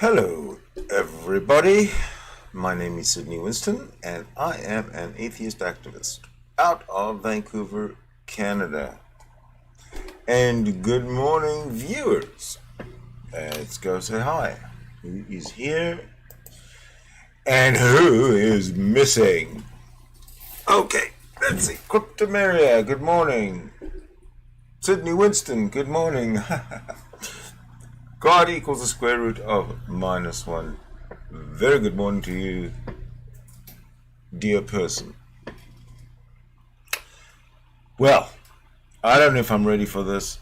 Hello, everybody. My name is Sydney Winston, and I am an atheist activist out of Vancouver, Canada. And good morning, viewers. Let's go say hi. Who is here? And who is missing? Okay, let's see. Cryptomeria, good morning. Sydney Winston, good morning. God equals the square root of -1. Very good morning to you, dear person. Well, I don't know if I'm ready for this.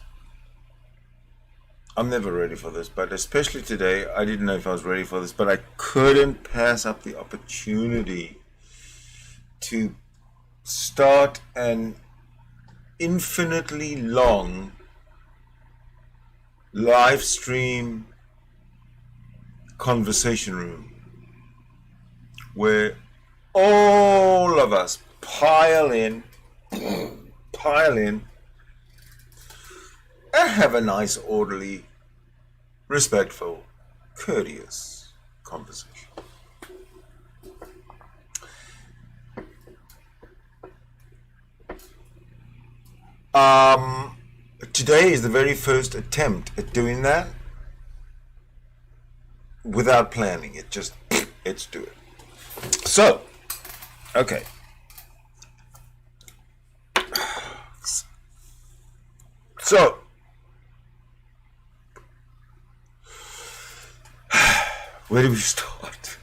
I'm never ready for this, but especially today, I didn't know if I was ready for this, but I couldn't pass up the opportunity to start an infinitely long live stream conversation room where all of us pile in and have a nice, orderly, respectful, courteous conversation. Today is the very first attempt at doing that without planning. Let's do it. So, okay. So, where do we start?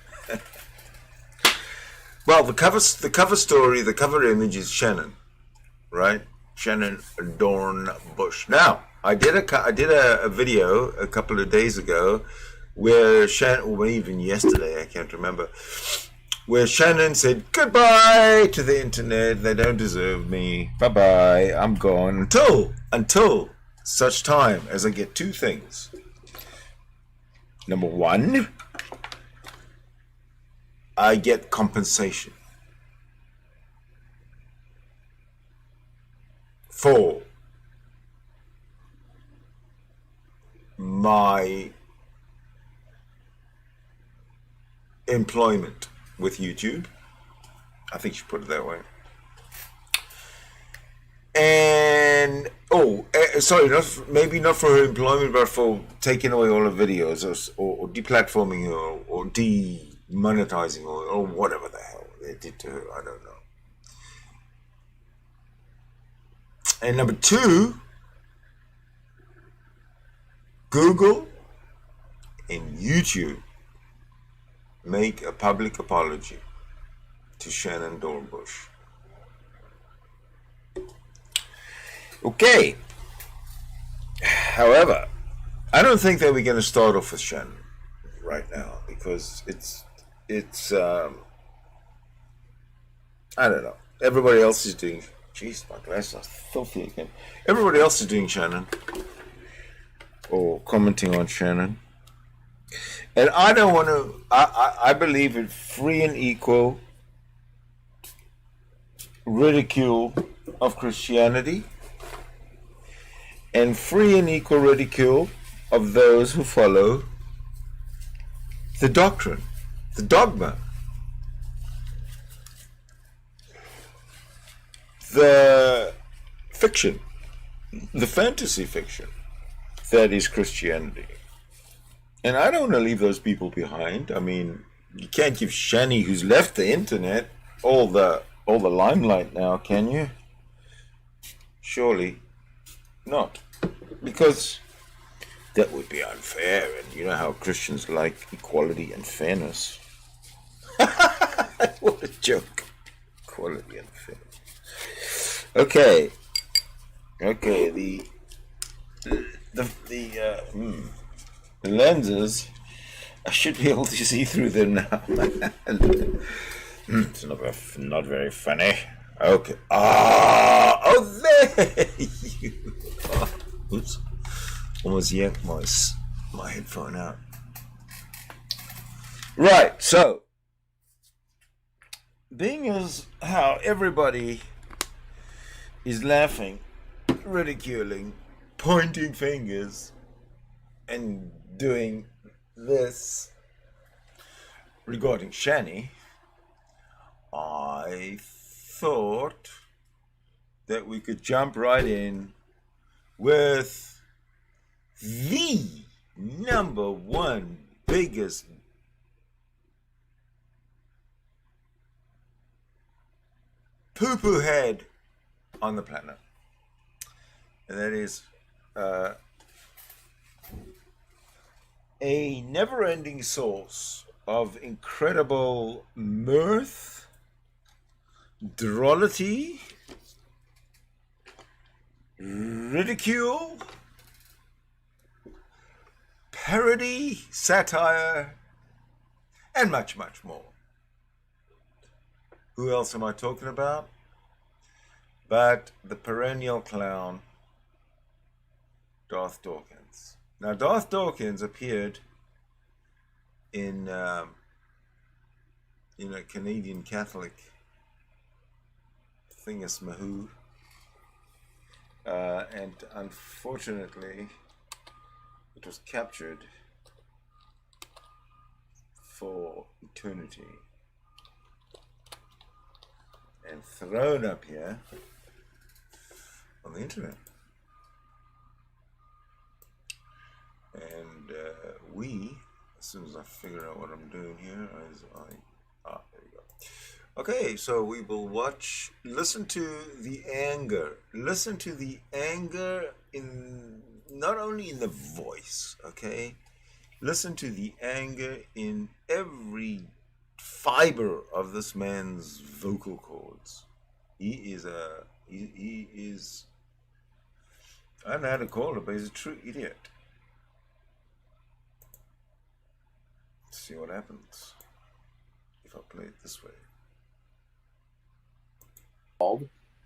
Well, the cover story, the cover image is Shannon, right? Shannon Dornbush. Now, I did a video a couple of days ago where Shannon, or even yesterday, I can't remember, where Shannon said goodbye to the internet. They don't deserve me. Bye bye. I'm gone until such time as I get two things. Number one, I get compensation for my employment with YouTube. I think you put it that way. And maybe not for her employment, but for taking away all the videos or deplatforming her or demonetizing her or whatever the hell they did to her. I don't know. And number two, Google and YouTube make a public apology to Shannon Dornbush. Okay. However, I don't think that we're going to start off with Shannon right now because it's I don't know. Everybody else is doing. Jeez, my glasses are filthy again. Everybody else is doing Shannon or commenting on Shannon. And I don't want to, I believe in free and equal ridicule of Christianity and free and equal ridicule of those who follow the doctrine, the dogma, the fiction, the fantasy fiction that is Christianity. And I don't want to leave those people behind. I mean, you can't give Shanny, who's left the internet, all the limelight now, can you? Surely not. Because that would be unfair, and you know how Christians like equality and fairness. What a joke. Equality and fairness. Okay, the lenses, I should be able to see through them now. It's not very funny. Okay. There you are. Oops. Almost yanked my headphone out. Right, so, being as how everybody is laughing, ridiculing, pointing fingers, and doing this regarding Shanny, I thought that we could jump right in with the number one biggest poo-poo head on the planet. And that is a never-ending source of incredible mirth, drollery, ridicule, parody, satire, and much, much more. Who else am I talking about? But the perennial clown, Darth Dawkins. Now, Darth Dawkins appeared in, Canadian Catholic thingus-mahoo, and unfortunately, it was captured for eternity and thrown up here on the internet. And as soon as I figure out what I'm doing here, there you go. Okay, so we will listen to the anger in, not only in the voice, okay? Listen to the anger in every fiber of this man's vocal cords. He is, I don't know how to call it, but he's a true idiot. Let's see what happens if I play it this way.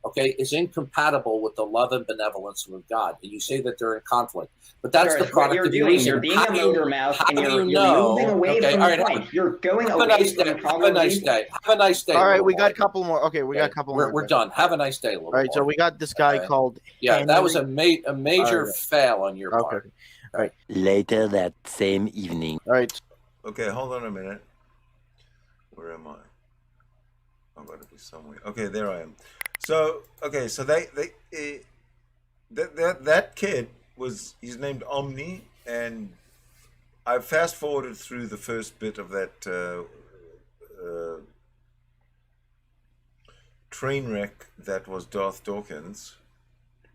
Okay, is incompatible with the love and benevolence of God. And you say that they're in conflict. But that's the product of your reason. You're being a motor mouth, and you're moving away from the point. You're going away from the problem. Have a nice day. Have a nice day. All right, we got a couple more. Okay, we got a couple more. We're done. Have a nice day, little boy. All right, so we got this guy called Henry. That was a major fail on your part. All right. Later that same evening. All right. Okay, hold on a minute. Where am I? I'm going to be somewhere. Okay, there I am. So that kid he's named Omni, and I fast forwarded through the first bit of that train wreck that was Darth Dawkins.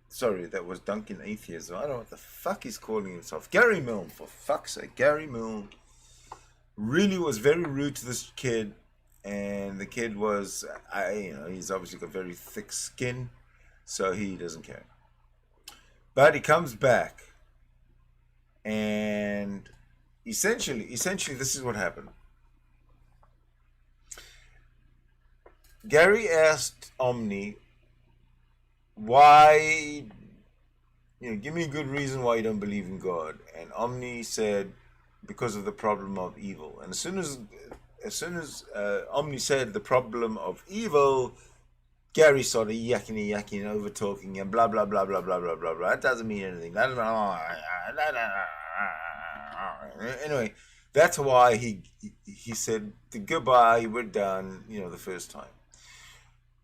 Sorry, that was Duncan Atheism. I don't know what the fuck he's calling himself. Gary Milne, for fuck's sake. Gary Milne really was very rude to this kid. And the kid was, he's obviously got very thick skin, so he doesn't care. But he comes back, and essentially, this is what happened. Gary asked Omni, why, give me a good reason why you don't believe in God. And Omni said, because of the problem of evil. And as soon as Omni said the problem of evil, Gary started yakking, over talking, and blah blah blah blah blah blah blah blah. That doesn't mean anything. Anyway, that's why he said goodbye. We're done. The first time.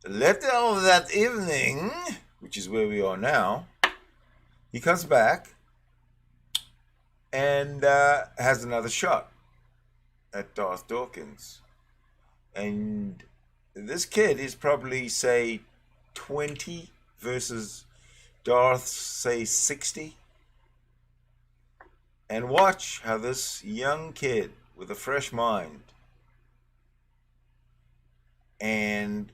Later of that evening, which is where we are now, he comes back and has another shot at Darth Dawkins. And this kid is probably, say, 20 versus Darth, say, 60. And watch how this young kid with a fresh mind and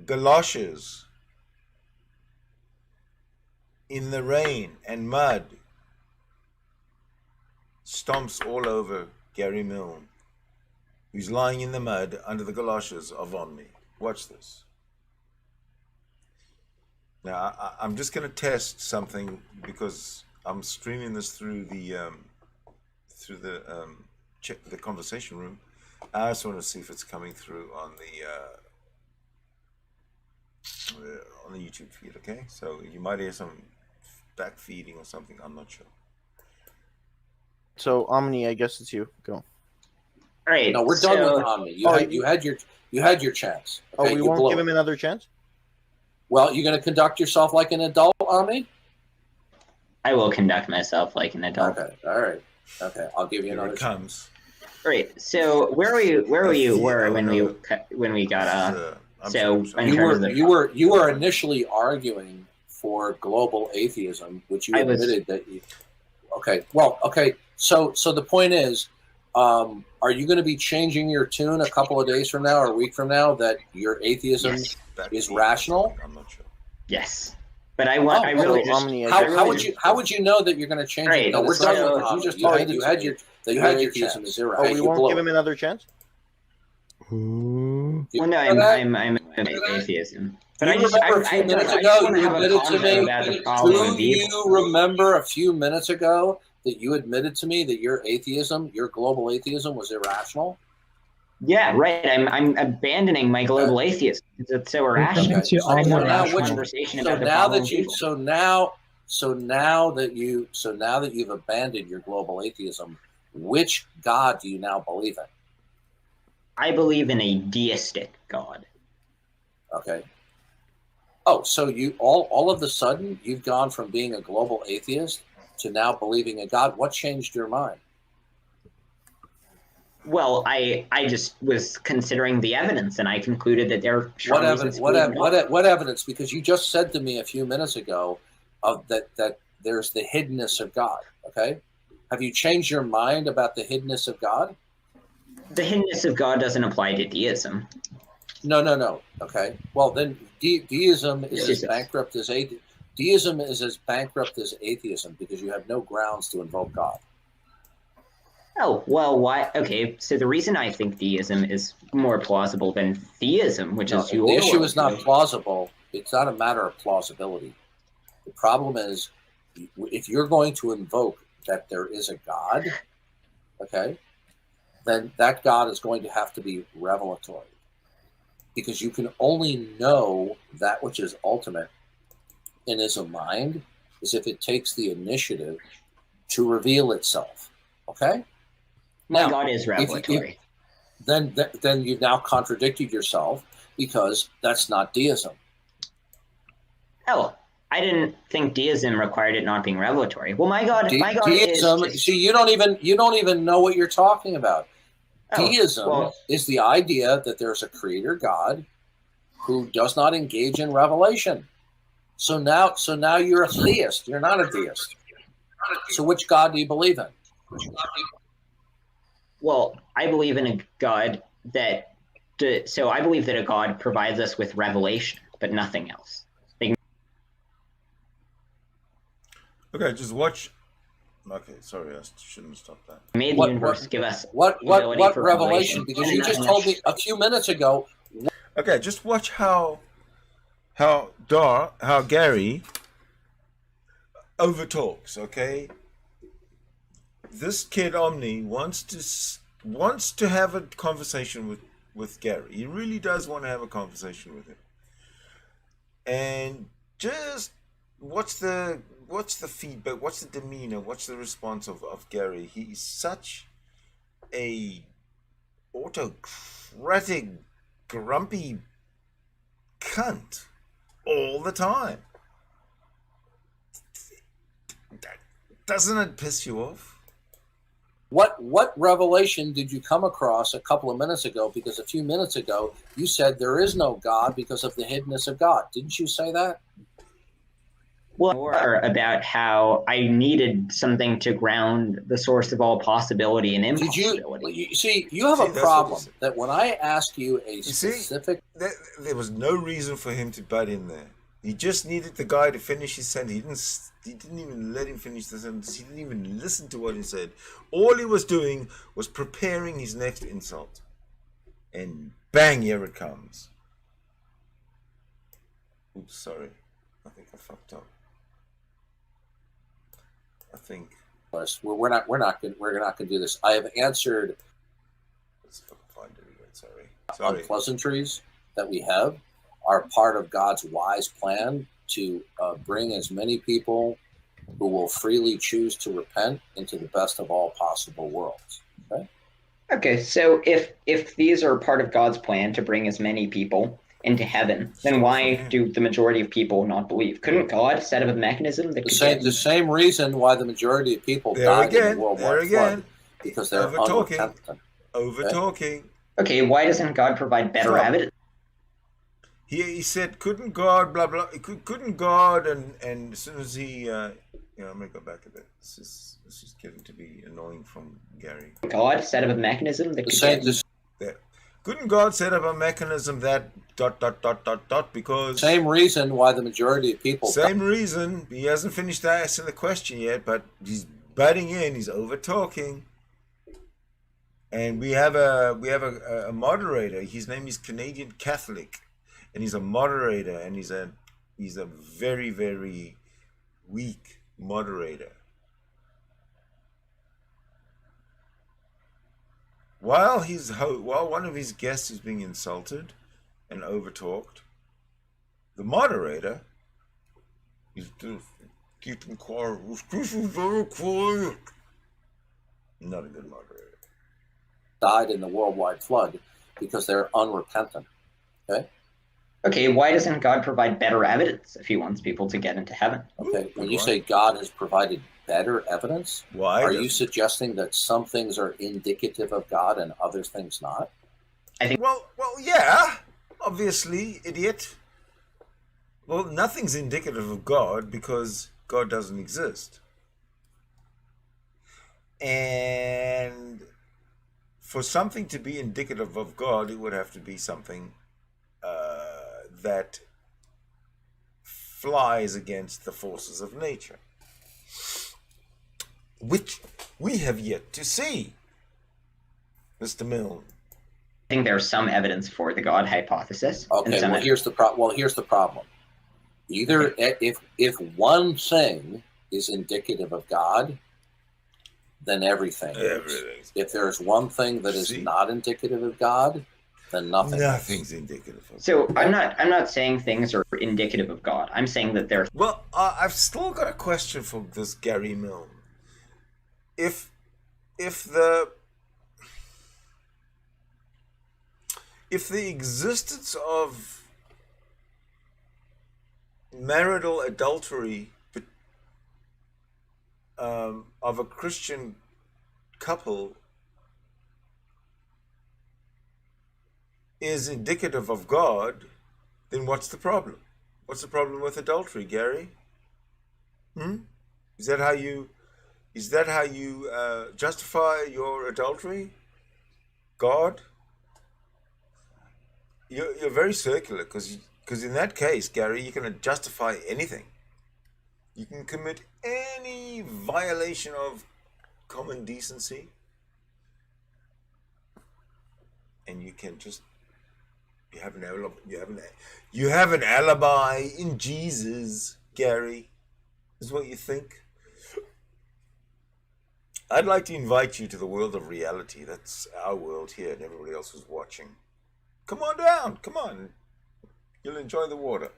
galoshes in the rain and mud stomps all over Gary Milne, who's lying in the mud under the galoshes of Omni. Watch this. Now, I'm just going to test something because I'm streaming this through the conversation room. I just want to see if it's coming through on the YouTube feed. Okay, so you might hear some back feeding or something. I'm not sure. So Omni, I guess it's you. Go. All right. No, we're done with Omni. You had your chance. Okay? We won't give him another chance? Well, you're going to conduct yourself like an adult, Omni? I will conduct myself like an adult. Okay. All right. Okay. I'll give you another chance. All right. So where were you when we got you were initially arguing for global atheism, which you admitted that you. Okay. Well. Okay. So the point is, are you going to be changing your tune a couple of days from now or a week from now that your atheism is rational? I'm not sure. Yes. But I want. How would you know that you're going to change it? No, we're done with it. You just told you had your atheism is irrational. We won't give him another chance. Well, no, I'm atheism. But you remember a few minutes ago you admitted to me. Do you remember a few minutes ago that you admitted to me that your atheism, your global atheism, was irrational? Yeah, right. I'm abandoning my global atheism. It's so irrational. So now that you've abandoned your global atheism, which God do you now believe in? I believe in a deistic God. Okay. Oh, so you all of a sudden you've gone from being a global atheist to now believing in God. What changed your mind? Well, I just was considering the evidence, and I concluded that there are what evidence? Because you just said to me a few minutes ago that there's the hiddenness of God. Okay, have you changed your mind about the hiddenness of God? The hiddenness of God doesn't apply to deism. No. Okay, well then deism is as bankrupt as deism is as bankrupt as atheism because you have no grounds to invoke God. Oh, well, why? Okay, so the reason I think deism is more plausible than theism, which is your... The issue is not plausible. It's not a matter of plausibility. The problem is, if you're going to invoke that there is a God, okay, then that God is going to have to be revelatory. Because you can only know that which is ultimate and is a mind is if it takes the initiative to reveal itself. Okay? Now, God is revelatory. Then you've now contradicted yourself because that's not deism. Oh, I didn't think deism required it not being revelatory. Well, my God deism. Is see, you don't even know what you're talking about. Deism is the idea that there's a creator God who does not engage in revelation. So now you're a theist. You're not a deist. So which God do you believe in? Well, I believe in a God that. So I believe that a God provides us with revelation, but nothing else. Okay, just watch. Okay, sorry, I shouldn't have stopped that. Made the universe give us what revelation? Because you just told me a few minutes ago. Okay, just watch how Gary overtalks. Okay, this kid Omni wants to have a conversation with Gary. He really does want to have a conversation with him. And just what's the feedback? What's the demeanor? What's the response of Gary? He's such a autocratic, grumpy cunt all the time. Doesn't it piss you off? What revelation did you come across a couple of minutes ago? Because a few minutes ago you said there is no God because of the hiddenness of God. Didn't you say that? Well, more about how I needed something to ground the source of all possibility and impossibility. You have a problem that when I ask you a specific... there was no reason for him to butt in there. He just needed the guy to finish his sentence. He didn't even let him finish the sentence. He didn't even listen to what he said. All he was doing was preparing his next insult. And bang, here it comes. Oops, sorry. I think I fucked up. I think we're not going to do this. I have answered unpleasantries that we have are part of God's wise plan to bring as many people who will freely choose to repent into the best of all possible worlds. Okay? Okay, so if these are part of God's plan to bring as many people into heaven, then Start why from him. do the majority of people not believe? Couldn't God set up a mechanism that could get The same reason why the majority of people There died in again, the worldwide there again. flood, because they're Over talking. unrepentant. Over talking. Okay, why doesn't God provide better Stop. evidence? He said, couldn't God, blah, blah, couldn't God, and as soon as he, I'm going to go back a bit. This is getting to be annoying from Gary. God set up a mechanism that could get... There. Couldn't God set up a mechanism that ... because... Same reason why the majority of people... Same reason. He hasn't finished asking the question yet, but he's butting in. He's over talking. And we have a moderator. His name is Canadian Catholic, and he's a moderator, and he's a very, very weak moderator. While one of his guests is being insulted and overtalked, the moderator is just keeping quiet. This is very quiet. Not a good moderator. Died in the worldwide flood because they're unrepentant. Okay, why doesn't God provide better evidence if he wants people to get into heaven? Okay, when you say God has provided better evidence, Why? are you suggesting that some things are indicative of God and other things not? I think... Well, yeah. Obviously, idiot. Well, nothing's indicative of God because God doesn't exist. And for something to be indicative of God, it would have to be something that flies against the forces of nature, which we have yet to see, Mr. Milne. I think there's some evidence for the God hypothesis. Okay, well, here's the problem. Either if one thing is indicative of God, then everything is. If there's one thing that is not indicative of God, then nothing's indicative of God. So I'm not saying things are indicative of God. I'm saying that they're... Well, I've still got a question for this Gary Milne. If the existence of marital adultery of a Christian couple is indicative of God, then what's the problem? What's the problem with adultery, Gary? Is that how you justify your adultery? God? You're very circular, because in that case, Gary, you can justify anything. You can commit any violation of common decency, and you can just you have an alibi in Jesus, Gary, is what you think. I'd like to invite you to the world of reality. That's our world here, and everybody else who's watching. Come on down. Come on. You'll enjoy the water.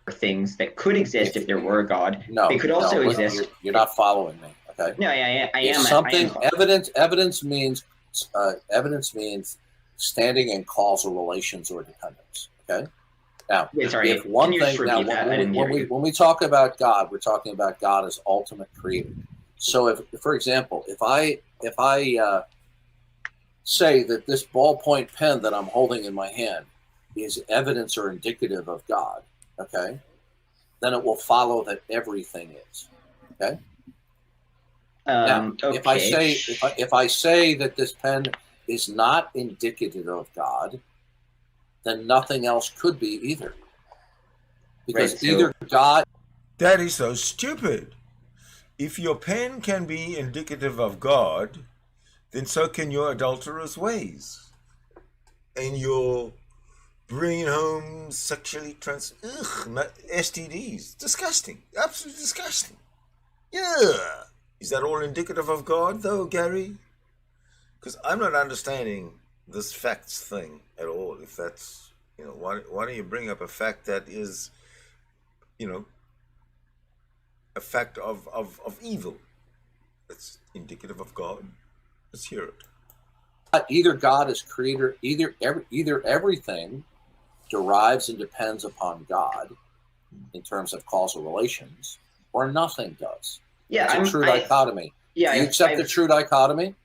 Things that could exist if there were a God. No, they could also exist. You're not following me. Okay. No, I am. Something evidence means standing in causal relations or dependence. Okay. Now, if one thing, now when we talk about God, we're talking about God as ultimate creator. So, if, for example, if I say that this ballpoint pen that I'm holding in my hand is evidence or indicative of God, okay, then it will follow that everything is. Okay. Now, if I say that this pen is not indicative of God, then nothing else could be either. Because either God... That is so stupid. If your pen can be indicative of God, then so can your adulterous ways. And your bringing home sexually STDs. Disgusting. Absolutely disgusting. Yeah. Is that all indicative of God, though, Gary? Because I'm not understanding this facts thing at all. If that's, why don't you bring up a fact that is, a fact of evil that's indicative of God? Let's hear it. either God is creator, either everything derives and depends upon God in terms of causal relations, or nothing does. Yeah, it's a true dichotomy. Yeah, do you accept the true dichotomy?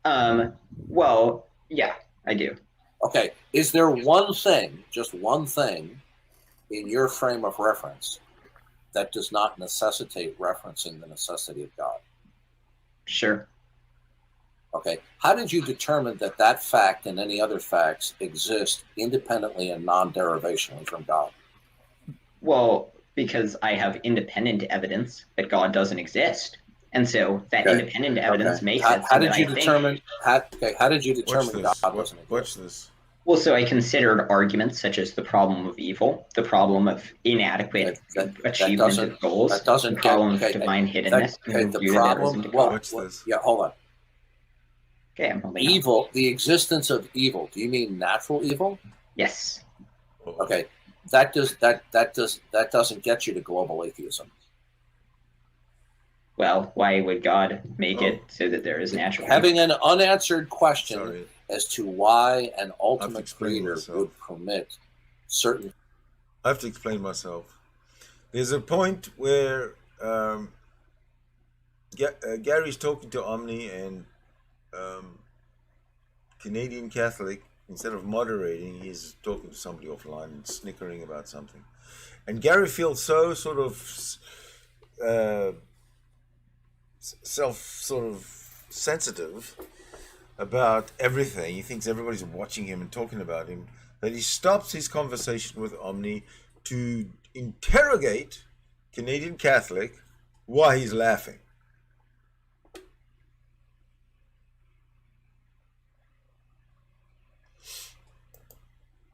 Well, yeah, I do. Okay. Is there one thing, just one thing, in your frame of reference that does not necessitate referencing the necessity of God? Sure. Okay. How did you determine that that fact and any other facts exist independently and non-derivationally from God? Well, because I have independent evidence that God doesn't exist. And so that independent evidence makes it how did you determine God doesn't exist? Watch this. Well, so I considered arguments such as the problem of evil, the problem of inadequate achievement of goals, the problem of divine hiddenness. The problem. Watch this. Yeah, hold on. Okay, I'm holding evil, the existence of evil. Do you mean natural evil? Yes. Okay, that doesn't get you to global atheism. Well, why would God make it so that there is natural having evil? an unanswered question as to why an ultimate creator would permit certain. I have to explain myself. There's a point where Gary's talking to Omni and Canadian Catholic. Instead of moderating, he's talking to somebody offline and snickering about something. And Gary feels so sort of sensitive about everything. He thinks everybody's watching him and talking about him, that he stops his conversation with Omni to interrogate Canadian Catholic why he's laughing.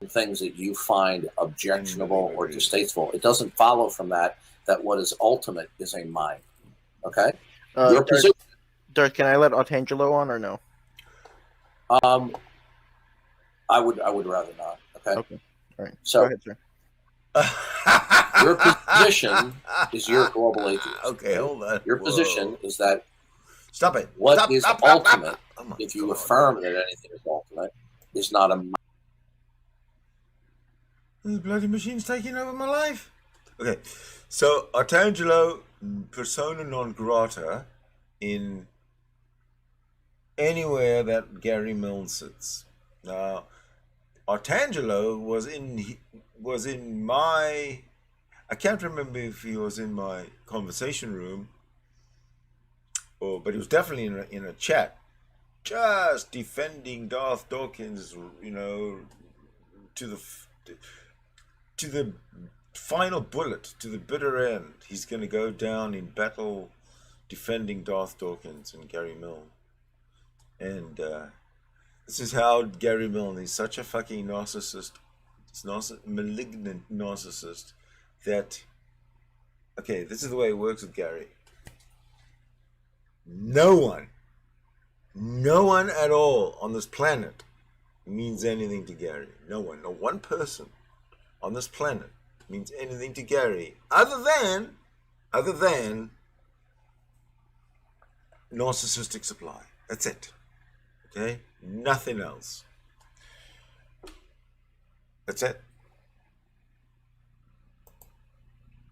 Things that you find objectionable or distasteful. It doesn't follow from that what is ultimate is a mind. Okay? Your position. Darth, can I let Artangelo on or no? I would rather not. Okay. Okay. All right. So go ahead, sir. Your position is you're a global atheist. Okay, hold on. Your position is that stop it. What is ultimate, if you affirm that anything is ultimate, is not a mind. The bloody machine's taking over my life. Okay, so Artangelo, persona non grata in anywhere that Gary Milne sits. Now, Artangelo was in my, I can't remember if he was in my conversation room, but he was definitely in a chat, just defending Darth Dawkins, to the final bullet, to the bitter end. He's going to go down in battle defending Darth Dawkins and Gary Milne. And this is how Gary Milne is such a fucking narcissist, malignant narcissist, that, okay, this is the way it works with Gary. No one at all on this planet means anything to Gary. No one, not one person on this planet means anything to Gary other than narcissistic supply. That's it. Okay? Nothing else. That's it.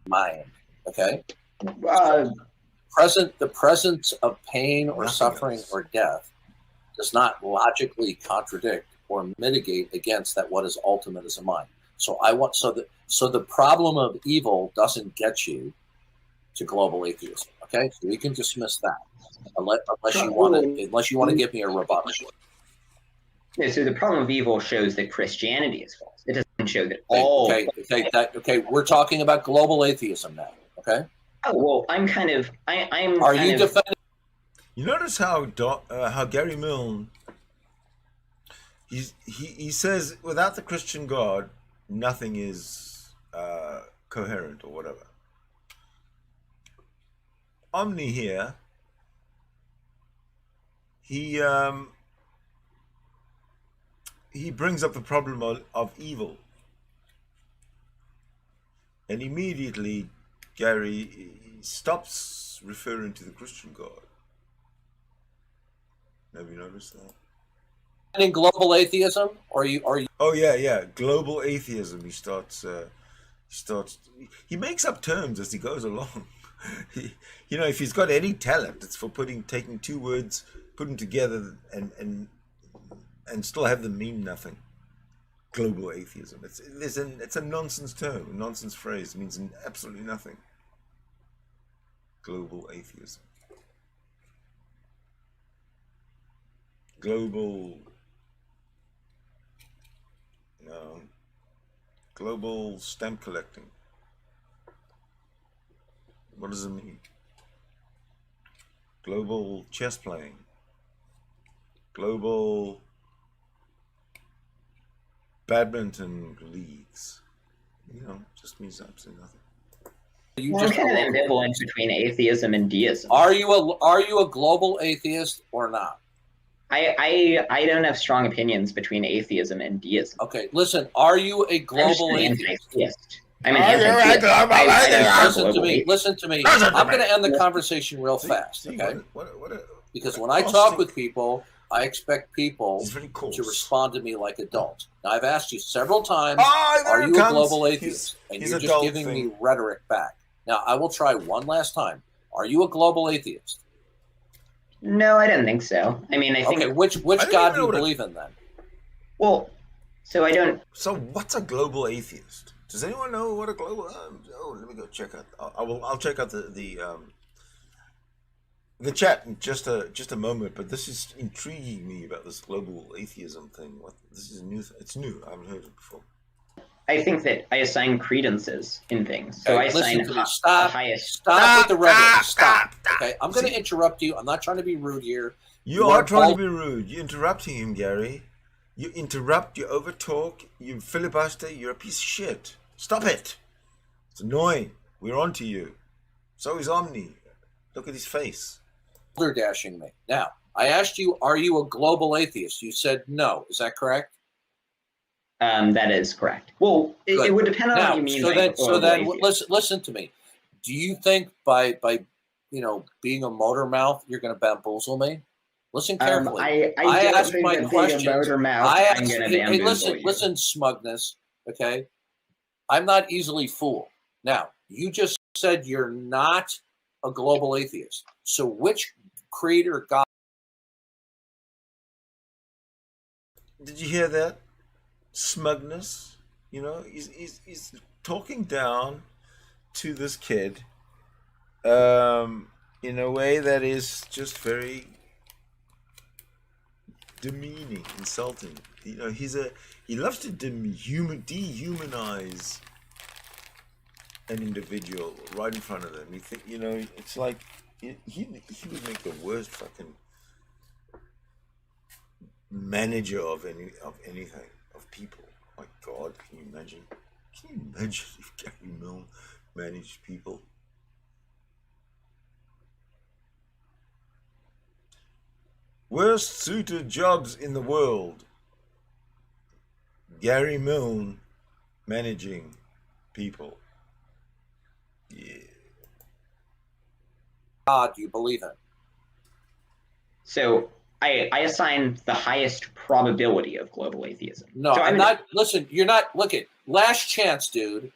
Mind. Okay? The presence of pain or suffering or death does not logically contradict or mitigate against that what is ultimate as a mind. So the problem of evil doesn't get you to global atheism. Okay, so we can dismiss that unless you want to give me a rebuttal. Yeah, so the problem of evil shows that Christianity is false. It doesn't show that all. Okay. We're talking about global atheism now. Okay. Oh well, I'm kind of. I'm. Are you defending? You notice how Gary Milne. He says without the Christian God, nothing is coherent or whatever. Omni here, he brings up the problem of evil, and immediately Gary stops referring to the Christian God. Have you noticed that? in global atheism, or are you? Oh yeah. Global atheism. He starts. He makes up terms as he goes along. If he's got any talent, it's for taking two words, put them together, and still have them mean nothing. Global atheism. It's a nonsense term, a nonsense phrase. It means absolutely nothing. Global atheism. Global stamp collecting. What does it mean? Global chess playing. Global badminton leagues. Just means absolutely nothing. I'm kind of ambivalent between atheism and deism. Are you a global atheist or not? I don't have strong opinions between atheism and deism. Okay, listen. Are you a global atheist? I'm an anti-theist. Listen to me. I'm going to end the conversation real fast, okay? Because when I talk with people, I expect people to respond to me like adults. Now, I've asked you several times, are you a global atheist? And you're just giving me rhetoric back. Now, I will try one last time. Are you a global atheist? No, I don't think so. I mean, I think... Okay, which God do you believe in, then? Well, so I don't... So what's a global atheist? Does anyone know what a global... let me go check out... I'll check out the chat in just a moment, but this is intriguing me about this global atheism thing. This is new. It's new. I haven't heard it before. I think that I assign credences in things. So I assign Stop with the rhetoric. Stop. Okay, I'm going to interrupt you. I'm not trying to be rude here. You are trying to be rude. You're interrupting him, Gary. You interrupt. You overtalk. You filibuster. You're a piece of shit. Stop it. It's annoying. We're on to you. So is Omni. Look at his face. They're dashing me. Now, I asked you, are you a global atheist? You said no. Is that correct? That is correct. Well, it would depend on what you mean. So then, listen to me. Do you think by being a motor mouth, you're going to bamboozle me? Listen carefully. I asked my question. Hey, listen, smugness. Okay, I'm not easily fooled. Now, you just said you're not a global atheist. So, which creator God? Did you hear that? Smugness. He's talking down to this kid in a way that is just very demeaning, insulting. He loves to dehumanize an individual right in front of them. You think, it's like he would make the worst fucking manager of anything. Of people. My God, can you imagine? Can you imagine if Gary Milne managed people? Worst suited jobs in the world. Gary Milne managing people. Yeah. God do you believe in? So I assign the highest probability of global atheism. No, so I'm not. Listen, you're not. Look at last chance, dude.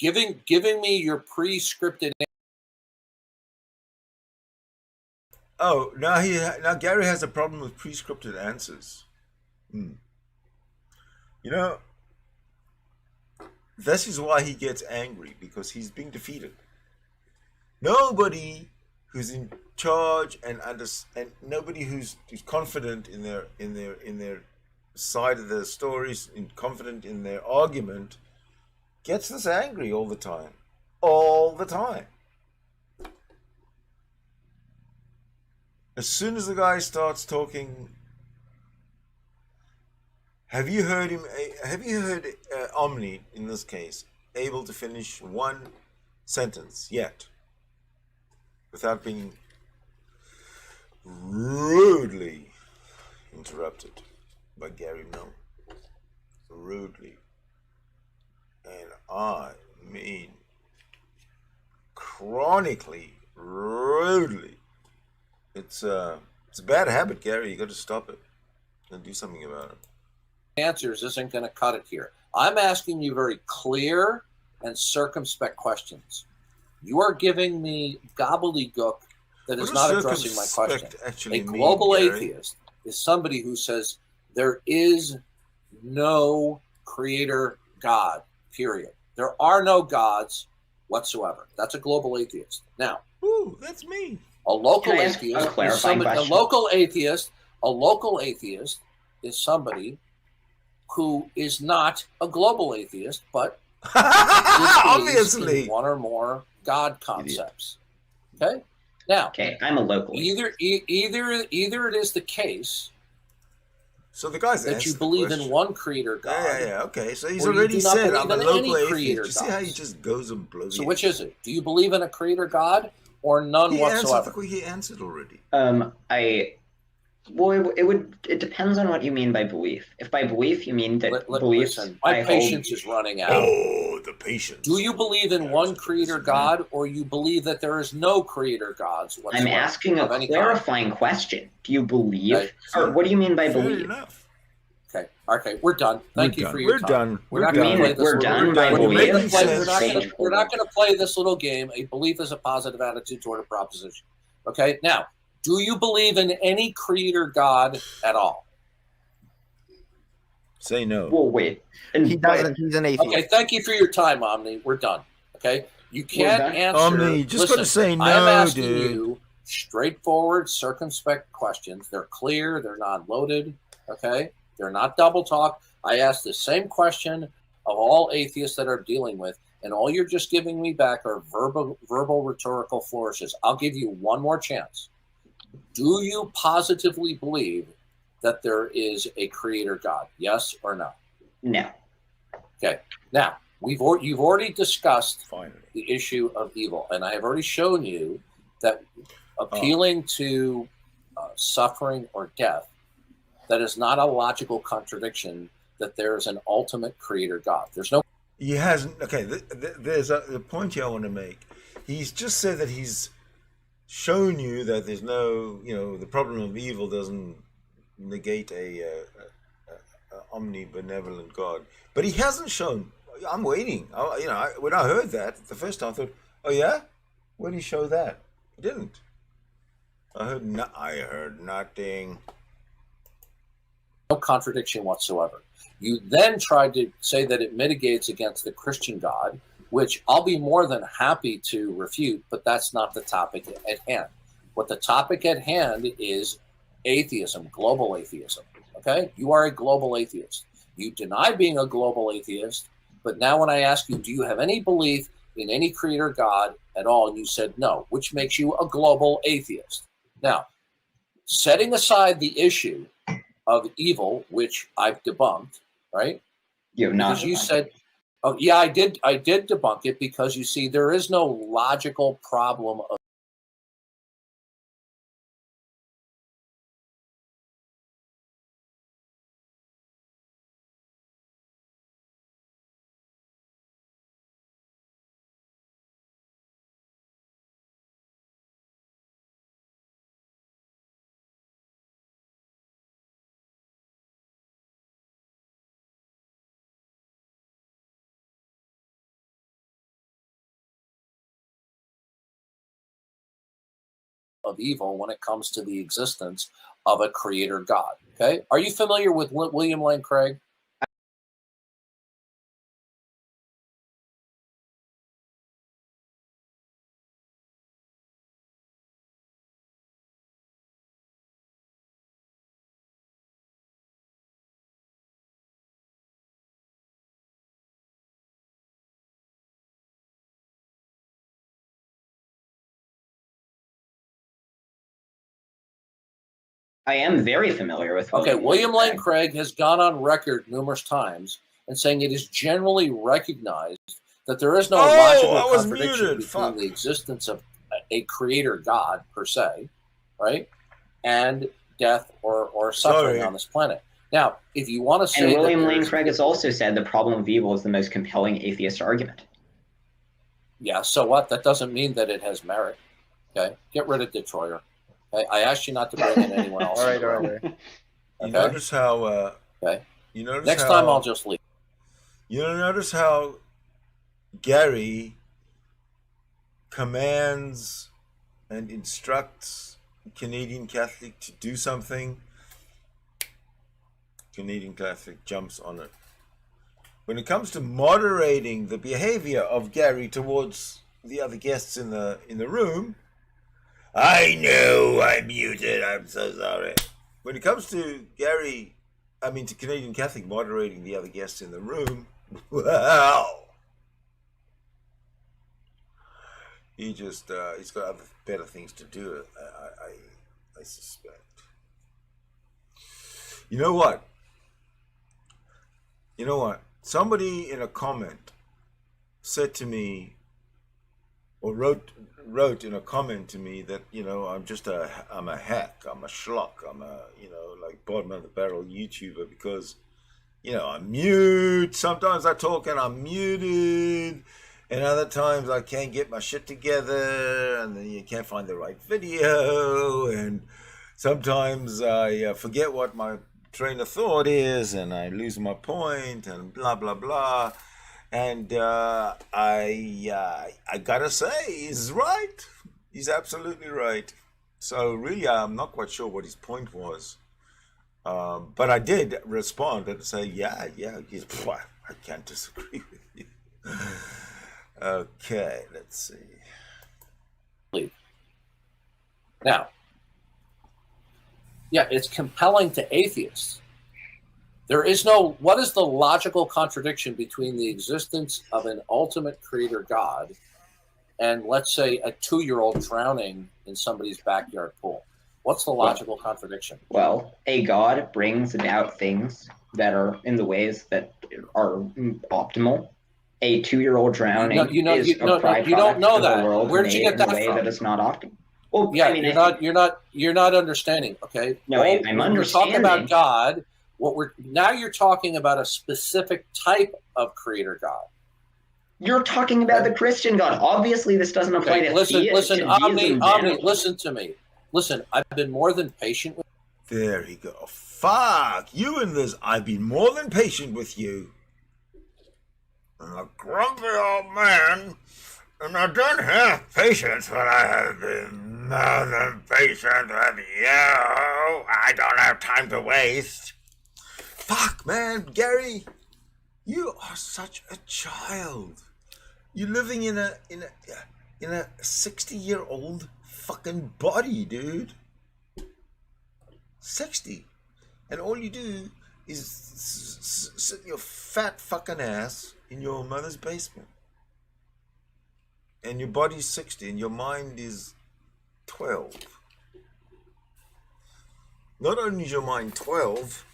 Giving me your pre-scripted. Oh, now Gary has a problem with pre-scripted answers. This is why he gets angry, because he's being defeated. Nobody who's in charge and nobody who's confident in their side of the stories, confident in their argument, gets this angry all the time. As soon as the guy starts talking, have you heard Omni in this case able to finish one sentence yet without being rudely interrupted by Gary Milne? Rudely. And I mean chronically rudely. It's a bad habit, Gary. You got to stop it. and do something about it. Answers isn't going to cut it here. I'm asking you very clear and circumspect questions. You are giving me gobbledygook that is not addressing my question. A global atheist is somebody who says there is no creator God, period. There are no gods whatsoever. That's a global atheist. Now, ooh, that's me. A local atheist is somebody, a local atheist is somebody who is not a global atheist, but obviously one or more God concepts. Okay. Now, I'm a local. Either it is the case. So the guy's that you believe in one creator God. Yeah. Okay. So he's already said I'm a local atheist. You see how he just goes and blows. So which is it? Do you believe in a creator God or none whatsoever? He answered already. It depends on what you mean by belief. If by belief you mean that beliefs, listen, my patience is running out. Oh, the patience. Do you believe in one creator God, or you believe that there is no creator gods whatsoever? I'm asking a clarifying question. Do you believe, or what do you mean by belief? Enough. Okay, we're done. Thank you for your time. We're not going to play this little game. A belief is a positive attitude toward a proposition. Okay, now, do you believe in any creator God at all? Say no. Well, wait. He doesn't. He's an atheist. Okay, thank you for your time, Omni. We're done. Okay, you can't answer. Omni, you just got to say no, I am asking dude. you straightforward, circumspect questions. They're clear. They're not loaded. Okay, they're not double talk. I asked the same question of all atheists that I'm dealing with, and all you're just giving me back are verbal rhetorical flourishes. I'll give you one more chance. Do you positively believe that there is a creator God? Yes or no? No. Okay. Now, you've already discussed the issue of evil, and I have already shown you that appealing to suffering or death, that is not a logical contradiction that there is an ultimate creator God. There's no... He hasn't... Okay, there's the point here I want to make. He's just said that he's shown you that there's no, the problem of evil doesn't negate a omnibenevolent God. But he hasn't shown... I'm waiting. When I heard that the first time, I thought, oh yeah? Where did he show that? He didn't. I heard nothing. No contradiction whatsoever. You then tried to say that it mitigates against the Christian God, which I'll be more than happy to refute, but that's not the topic at hand. What the topic at hand is atheism, global atheism. Okay? You are a global atheist. You deny being a global atheist, but now when I ask you, do you have any belief in any creator God at all? And you said no, which makes you a global atheist. Now, setting aside the issue of evil, which I've debunked, right? Because you said, oh yeah, I did debunk it, because you see, there is no logical problem of evil when it comes to the existence of a creator God. Okay, are you familiar with William Lane Craig? I am very familiar with William Lane Craig has gone on record numerous times and saying it is generally recognized that there is no logical contradiction between the existence of a creator God per se, right, and death or suffering on this planet. Now, if you want to say, and William Lane Craig has also said the problem of evil is the most compelling atheist argument. Yeah, so what? That doesn't mean that it has merit. Okay, get rid of Detroiter. I asked you not to bring in anyone else. All right. You Okay. notice how? Okay. You notice Next how, time I'll just leave. You notice how Gary commands and instructs Canadian Catholic to do something. Canadian Catholic jumps on it. When it comes to moderating the behavior of Gary towards the other guests in the room, I know I'm muted. I'm so sorry. When it comes to to Canadian Catholic moderating the other guests in the room, wow. He's got other better things to do. I suspect. You know what? Somebody in a comment said to me, or wrote in a comment to me that, I'm a hack, I'm a schlock, I'm a, like bottom of the barrel YouTuber because, I'm mute. Sometimes I talk and I'm muted, and other times I can't get my shit together, and then you can't find the right video, and sometimes I forget what my train of thought is, and I lose my point, and blah blah blah. And I gotta say, he's right. He's absolutely right. So really, I'm not quite sure what his point was. But I did respond and say, yeah, I can't disagree with you. Okay, let's see. Now, yeah, it's compelling to atheists. What is the logical contradiction between the existence of an ultimate creator God and, let's say, a 2-year-old drowning in somebody's backyard pool? What's the logical contradiction? Well, a God brings about things that are in the ways that are optimal. A 2-year-old drowning is a byproduct you don't know of that. a world Where'd you get made in that a way from? that is not optimal. Well, Yeah, I mean, you're not understanding. Okay. No, I'm understanding. We're talking about God. Now you're talking about a specific type of creator God. You're talking about the Christian God. Obviously, this doesn't apply to listen, Omni, listen to me. Listen, I've been more than patient with you. There he go. Fuck you and this. I've been more than patient with you. I'm a grumpy old man, and I don't have patience, but I have been more than patient with you. I don't have time to waste. Fuck, man, Gary, you are such a child. You're living in a 60-year-old fucking body, dude. 60, and all you do is sit your fat fucking ass in your mother's basement, and your body's 60, and your mind is 12. Not only is your mind 12,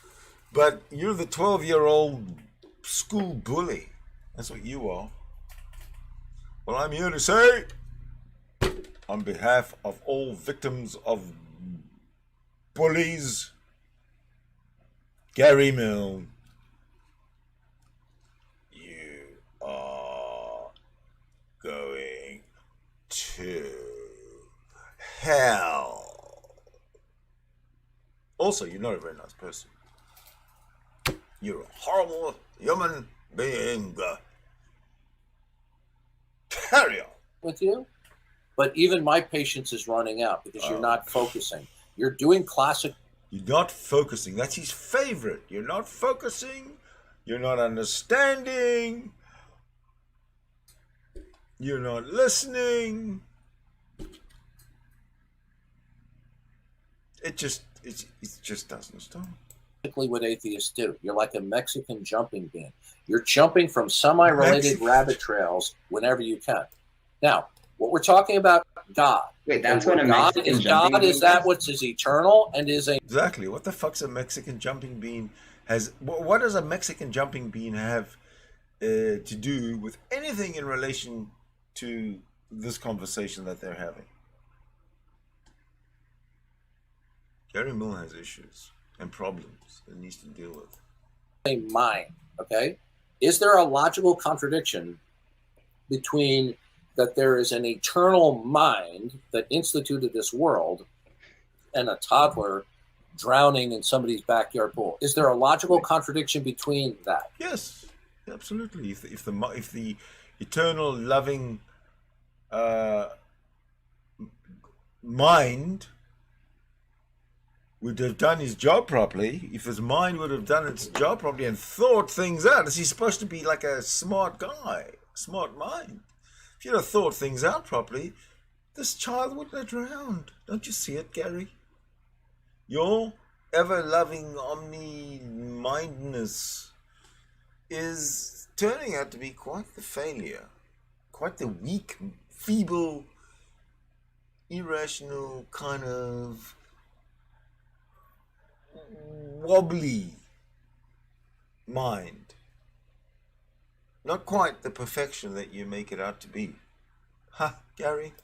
but you're the 12-year-old school bully. That's what you are. Well, I'm here to say, on behalf of all victims of bullies, Gary Milne, you are going to hell. Also, you're not a very nice person. You're a horrible human being. Carry on. with you, but even my patience is running out because you're not focusing. You're doing classic. You're not focusing. That's his favorite. You're not focusing. You're not understanding. You're not listening. It just doesn't stop. What atheists do. You're like a Mexican jumping bean. You're jumping from semi-related rabbit trails whenever you can. Now, what we're talking about, God. Wait, that's what a God Mexican is. jumping God bean is that is? which is eternal and is a. Exactly. What the fuck's a Mexican jumping bean has? What does a Mexican jumping bean have to do with anything in relation to this conversation that they're having? Gary Milne has issues and problems that he needs to deal with. A mind, okay? Is there a logical contradiction between that there is an eternal mind that instituted this world and a toddler drowning in somebody's backyard pool. Is there a logical contradiction between that? Yes, absolutely. If the eternal loving mind would have done his job properly, if his mind would have done its job properly and thought things out, is he supposed to be like a smart guy, smart mind? If you'd have thought things out properly, this child wouldn't have drowned. Don't you see it, Gary? Your ever-loving omni-mindness is turning out to be quite the failure, quite the weak, feeble, irrational, kind of wobbly mind. Not quite the perfection that you make it out to be. Huh, Gary?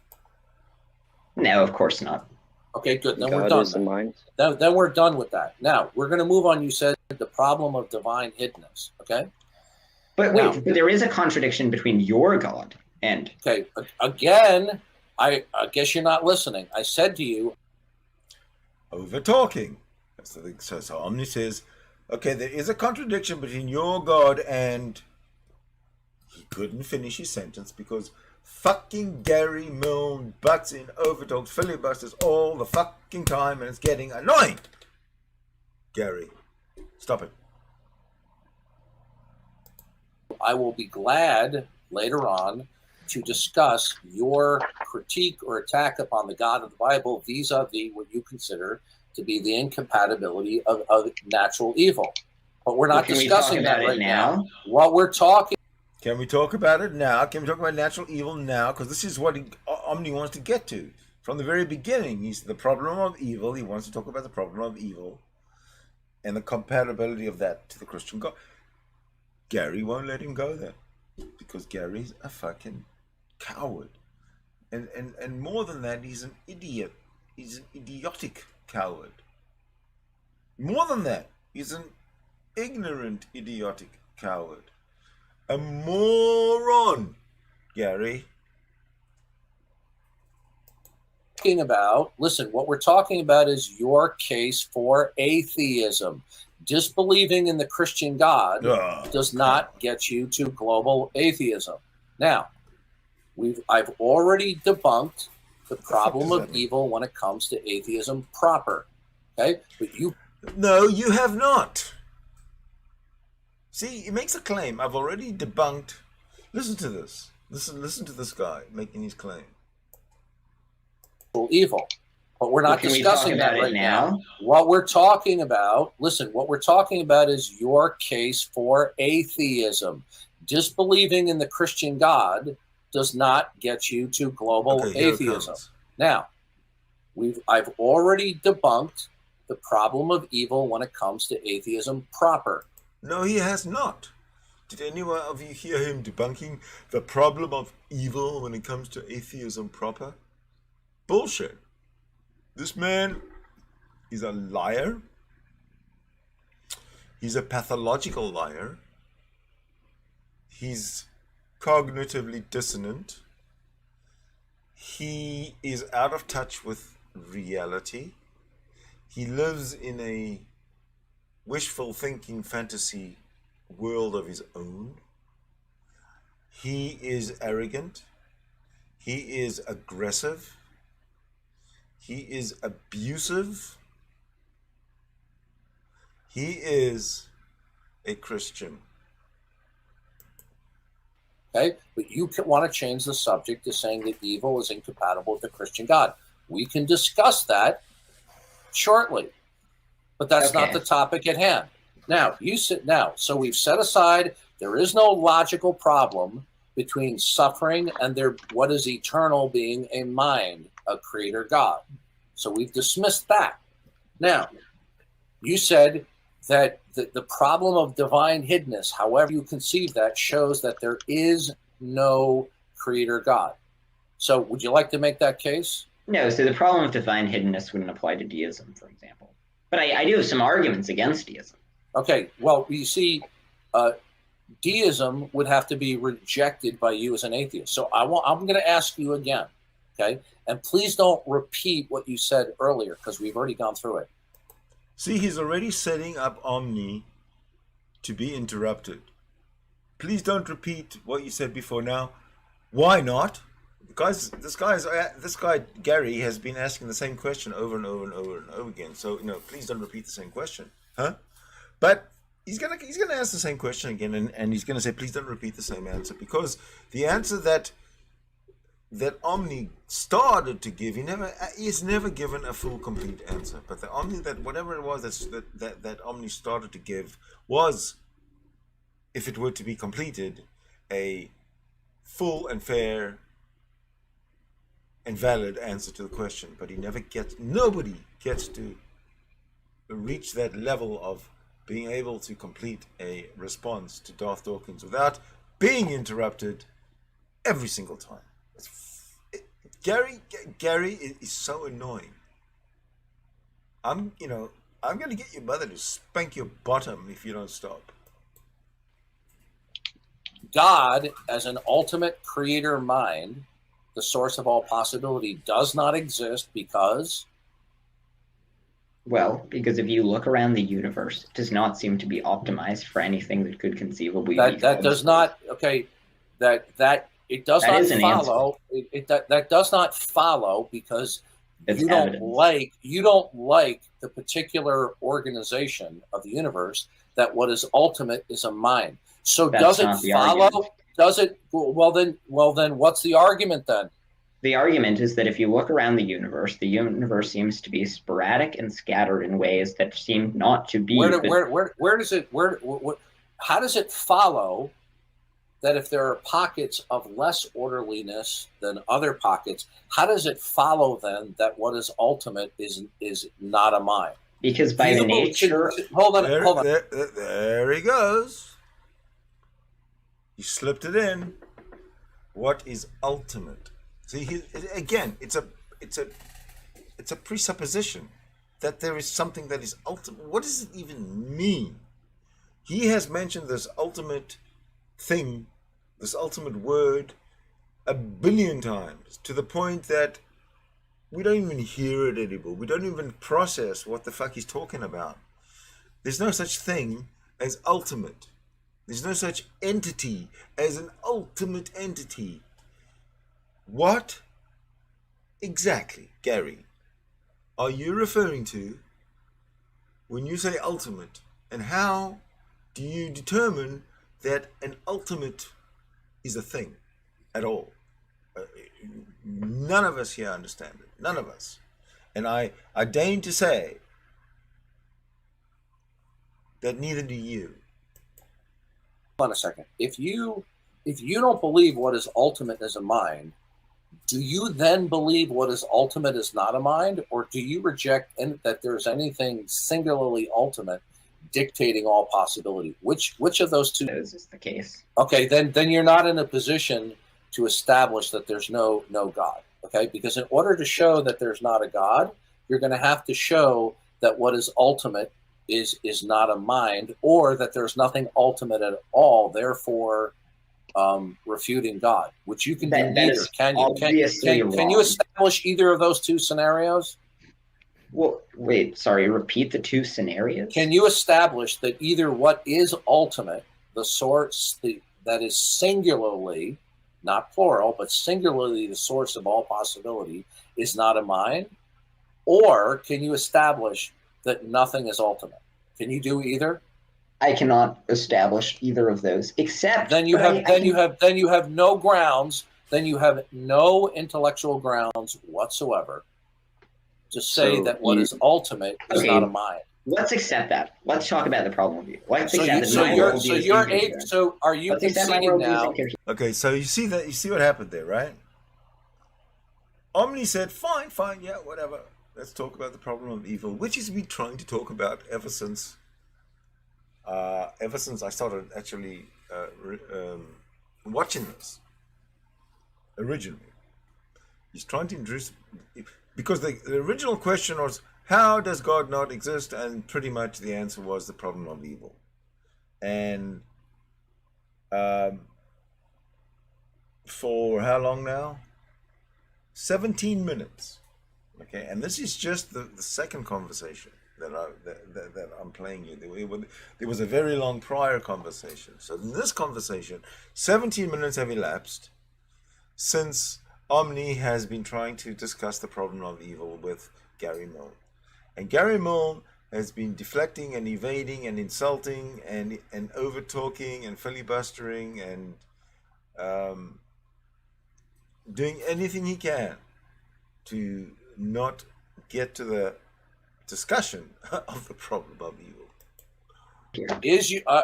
No, of course not. Okay, good. Then God we're done. is the mind. Then we're done with that. Now, we're going to move on. You said the problem of divine hiddenness, okay? But wait, there is a contradiction between your God and... Okay, again, I guess you're not listening. I said to you... Over talking. That's the thing. So Omni says, okay, there is a contradiction between your God and... He couldn't finish his sentence because fucking Gary Milne butts in, overtalks, filibusters all the fucking time, and it's getting annoying. Gary, stop it. I will be glad later on to discuss your critique or attack upon the God of the Bible vis-a-vis what you consider to be the incompatibility of natural evil. But we're not discussing that right now. What we're talking... Can we talk about it now? Can we talk about natural evil now? Because this is what Omni wants to get to. From the very beginning, he's the problem of evil. He wants to talk about the problem of evil and the compatibility of that to the Christian God. Gary won't let him go there because Gary's a fucking coward. And more than that, he's an idiot. He's an idiotic coward. More than that, he's an ignorant, idiotic coward. A moron, Gary. Listen, what we're talking about is your case for atheism. Disbelieving in the Christian God does not get you to global atheism. Now, I've already debunked the problem of evil when it comes to atheism proper. Okay? But No, you have not. See, he makes a claim. I've already debunked. Listen to this. Listen to this guy making his claim. Evil. But we're not discussing that right now. What we're talking about, listen, what we're talking about is your case for atheism. Disbelieving in the Christian God does not get you to global atheism. Now, I've already debunked the problem of evil when it comes to atheism proper. No, he has not. Did anyone of you hear him debunking the problem of evil when it comes to atheism proper? Bullshit. This man is a liar. He's a pathological liar. He's cognitively dissonant. He is out of touch with reality. He lives in a wishful thinking fantasy world of his own. He is arrogant. He is aggressive. He is abusive. He is a Christian. Okay, but you want to change the subject to saying that evil is incompatible with the Christian God. We can discuss that shortly, but that's not the topic at hand. Now, so we've set aside, there is no logical problem between suffering and what is eternal being a mind, a creator God. So we've dismissed that. Now, you said that the problem of divine hiddenness, however you conceive that, shows that there is no creator God. So would you like to make that case? No, so the problem of divine hiddenness wouldn't apply to deism, for example. But I do have some arguments against deism. Okay, well, you see, deism would have to be rejected by you as an atheist. So I'm going to ask you again, okay? And please don't repeat what you said earlier because we've already gone through it. See, he's already setting up Omni to be interrupted. Please don't repeat what you said before now. Why not? Because this guy Gary has been asking the same question over and over and over and over again. So please don't repeat the same question, huh? But he's gonna ask the same question again, and he's gonna say, please don't repeat the same answer, because the answer that Omni started to give, he's never given a full, complete answer. But the Omni, that whatever it was that Omni started to give, was, if it were to be completed, a full and fair and valid answer to the question. But nobody gets to reach that level of being able to complete a response to Darth Dawkins without being interrupted every single time. Gary is so annoying. I'm gonna get your mother to spank your bottom if you don't stop. God, as an ultimate creator mind, the source of all possibility, does not exist because... Well, because if you look around the universe, it does not seem to be optimized for anything that could conceivably be. That does not, okay, that it does not follow. That does not follow because you don't like the particular organization of the universe, that what is ultimate is a mind. So does it follow? Argument. Does it? Well then, what's the argument then? The argument is that if you look around the universe seems to be sporadic and scattered in ways that seem not to be. How does it follow that if there are pockets of less orderliness than other pockets, how does it follow then that what is ultimate is not a mind? Because by the nature... Hold on. There he goes. You slipped it in. What is ultimate? See, again, it's a presupposition that there is something that is ultimate. What does it even mean? He has mentioned this ultimate thing, this ultimate word, 1 billion times, to the point that we don't even hear it anymore. We don't even process what the fuck he's talking about. There's no such thing as ultimate. There's no such entity as an ultimate entity. What exactly, Gary, are you referring to when you say ultimate? And how do you determine that an ultimate is a thing at all? None of us here understand it. None of us. And I deign to say that neither do you. Hold on a second. If you don't believe what is ultimate is a mind, do you then believe what is ultimate is not a mind, or do you reject that there's anything singularly ultimate dictating all possibility? Which of those two is the case? Okay, then you're not in a position to establish that there's no God. Okay, because in order to show that there's not a God, you're going to have to show that what is ultimate is not a mind, or that there's nothing ultimate at all, therefore refuting God, which you can do neither. Can you establish either of those two scenarios? Well, wait, sorry, repeat the two scenarios. Can you establish that either what is ultimate, the source that is singularly, not plural, but singularly the source of all possibility, is not a mind? Or can you establish that nothing is ultimate? Can you do either? I cannot establish either of those, except you have no grounds. Then you have no intellectual grounds whatsoever to say that what is ultimate is not a mind. Let's accept that. Let's talk about the problem with you. So are you conceding now? Okay, so you see what happened there, right? Omni said, fine, yeah, whatever. Let's talk about the problem of evil, which he's been trying to talk about ever since I started actually watching this originally. He's trying to introduce, because the original question was, how does God not exist? And pretty much the answer was the problem of evil. And for how long now? 17 minutes. Okay, and this is just the second conversation. that I'm playing you. There was a very long prior conversation. So in this conversation, 17 minutes have elapsed since Omni has been trying to discuss the problem of evil with Gary Milne. And Gary Milne has been deflecting and evading and insulting and over-talking and filibustering and doing anything he can to not get to the discussion of the problem of evil.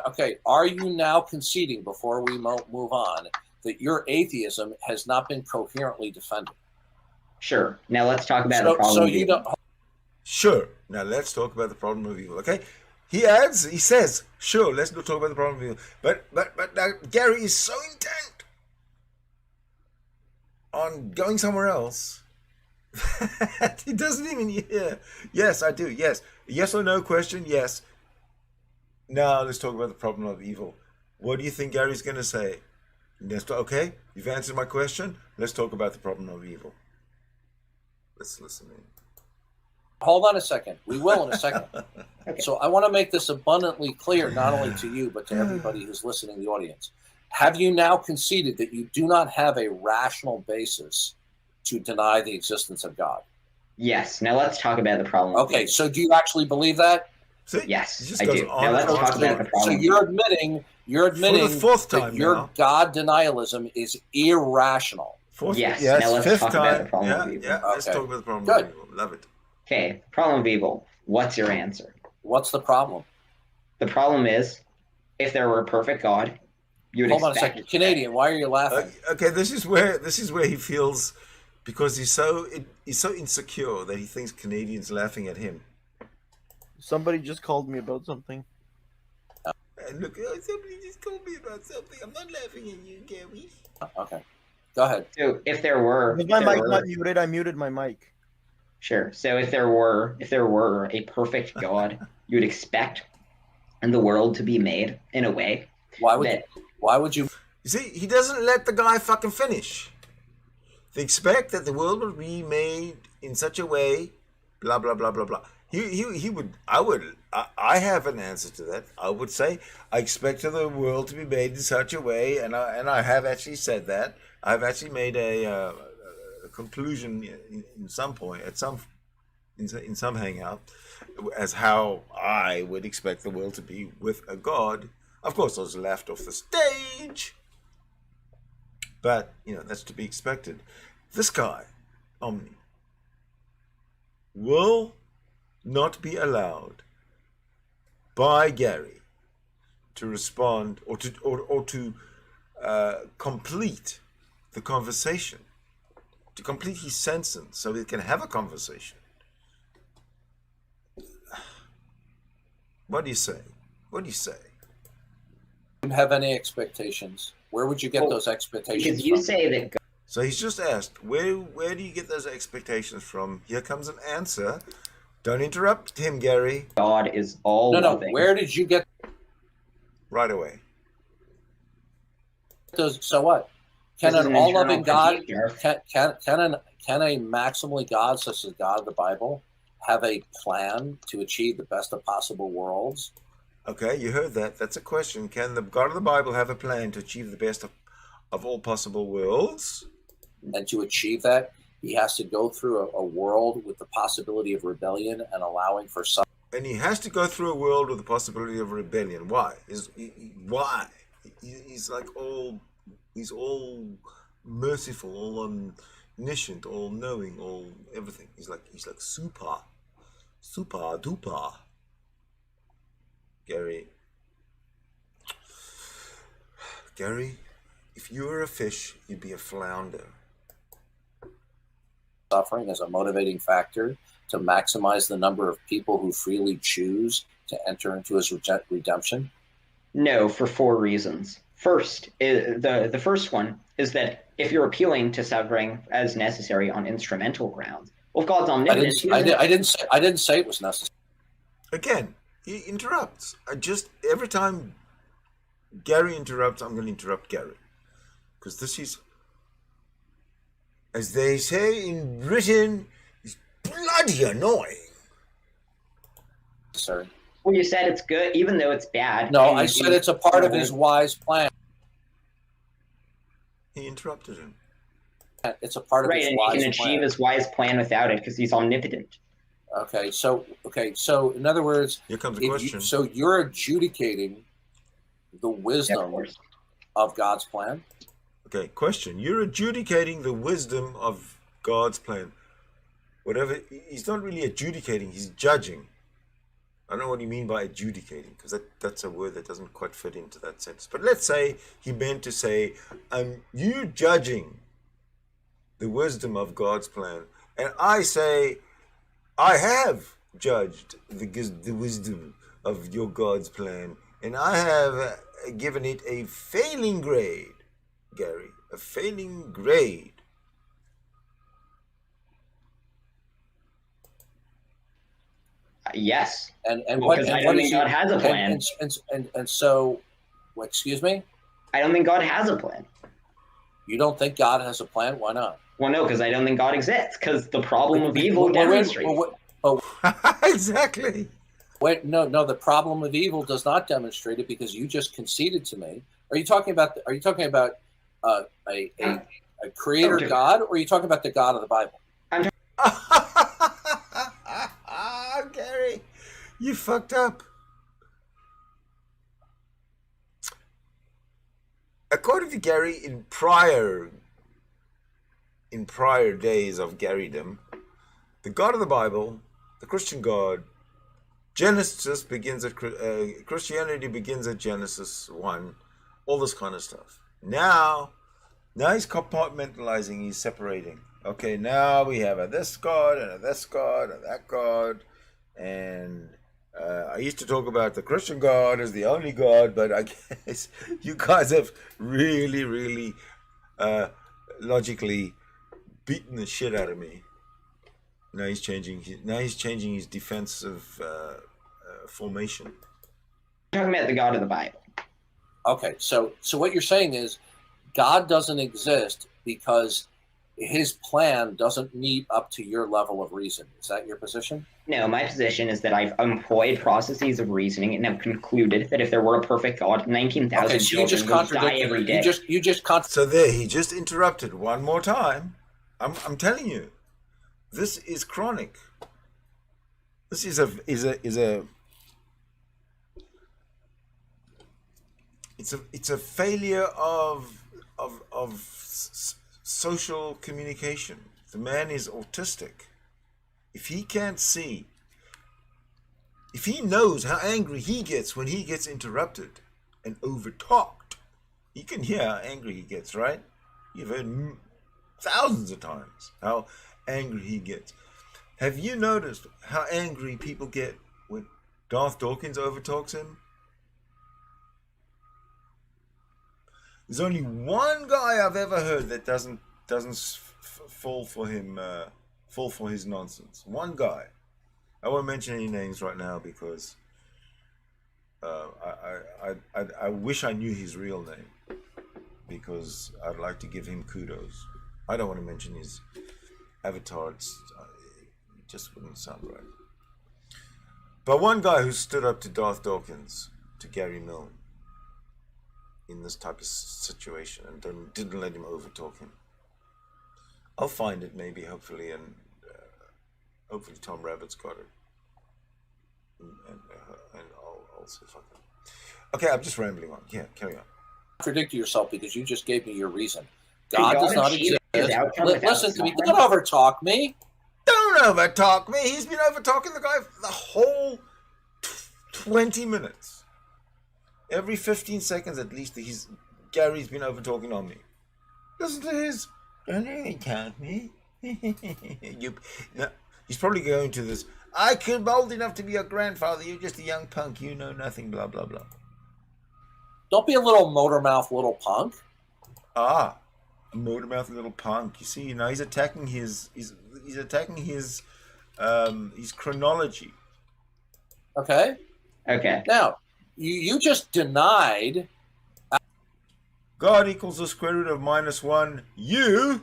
Okay? Are you now conceding, before we move on, that your atheism has not been coherently defended? Sure. Now let's talk about the problem. So you don't. Sure. Now let's talk about the problem of evil. Okay. He says, sure, let's talk about the problem of evil. But now Gary is so intent on going somewhere else. He doesn't even hear. Yes, I do. Yes. Yes or no question? Yes. Now let's talk about the problem of evil. What do you think Gary's going to say? Okay, you've answered my question. Let's talk about the problem of evil. Let's listen in. Hold on a second. We will in a second. Okay. So I want to make this abundantly clear, not only to you, but to everybody who's listening in the audience. Have you now conceded that you do not have a rational basis to deny the existence of God? Yes. Now let's talk about the problem. Okay, so do you actually believe that? See, yes, I do. Now let's talk about the problem. So you're admitting for the fourth time that your God denialism is irrational. Yes. Now let's talk about the problem of evil. Yeah, let's talk about the problem of evil. Love it. Okay, problem of evil. What's your answer? What's the problem? The problem is, if there were a perfect God, you would Hold on a second. Canadian, why are you laughing? Okay, this is where he feels, because he's so insecure that he thinks Canadians laughing at him. Somebody just called me about something. And look, somebody just called me about something. I'm not laughing at you, Gary. Okay, go ahead. So if there were, my mic not muted, I muted my mic. Sure. So if there were a perfect God, you would expect the world to be made in a way. Why would you? You see, he doesn't let the guy fucking finish. They expect that the world will be made in such a way, blah blah blah blah blah. I have an answer to that. I would say I expect the world to be made in such a way, and I have actually said that. I've actually made a conclusion in some point in some hangout as how I would expect the world to be with a God. Of course, I was laughed off the stage, but that's to be expected. This guy, Omni, will not be allowed by Gary to respond or to complete the conversation, to complete his sentence so we can have a conversation. What do you say? What do you say? Do you have any expectations? Where would you get those expectations because you from? say that. So he's just asked, where do you get those expectations from? Here comes an answer. Don't interrupt him, Gary. God is all loving. Where did you get right away? So what? Can an all-loving God, can a maximally God, such as God of the Bible, have a plan to achieve the best of possible worlds? Okay, you heard that. That's a question. Can the God of the Bible have a plan to achieve the best of all possible worlds? And to achieve that, he has to go through a world with the possibility of rebellion and allowing for some. And he has to go through a world with the possibility of rebellion. Why? Why? He's all merciful, all omniscient, all knowing, all everything. He's like super duper. Gary, if you were a fish, you'd be a flounder. Suffering as a motivating factor to maximize the number of people who freely choose to enter into his redemption? No, for 4 reasons. First, the first one is that if you're appealing to suffering as necessary on instrumental grounds, well, if God's omnipotent, I didn't say it was necessary. Again, he interrupts. Every time Gary interrupts, I'm going to interrupt Gary, because this is, as they say in Britain, is bloody annoying. Sir. Well, you said it's good, even though it's bad. No, I said it's a part of his wise plan. He interrupted him. It's a part of right, his and wise he can achieve plan. his wise plan without it because he's omnipotent. Okay, so in other words, Here comes the question. so you're adjudicating the wisdom of God's plan. Okay, question. You're adjudicating the wisdom of God's plan. Whatever, he's not really adjudicating, he's judging. I don't know what you mean by adjudicating, because that's a word that doesn't quite fit into that sentence. But let's say he meant to say, you judging the wisdom of God's plan. And I say, I have judged the wisdom of your God's plan. And I have given it a failing grade, Gary. A failing grade. Yes. And Well, what? because And I what don't is think God has a plan. And so, well, excuse me. I don't think God has a plan. You don't think God has a plan? Why not? Well, no, because I don't think God exists. Because the problem of evil Well, demonstrates. Exactly. Wait, no. The problem of evil does not demonstrate it because you just conceded to me. Are you talking about? A creator Okay. God, or are you talking about the God of the Bible? Gary, you fucked up. According to Gary, in prior days of Garydom, the God of the Bible, the Christian God, Genesis begins at Christianity begins at Genesis 1, all this kind of stuff. Now he's compartmentalizing, he's separating. Okay, now we have a this God and a this God and that God. And I used to talk about the Christian God as the only God, but I guess you guys have really, really logically beaten the shit out of me. Now he's changing his defensive formation. You're talking about the God of the Bible. Okay, so what you're saying is God doesn't exist because his plan doesn't meet up to your level of reason. Is that your position? No, my position is that I've employed processes of reasoning and have concluded that if there were a perfect God, 19,000 Okay, so you just children would die contradicted. every day. You just So there, he just interrupted one more time. I'm telling you, this is chronic. This is a failure of social communication. The man is autistic. If he can't see, if he knows how angry he gets when he gets interrupted and overtalked, you can hear how angry he gets, right? You've heard thousands of times how angry he gets. Have you noticed how angry people get when Darth Dawkins overtalks him? There's only one guy I've ever heard that doesn't fall for his nonsense. One guy. I won't mention any names right now because I wish I knew his real name because I'd like to give him kudos. I don't want to mention his avatar. It just wouldn't sound right. But one guy who stood up to Darth Dawkins, to Gary Milne, in this type of situation and didn't let him overtalk him. I'll find it maybe, hopefully, and hopefully Tom Rabbit's got it. And I'll see if I can. Okay, I'm just rambling on. Yeah, carry on. Contradict yourself because you just gave me your reason. God does not exist. Listen Listen to me. Don't overtalk me. Don't overtalk me. He's been overtalking the guy for the whole 20 minutes. Every 15 seconds at least, Gary's been overtalking on me. Listen to his. Don't overtalk me. He's probably going to this. I could old enough to be your grandfather. You're just a young punk. You know nothing. Blah blah blah. Don't be a little motor mouth little punk. Ah, motor mouth little punk. You see, he's attacking his. He's attacking his chronology. Okay. Okay. Now, you just denied. God equals the square root of -1. You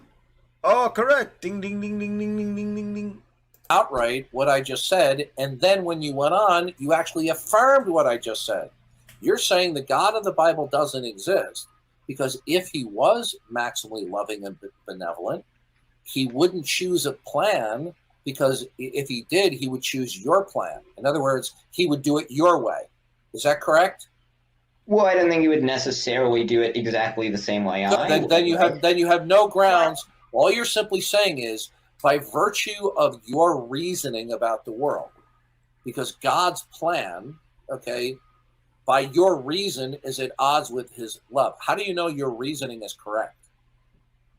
are correct. Ding ding ding ding ding ding ding ding ding. outright what I just said, and then when you went on, you actually affirmed what I just said. You're saying the God of the Bible doesn't exist because if he was maximally loving and benevolent, he wouldn't choose a plan, because if he did, he would choose your plan. In other words, he would do it your way. Is that correct? Well, I don't think you would necessarily do it exactly the same way I would. Then you have no grounds. All you're simply saying is, by virtue of your reasoning about the world, because God's plan, okay, by your reason is at odds with his love. How do you know your reasoning is correct?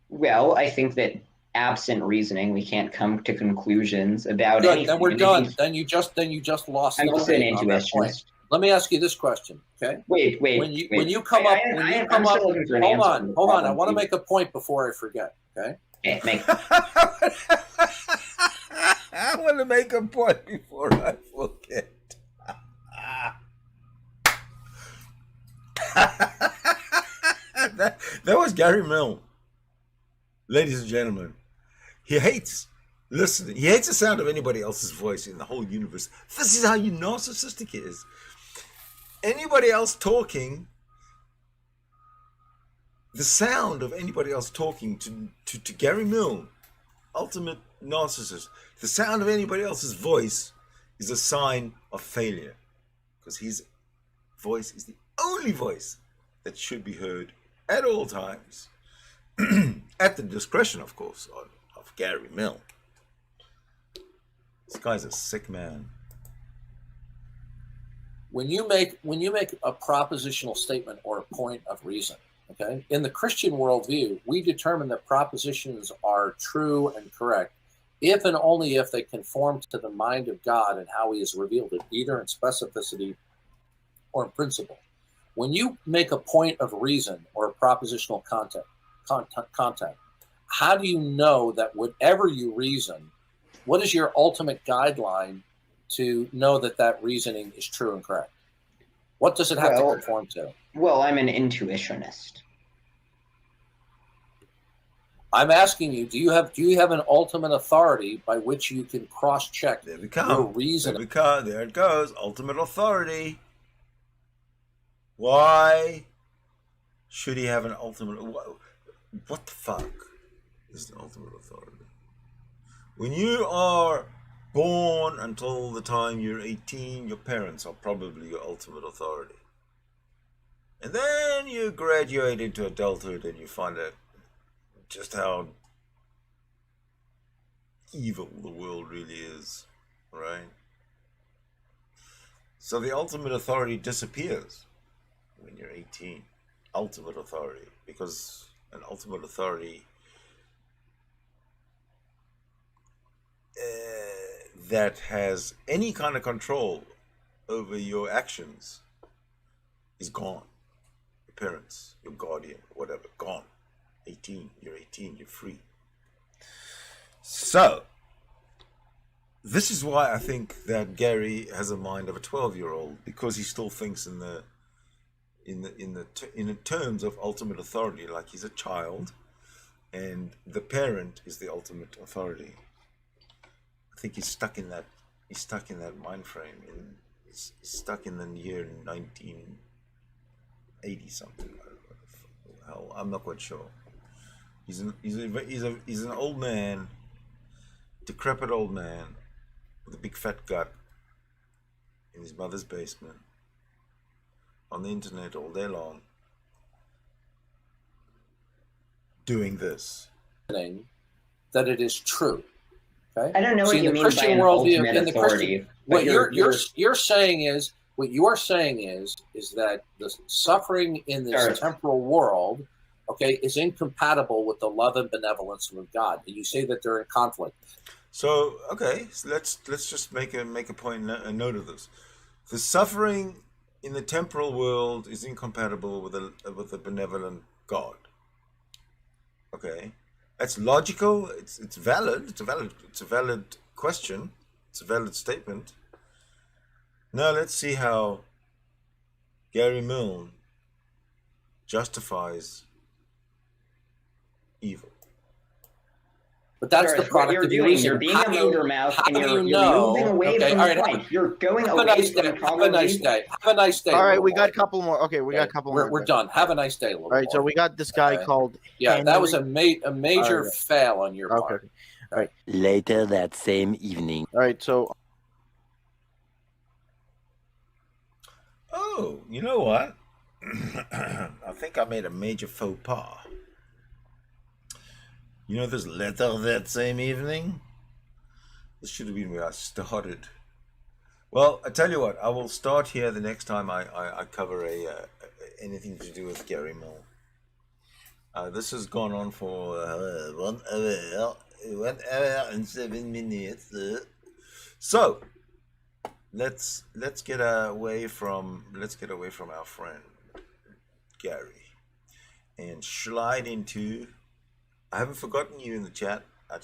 Well, I think that absent reasoning, we can't come to conclusions about Good, anything. then we're done. Then you just lost. I'm the also an debate on that point. intuitionist. Let me ask you this question, okay? Wait. When you come up, I'm still looking for an answer. hold on. I want to make a point before I forget, okay? Yeah, make I want to make a point before I forget. that was Gary Mill. Ladies and gentlemen, he hates listening. He hates the sound of anybody else's voice in the whole universe. This is how narcissistic he is. Anybody else talking, the sound of anybody else talking to Gary Mill, ultimate narcissist, the sound of anybody else's voice is a sign of failure, because his voice is the only voice that should be heard at all times, at the discretion, of course, of Gary Mill. This guy's a sick man. When you make a propositional statement or a point of reason, okay, in the Christian worldview, we determine that propositions are true and correct if and only if they conform to the mind of God and how he has revealed it, either in specificity or in principle. When you make a point of reason or a propositional content, how do you know that whatever you reason, what is your ultimate guideline to know that that reasoning is true and correct? What does it have to conform to? Well, I'm an intuitionist. I'm asking you, do you have an ultimate authority by which you can cross-check There your reasoning? There it goes. Ultimate authority. Why should he have an ultimate? What the fuck is the ultimate authority? When you are born until the time you're 18, your parents are probably your ultimate authority. And then you graduate into adulthood and you find out just how evil the world really is, right? So the ultimate authority disappears when you're 18. Ultimate authority, because an ultimate authority that has any kind of control over your actions is gone. Your parents, your guardian, whatever, gone. 18, you're 18, you're free. So, this is why I think that Gary has a mind of a 12-year-old, because he still thinks in terms of ultimate authority, like he's a child, and the parent is the ultimate authority. I think he's stuck in that mind frame. He's stuck in the year 1980 something. Hell, I'm not quite sure. He's an old man, decrepit old man with a big fat gut in his mother's basement, on the internet all day long, doing this. That it is true. Okay? I don't know what you mean by an ultimate authority. What you're saying is that the suffering in this temporal world, okay, is incompatible with the love and benevolence of God. And you say that they're in conflict. So okay, so let's just make a point, a note of this. The suffering in the temporal world is incompatible with a benevolent God. Okay, that's logical. It's valid. It's a valid question. It's a valid statement. Now let's see how Gary Milne justifies evil. But that's Doris, the product what you're of doing, using. you're being How a do you- motor mouth, how and do you're you know? moving away Okay, from all the right, point. You're going have a away nice from day. the Have a nice conversation. day. Have a nice day. All right, little we got boy. a couple more. Okay, we got a couple more. We're done. Have a nice day, little All right, boy. so we got this guy Okay. called Yeah, that was a Henry. major right. fail on your part. Okay. All right. Later that same evening. All right, so Oh, you know what? I think I made a major faux pas. You know this letter that same evening? This should have been where I started. Well, I tell you what, I will start here the next time I cover anything to do with Gary Mill. This has gone on for 1 hour and 7 minutes. So let's get away from our friend Gary and slide into. I haven't forgotten you in the chat. I've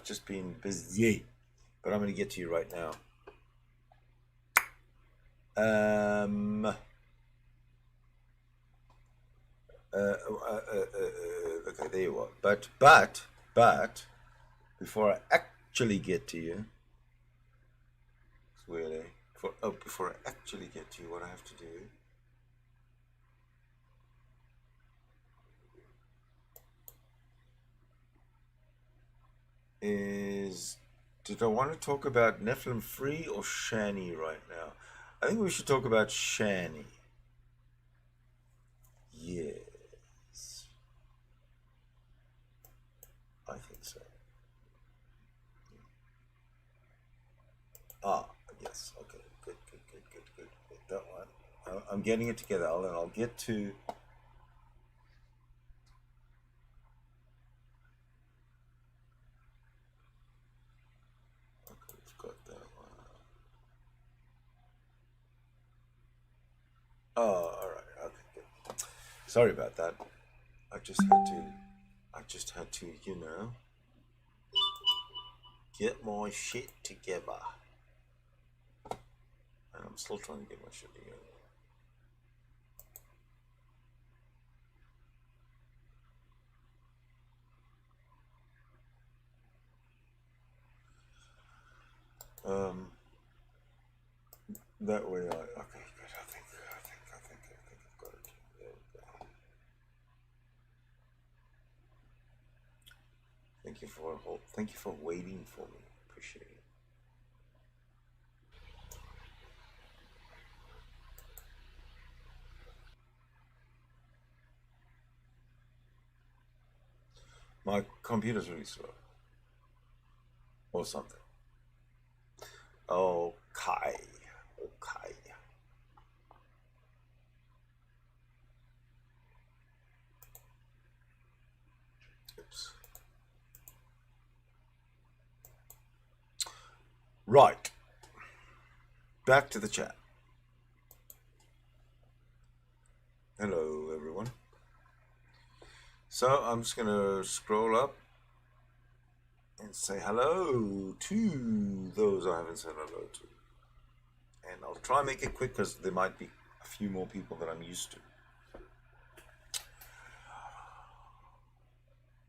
just been busy, but I'm going to get to you right now. Okay, there you are. But before I actually get to you, it's weird, eh? Before I actually get to you, what I have to do is, did I want to talk about Nephilim Free or Shanny right now? I think we should talk about Shanny. Yes. I think so. Yes. Okay. Good. That one. I'm getting it together, and I'll get to. Okay, we've got that one. Oh, all right. Okay, good. Sorry about that. I just had to, get my shit together. And I'm still trying to get my shit together. That way okay, good. I think I've got it. There we go. Thank you for waiting for me. Appreciate it. My computer's really slow. Or something. Okay. Oops. Right. Back to the chat. Hello, everyone. So I'm just going to scroll up and say hello to those I haven't said hello to. And I'll try and make it quick because there might be a few more people that I'm used to.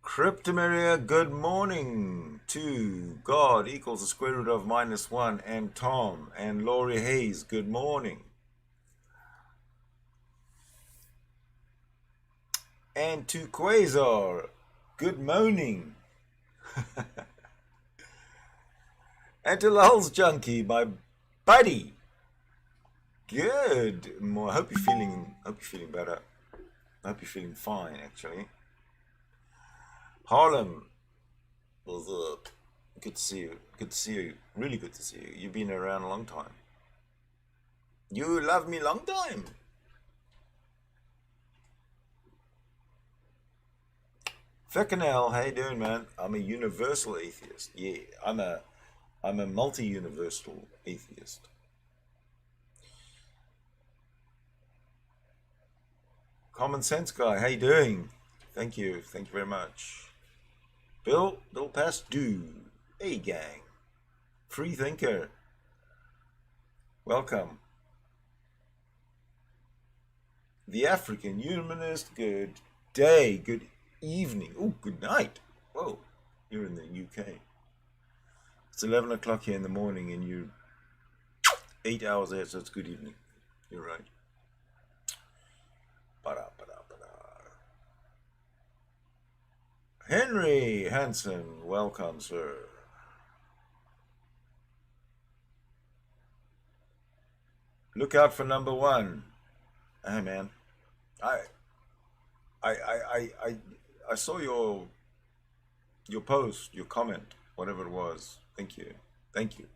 Cryptomeria, good morning to God equals the square root of -1, and Tom and Laurie Hayes, good morning. And to Quasar, good morning. And to Lulz Junkie, my buddy, good. I hope you're feeling better. I hope you're feeling fine, actually. Harlem, what's up? Good to see you. Good to see you. Really good to see you. You've been around a long time. You love me long time. Feckenel, how you doing, man? I'm a universal atheist. Yeah, I'm a multi-universal atheist. Common sense guy, how you doing? Thank you very much. Bill past due. Hey gang. Free thinker. Welcome. The African Humanist, good day, good evening. Oh, good night. Whoa. You're in the UK. It's 11 o'clock here in the morning, and you're 8 hours ahead, so it's good evening. You're right. Henry Hansen, welcome, sir. Look out for number one. Hey, man. I saw your post, your comment, whatever it was. Thank you. Thank you.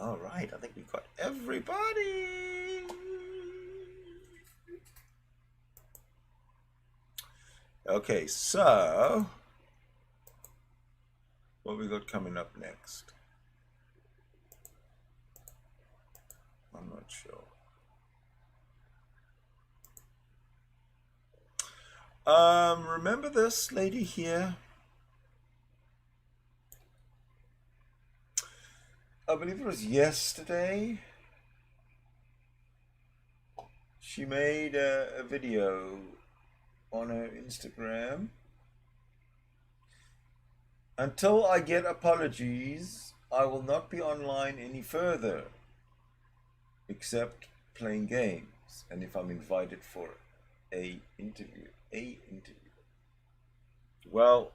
All right, I think we've got everybody. Okay, so what we got coming up next? I'm not sure. Remember this lady here? I believe it was yesterday. She made a video on her Instagram. Until I get apologies, I will not be online any further, except playing games, and if I'm invited for a interview. Well,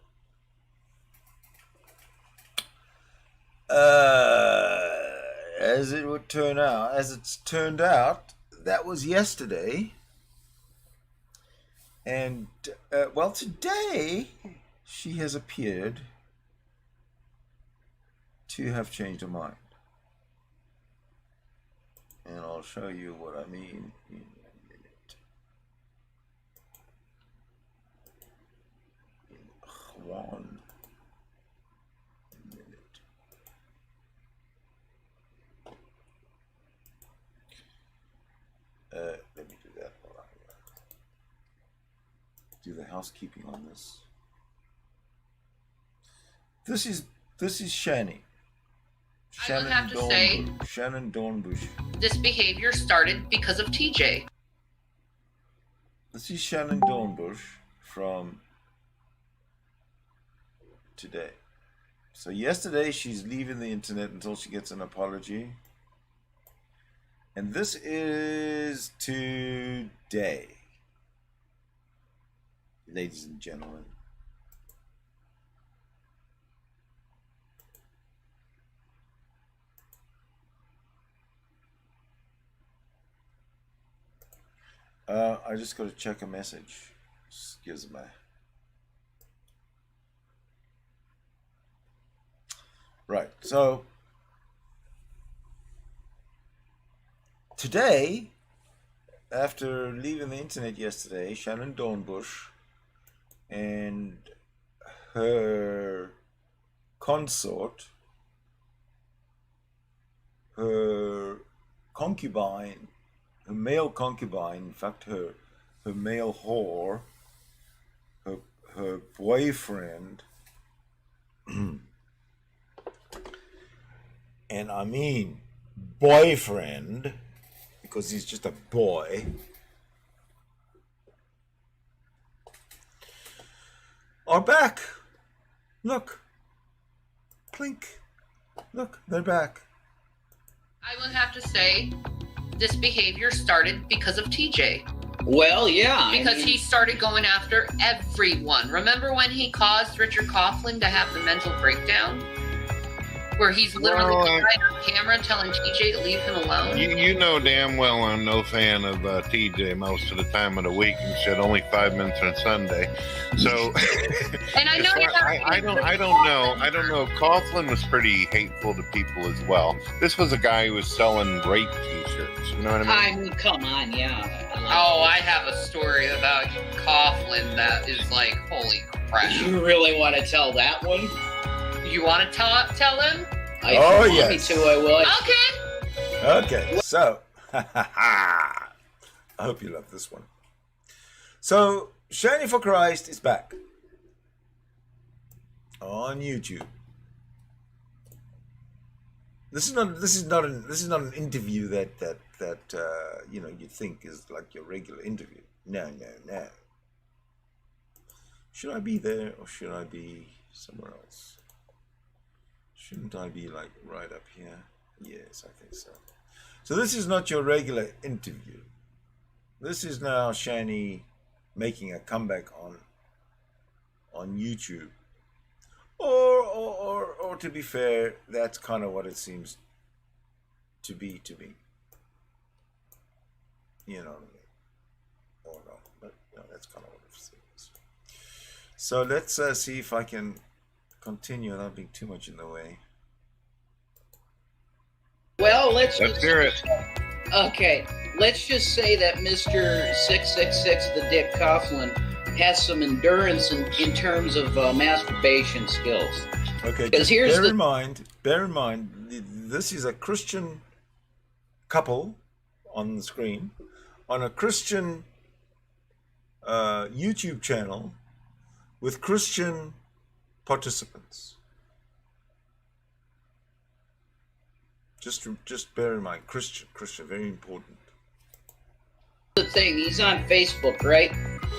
as it's turned out, that was yesterday, and well, today she has appeared to have changed her mind, and I'll show you what I mean in a minute. One minute. Let me do that while I do the housekeeping on this. This is Shanny. I will have to say, Shannon Dornbush. this behavior started because of TJ. This is Shannon Dornbush from today. So yesterday she's leaving the internet until she gets an apology. And this is today, ladies and gentlemen. I just got to check a message. Excuse me. Right, so today, after leaving the internet yesterday, Shannon Dornbush and her consort, her concubine, her male concubine, in fact her male whore, her boyfriend, and I mean boyfriend, because he's just a boy, are back. Look. Plink. Look, they're back. I will have to say, this behavior started because of TJ. Well, yeah. Because he started going after everyone. Remember when he caused Richard Coughlin to have the mental breakdown? Where he's literally on camera telling TJ to leave him alone? You know damn well I'm no fan of TJ most of the time of the week, and said only 5 minutes on Sunday. So, and I know I don't know. Coughlin was pretty hateful to people as well. This was a guy who was selling rape T-shirts. You know what I mean? Come on, yeah. Oh, I have a story about Coughlin that is like, holy crap. You really want to tell that one? You want to tell him? If you want me to, I will. Okay, so I hope you love this one. So Shanny for Christ is back on YouTube. This is not an interview that you know, you think is like your regular interview. No. Should I be there or should I be somewhere else? Shouldn't I be like right up here? Yes, I think so. So this is not your regular interview. This is now Shanny making a comeback on YouTube. Or to be fair, that's kind of what it seems to be to me. You know what I mean? Or not, but you know, that's kind of what it seems. So let's see if I can continue without being too much in the way. Well, let's hear it. Okay, let's just say that Mr. 666, the Dick Coughlin, has some endurance in terms of masturbation skills. Okay, because here's bear in mind, this is a Christian couple on the screen, on a Christian YouTube channel with Christian participants. Just bear in mind, Christian, very important. The thing, he's on Facebook, right?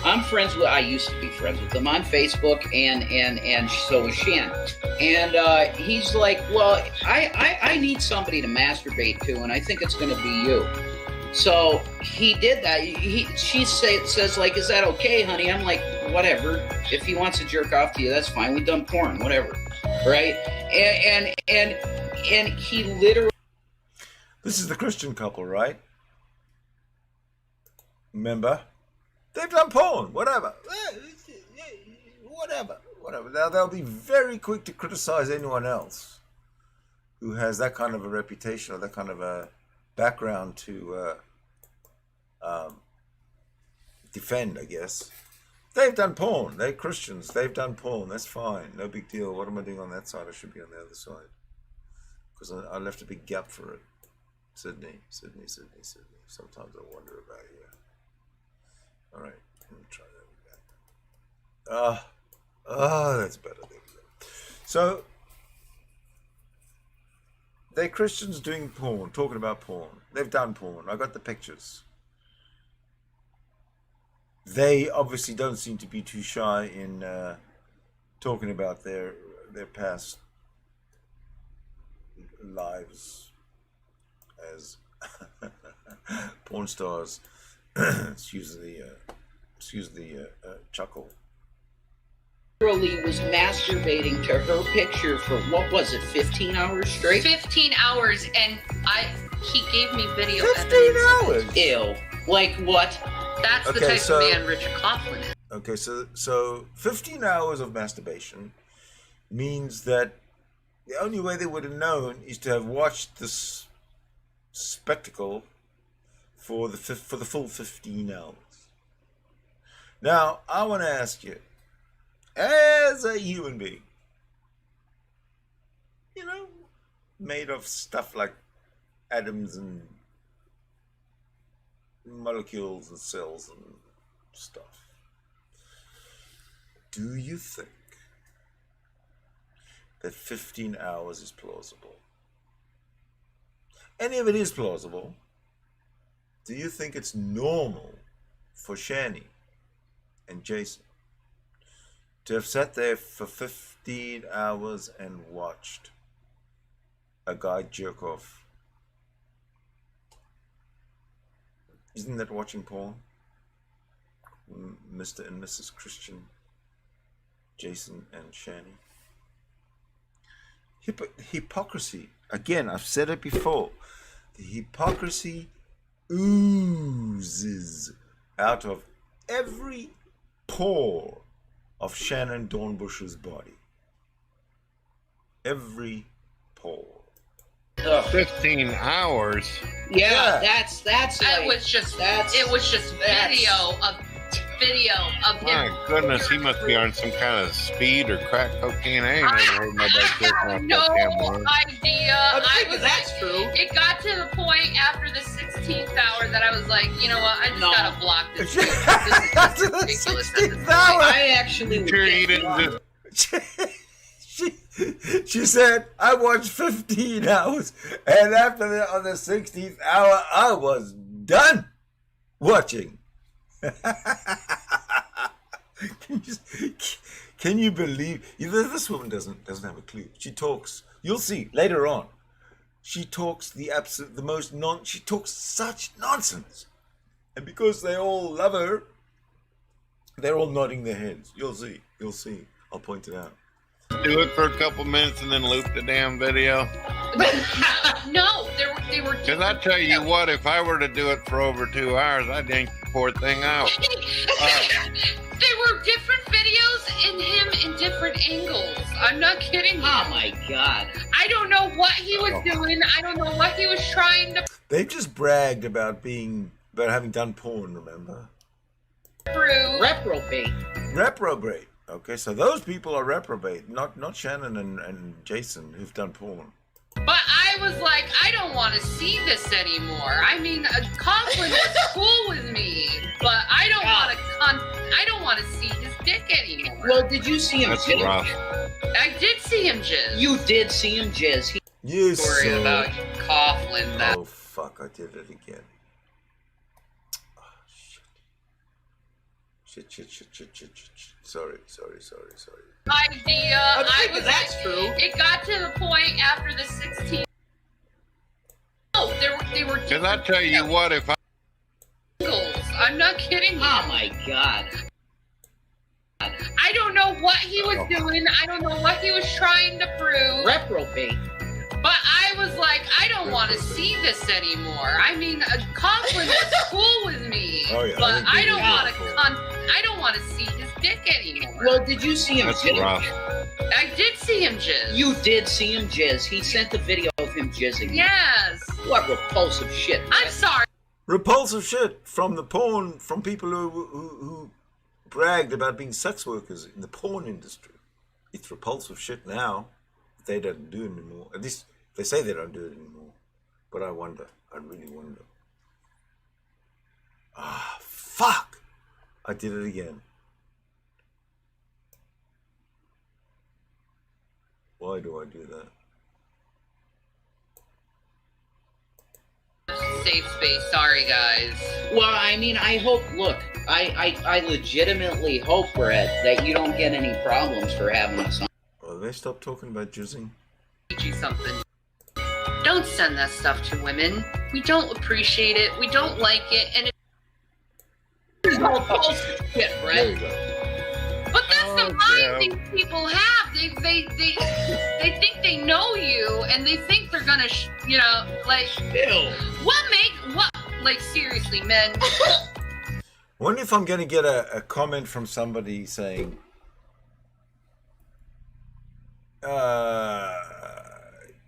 I used to be friends with him on Facebook, and so was Shan. And he's like, well, I need somebody to masturbate to, and I think it's going to be you. So he did that. She says, like, is that okay, honey? I'm like, whatever. If he wants to jerk off to you, that's fine. We've done porn, whatever, right? And he literally. This is the Christian couple, right? Remember? They've done porn, whatever. Whatever. Now, they'll be very quick to criticize anyone else who has that kind of a reputation or that kind of a background to defend, I guess. They've done porn. They're Christians. They've done porn. That's fine. No big deal. What am I doing on that side? I should be on the other side. Because I left a big gap for it. Sydney. Sometimes I wonder about here. All right, let me try that again. That's better. There we go. So, they're Christians doing porn, talking about porn. They've done porn. I got the pictures. They obviously don't seem to be too shy in talking about their past lives as porn stars. excuse the chuckle. Literally was masturbating to her picture for, what was it, 15 hours straight? 15 hours, and he gave me video 15 hours? Ew. Like what? That's the type of man Richard Coughlin is. Okay, so 15 hours of masturbation means that the only way they would have known is to have watched this spectacle for the full 15 hours. Now, I want to ask you, as a human being, you know, made of stuff like atoms and molecules and cells and stuff, do you think that 15 hours is plausible? And if it is plausible, do you think it's normal for Shanny and Jason to have sat there for 15 hours and watched a guy jerk off? Isn't that watching porn? Mr. and Mrs. Christian, Jason and Shanny. Hypocrisy. Again, I've said it before. The hypocrisy oozes out of every pore of Shannon Dornbush's body. Every pore. 15 hours. Yeah, that's It was just video of him. My goodness, he must be on some kind of speed or crack cocaine. I ain't never heard nobody jerking off No that damn long. idea. I was that's true. It got to the point after the 16th hour that I was like, you know what? I just gotta block this. This is ridiculous. At this point. I actually Sure, he didn't just. She said, I watched 15 hours, and after on the 16th hour, I was done watching. Can you believe this woman doesn't have a clue? She talks. You'll see later on. She talks she talks such nonsense, and because they all love her, they're all nodding their heads. You'll see. I'll point it out. Do it for a couple minutes and then loop the damn video. No, they were. Because I tell you what, if I were to do it for over 2 hours, I'd yank the poor thing out. There were different videos in him in different angles. I'm not kidding you. Oh my God. I don't know what he was doing. I don't know what he was trying to They've just bragged about having done porn. Remember? prove. Reprobate. Okay, so those people are reprobate, not Shannon and Jason who've done porn. But I was like, I don't want to see this anymore. I mean, Coughlin was cool with me, but I don't want to see his dick anymore. Well, did you see him That's jizz? rough. I did see him jizz. You did see him jizz. You Story said. about Coughlin. That Oh fuck! I did it again. Oh shit. Sorry. idea. That's true. It got to the point after the 16. Oh, they were. Because I tell you what, if I Angles. I'm not kidding you. Oh my God. I don't know what he was doing. I don't know what he was trying to prove. Reprobate. But I was like, I don't want to see this anymore. I mean, Coughlin was cool with me, Oh, yeah, but I I don't think want to. I don't want to see his dick anymore. Well, did you see him That's jizz? rough. I did see him jizz. You did see him jizz. He sent a video of him jizzing. Yes. What repulsive shit. I'm sorry. Repulsive shit from the porn, from people who bragged about being sex workers in the porn industry. It's repulsive shit now. They don't do it anymore. At least they say they don't do it anymore. But I wonder. I really wonder. Ah, fuck! I did it again. Why do I do that? Safe space. Sorry, guys. Well, I mean, I hope, look, I legitimately hope, Brett, that you don't get any problems for having us on. Well, they stop talking about jizzing. Teach you something. Don't send that stuff to women. We don't appreciate it. We don't like it, and It's all bullshit, There Brett. you go. but that's the yeah. mind these people have. They think they know you, and they think they're gonna, like Ew. like seriously, men. I wonder if I'm going to get a comment from somebody saying,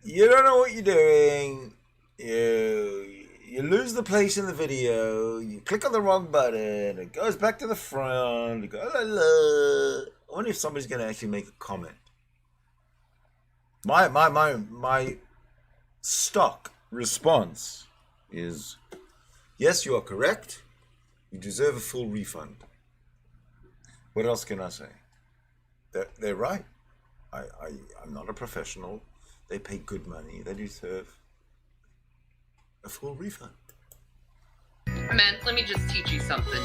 you don't know what you're doing. You lose the place in the video. You click on the wrong button. It goes back to the front. You go, la, la. I wonder if somebody's going to actually make a comment. My stock response is, yes, you are correct. You deserve a full refund. What else can I say? They're right. I'm not a professional. They pay good money. They deserve a full refund. Men, let me just teach you something.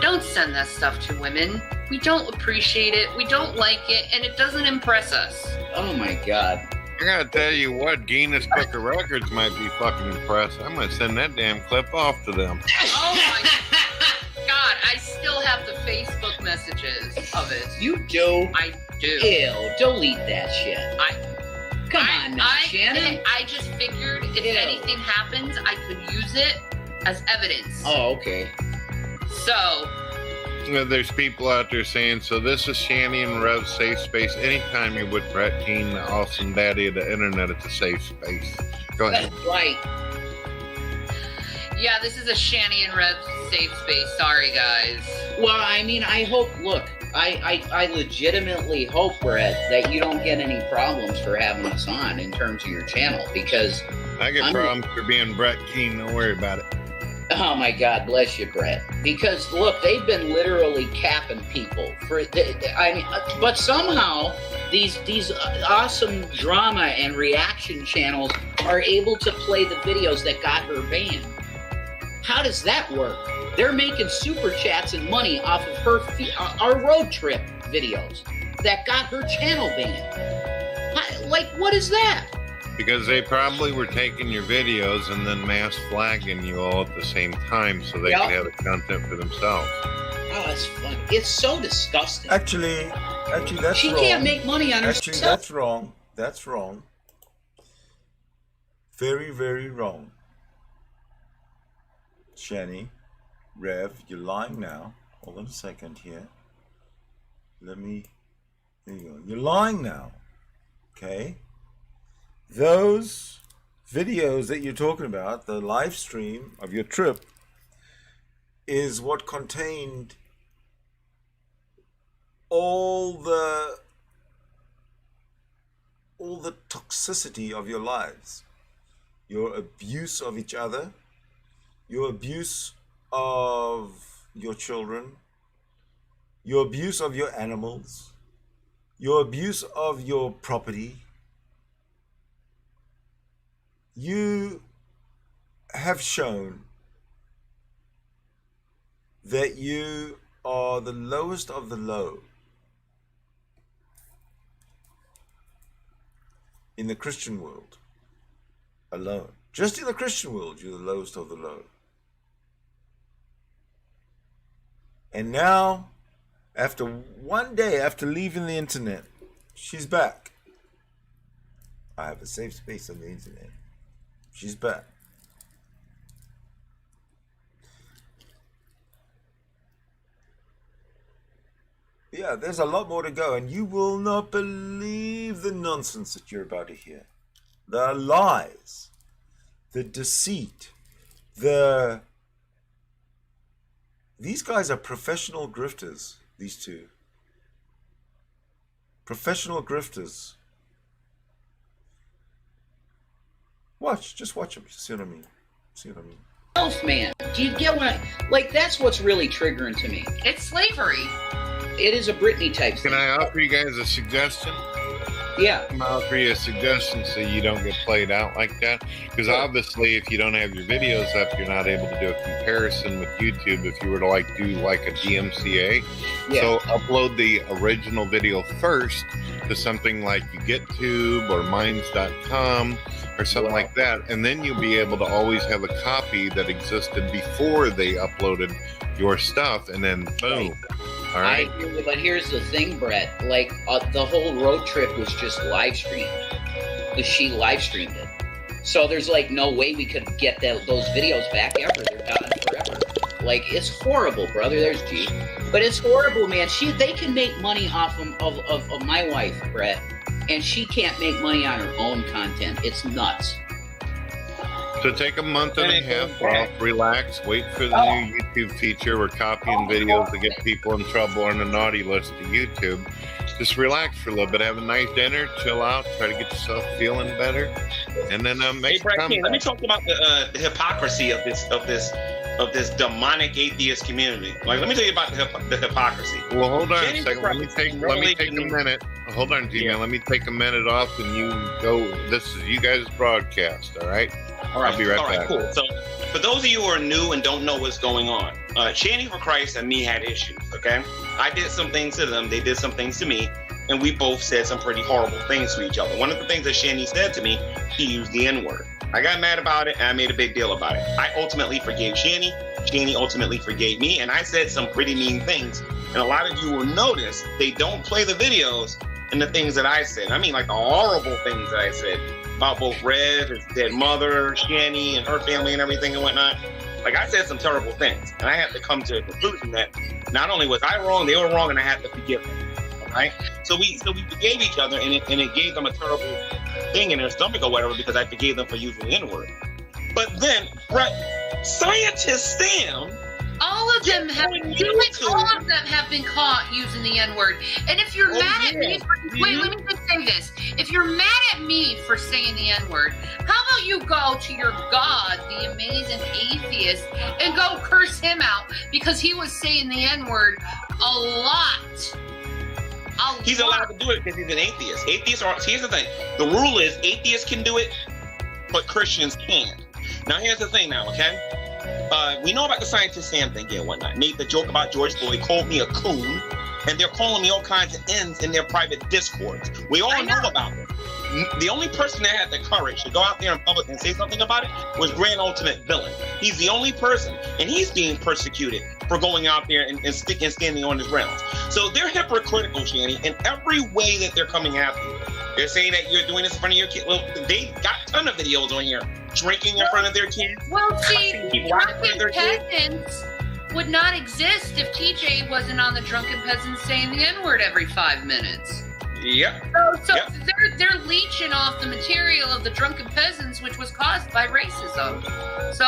Don't send that stuff to women. We don't appreciate it. We don't like it, and it doesn't impress us. Oh my God. I gotta tell you what, Guinness Book of Records might be fucking impressed. I'm gonna send that damn clip off to them. Oh my God, I still have the Facebook messages of it. You do? I do. Ew, delete that shit. Come on now, Shannon. I just figured if Ew. anything happens, I could use it as evidence. Oh, okay. So, There's people out there saying, so this is Shanny and Rev's safe space. Anytime you're with Brett Keane, the awesome daddy of the internet, it's a safe space. Go ahead. That's right. yeah, this is a Shanny and Red safe space. Sorry, guys. Well, I mean, I hope, look, I legitimately hope, Brett, that you don't get any problems for having us on in terms of your channel, because, I get problems for being Brett Keane. Don't worry about it. oh my God, bless you, Brett. Because, look, they've been literally capping people for, but somehow these awesome drama and reaction channels are able to play the videos that got her banned. How does that work? They're making super chats and money off of her our road trip videos that got her channel banned. Like, what is that? Because they probably were taking your videos and then mass flagging you all at the same time so they could have the content for themselves. Oh, it's funny. It's so disgusting. Actually, that's wrong. She can't make money on herself. Actually, that's wrong. That's wrong. Very, very wrong. Shanny, Rev, you're lying now. Hold on a second here. There you go. You're lying now. Okay? Those videos that you're talking about, the live stream of your trip, is what contained all the toxicity of your lives. Your abuse of each other, your abuse of your children, your abuse of your animals, your abuse of your property. You have shown that you are the lowest of the low in the Christian world alone. Just in the Christian world, you're the lowest of the low. And now, after one day after leaving the internet, she's back. I have a safe space on the internet. She's back. Yeah, there's a lot more to go, and you will not believe the nonsense that you're about to hear. The lies, the deceit, these guys are professional grifters, these two. Professional grifters. Just watch them. See what I mean? Man, do you get what like, that's what's really triggering to me. It's slavery. It is a Britney type thing. Can I offer you guys a suggestion? Yeah. I'm gonna offer you a suggestion so you don't get played out like that. Because obviously, if you don't have your videos up, you're not able to do a comparison with YouTube. If you were to do like a DMCA, so upload the original video first to something like YouGetTube or Minds.com or something like that, and then you'll be able to always have a copy that existed before they uploaded your stuff, and then boom. All right. I agree, but here's the thing, Brett. Like, the whole road trip was just live streamed. She live streamed it. So there's like no way we could get those videos back ever. They're done forever. Like, it's horrible, brother. There's G. But it's horrible, man. They can make money off of my wife, Brett, and she can't make money on her own content. It's nuts. So take a month and a half off, relax, wait for the new YouTube feature. We're copying videos to get people in trouble on the naughty list of YouTube. Just relax for a little bit, have a nice dinner, chill out, try to get yourself feeling better, and then make a comeback. Let me talk about the hypocrisy of this demonic atheist community. Like, let me tell you about the hypocrisy. Well, hold on a second. Let me take a minute. Hold on, G-Man. Let me take a minute off, and you go. This is you guys' broadcast, all right? All right. I'll be right back. Cool. So, for those of you who are new and don't know what's going on, Shanny for Christ and me had issues, okay? I did some things to them. They did some things to me. And we both said some pretty horrible things to each other. One of the things that Shanny said to me, he used the N-word. I got mad about it, and I made a big deal about it. I ultimately forgave Shanny. Shanny ultimately forgave me, and I said some pretty mean things. And a lot of you will notice they don't play the videos and the things that I said. I mean, like the horrible things that I said about both Rev, his dead mother, Shanny, and her family and everything and whatnot. Like, I said some terrible things, and I had to come to a conclusion that not only was I wrong, they were wrong, and I had to forgive them. Right? So we forgave each other, and it gave them a terrible thing in their stomach or whatever because I forgave them for using the N-word. But then, Brett, scientist Sam, all of them have been caught using the N-word. And if you're mad at me let me just say this. If you're mad at me for saying the N-word, how about you go to your God, the amazing atheist, and go curse him out because he was saying the N-word a lot. He's allowed to do it because he's an atheist. Here's the thing. The rule is atheists can do it, but Christians can't. Now, here's the thing now, okay? We know about the scientist Sam thing and whatnot. Made the joke about George Floyd, called me a coon, and they're calling me all kinds of ends in their private discords. We all know about it. The only person that had the courage to go out there in public and say something about it was Grand Ultimate Villain. He's the only person, and he's being persecuted for going out there and standing on his grounds. So they're hypocritical, Shanny, in every way that they're coming after you. They're saying that you're doing this in front of your kid. Well, they got a ton of videos on here drinking in front of their kids. Well, see, drunken peasants would not exist if TJ wasn't on the Drunken Peasants saying the N-word every 5 minutes. Yep. So they're leeching off the material of the Drunken Peasants, which was caused by racism. So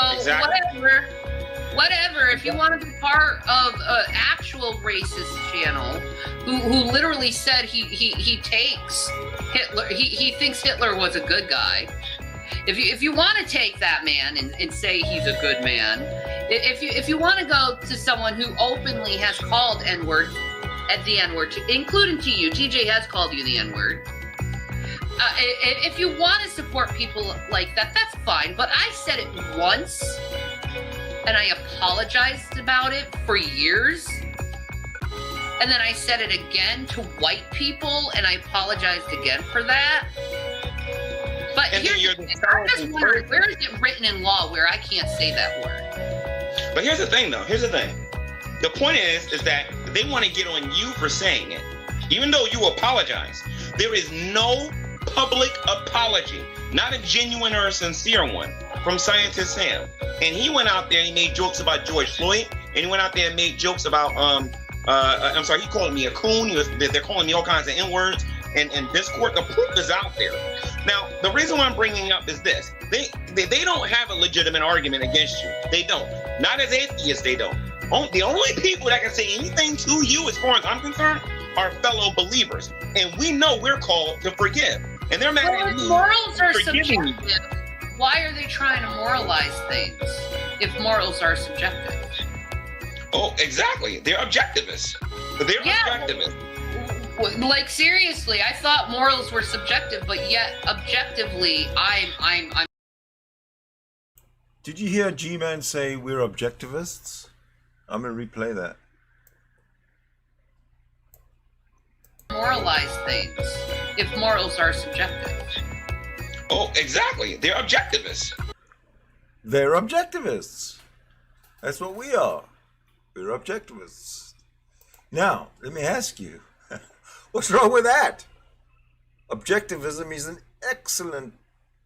whatever. If you want to be part of an actual racist channel, who literally said he takes Hitler, he thinks Hitler was a good guy. If you want to take that man and say he's a good man, if you want to go to someone who openly has called N-word at the N-word, including to you, TJ has called you the N-word. If you want to support people like that, that's fine. But I said it once, and I apologized about it for years. And then I said it again to white people, and I apologized again for that. But I'm just wondering, where is it written in law where I can't say that word? But here's the thing, though. Here's the thing. The point is that they want to get on you for saying it, even though you apologize. There is no public apology, not a genuine or a sincere one, from Scientist Sam. And he went out there and he made jokes about George Floyd, and he went out there and made jokes about I'm sorry, he called me a coon. They're calling me all kinds of N-words and Discord. The proof is out there. Now, the reason why I'm bringing up is this. They don't have a legitimate argument against you. They don't. Not as atheists, they don't. The only people that can say anything to you, as far as I'm concerned, are fellow believers. And we know we're called to forgive. And they're mad at me. Morals are subjective. Why are they trying to moralize things if morals are subjective? Oh, exactly. They're objectivists. They're objectivists. Like, seriously, I thought morals were subjective, but yet objectively, I'm. Did you hear G-Man say we're objectivists? I'm gonna replay that. Moralize things if morals are subjective. Oh, exactly. They're objectivists. They're objectivists. That's what we are. We're objectivists. Now, let me ask you, what's wrong with that? Objectivism is an excellent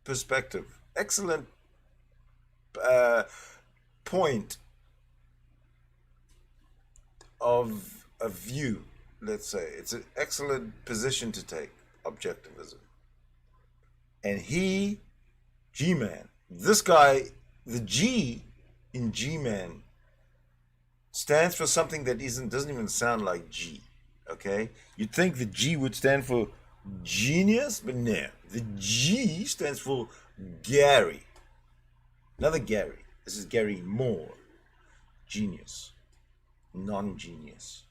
perspective, excellent point of a view, let's say. It's an excellent position to take, objectivism. And he, G-Man, this guy, the G in G-Man stands for something that doesn't even sound like G, okay? You'd think the G would stand for genius, but no. The G stands for Gary. Another Gary. This is Gary Moore. Genius. Non-genius.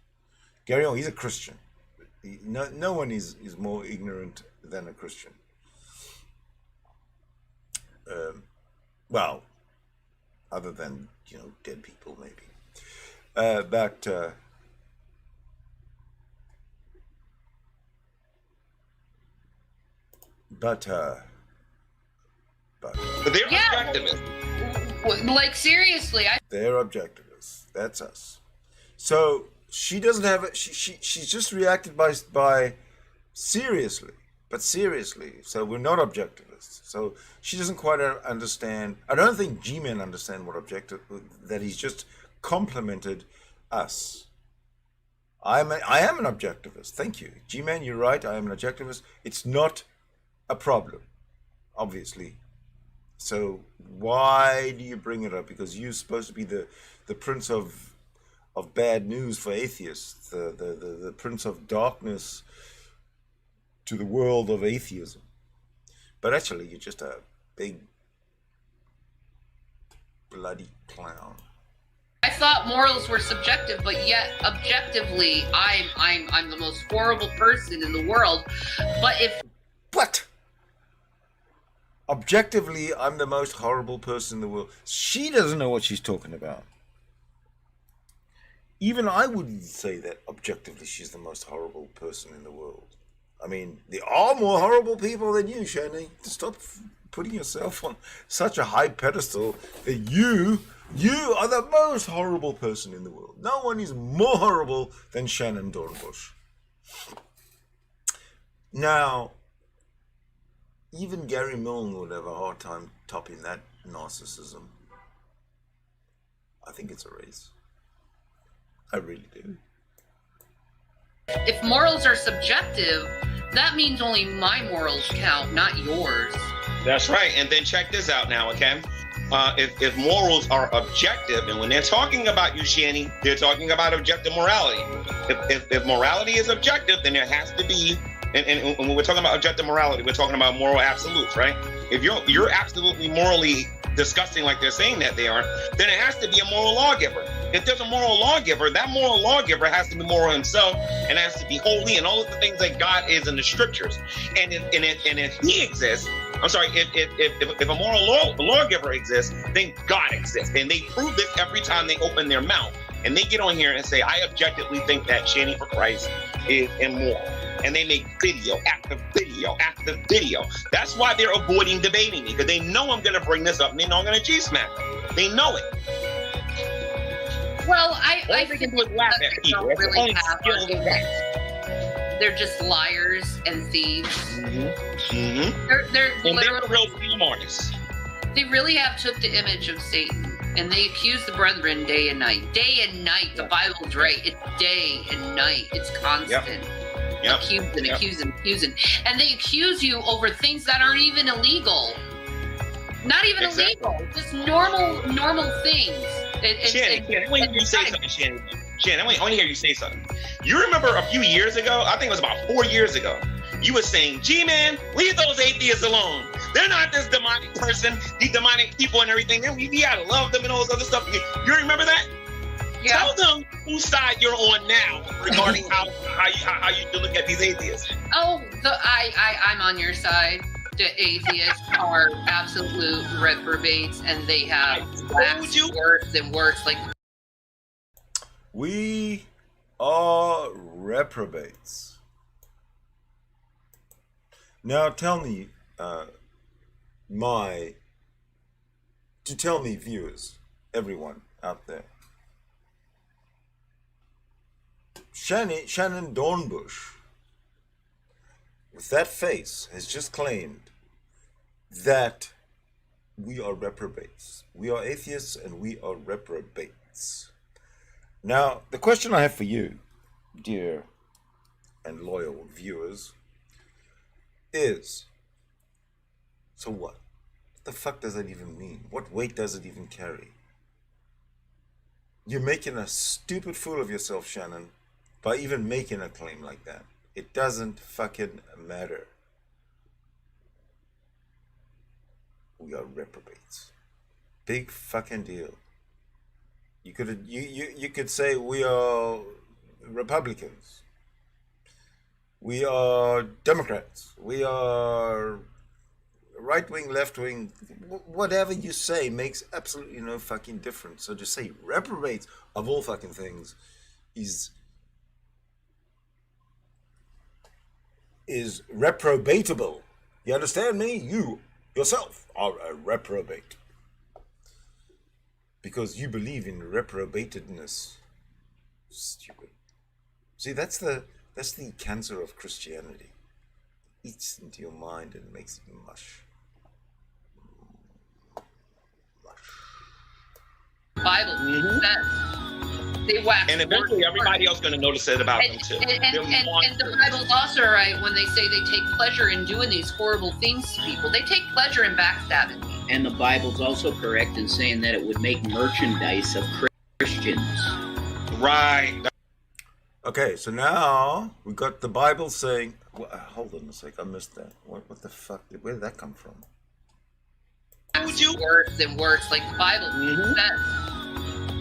Gary Moore, he's a Christian. No one is more ignorant than a Christian. Well, other than, dead people, maybe. But they're objectivists. Like, seriously, they're objectivists. That's us. So she doesn't have it. She's just reacted by seriously. So we're not objectivists. So she doesn't quite understand. I don't think G-Men understand what that he's just complimented us. I am an objectivist. Thank you. G-Man, you're right. I am an objectivist. It's not a problem, obviously. So why do you bring it up? Because you're supposed to be the prince of bad news for atheists, the prince of darkness to the world of atheism. But actually, you're just a big bloody clown. I thought morals were subjective, but yet objectively, I'm the most horrible person in the world. But if what? objectively, I'm the most horrible person in the world. She doesn't know what she's talking about. Even I wouldn't say that objectively she's the most horrible person in the world. I mean, there are more horrible people than you, Shanny. Stop putting yourself on such a high pedestal that you are the most horrible person in the world. No one is more horrible than Shannon Dornbush. Now, even Gary Milne would have a hard time topping that narcissism. I think it's a race. I really do. If morals are subjective, that means only my morals count, not yours. That's right. And then check this out now, okay? If morals are objective, and when they're talking about you, Shanny, they're talking about objective morality. If morality is objective, then there has to be, and when we're talking about objective morality, we're talking about moral absolutes, right? If you're absolutely morally disgusting like they're saying that they are, then it has to be a moral lawgiver. If there's a moral lawgiver, that moral lawgiver has to be moral himself and has to be holy and all of the things that God is in the scriptures. And if he exists, I'm sorry, if a moral lawgiver exists, then God exists. And they prove this every time they open their mouth. And they get on here and say, I objectively think that Shanny for Christ is immoral. And they make video after video after video. That's why they're avoiding debating me, because they know I'm going to bring this up and they know I'm going to G-smack them. They know it. Well, I they think can do is laugh at people. That's the only skill they have. They're just liars and thieves. Mm-hmm. They're and literally they're real film artists. They really have took the image of Satan. And they accuse the brethren day and night. Day and night. The Bible's right. It's day and night. It's constant. Yep. Accusing. And they accuse you over things that aren't even illegal. Not even illegal. Just normal things. Shannon, I want to hear you say something, Shannon, I want to hear you say something. You remember a few years ago, I think it was about 4 years ago, you were saying, G-man, leave those atheists alone. They're not this demonic person, these demonic people and everything. We gotta love them and all this other stuff. You remember that? Yeah. Tell them whose side you're on now regarding how you look at these atheists. Oh, I'm on your side. The atheists are absolute reprobates, and they have worse and worse. Like, we are reprobates. Now, tell me, viewers, everyone out there, Shannon Dornbush, with that face, has just claimed that we are reprobates. We are atheists and we are reprobates. Now, the question I have for you, dear and loyal viewers, is, so what? What the fuck does that even mean? What weight does it even carry? You're making a stupid fool of yourself, Shannon, by even making a claim like that. It doesn't fucking matter. We are reprobates. Big fucking deal. You could say we are Republicans. We are Democrats. We are right wing, left wing. Whatever you say makes absolutely no fucking difference. So to say reprobates of all fucking things is reprobatable. You understand me? You yourself are a reprobate because you believe in reprobatedness. Stupid. See, that's the cancer of Christianity. It eats into your mind and makes it mush. Bible says they wax. And eventually everybody else is going to notice it about them too. And the Bible's also right when they say they take pleasure in doing these horrible things to people. They take pleasure in backstabbing. And the Bible's also correct in saying that it would make merchandise of Christians. Right. Okay, so now we got the Bible saying, hold on a sec, I missed that. What the fuck? Where did that come from? Worse and worse, like the Bible says.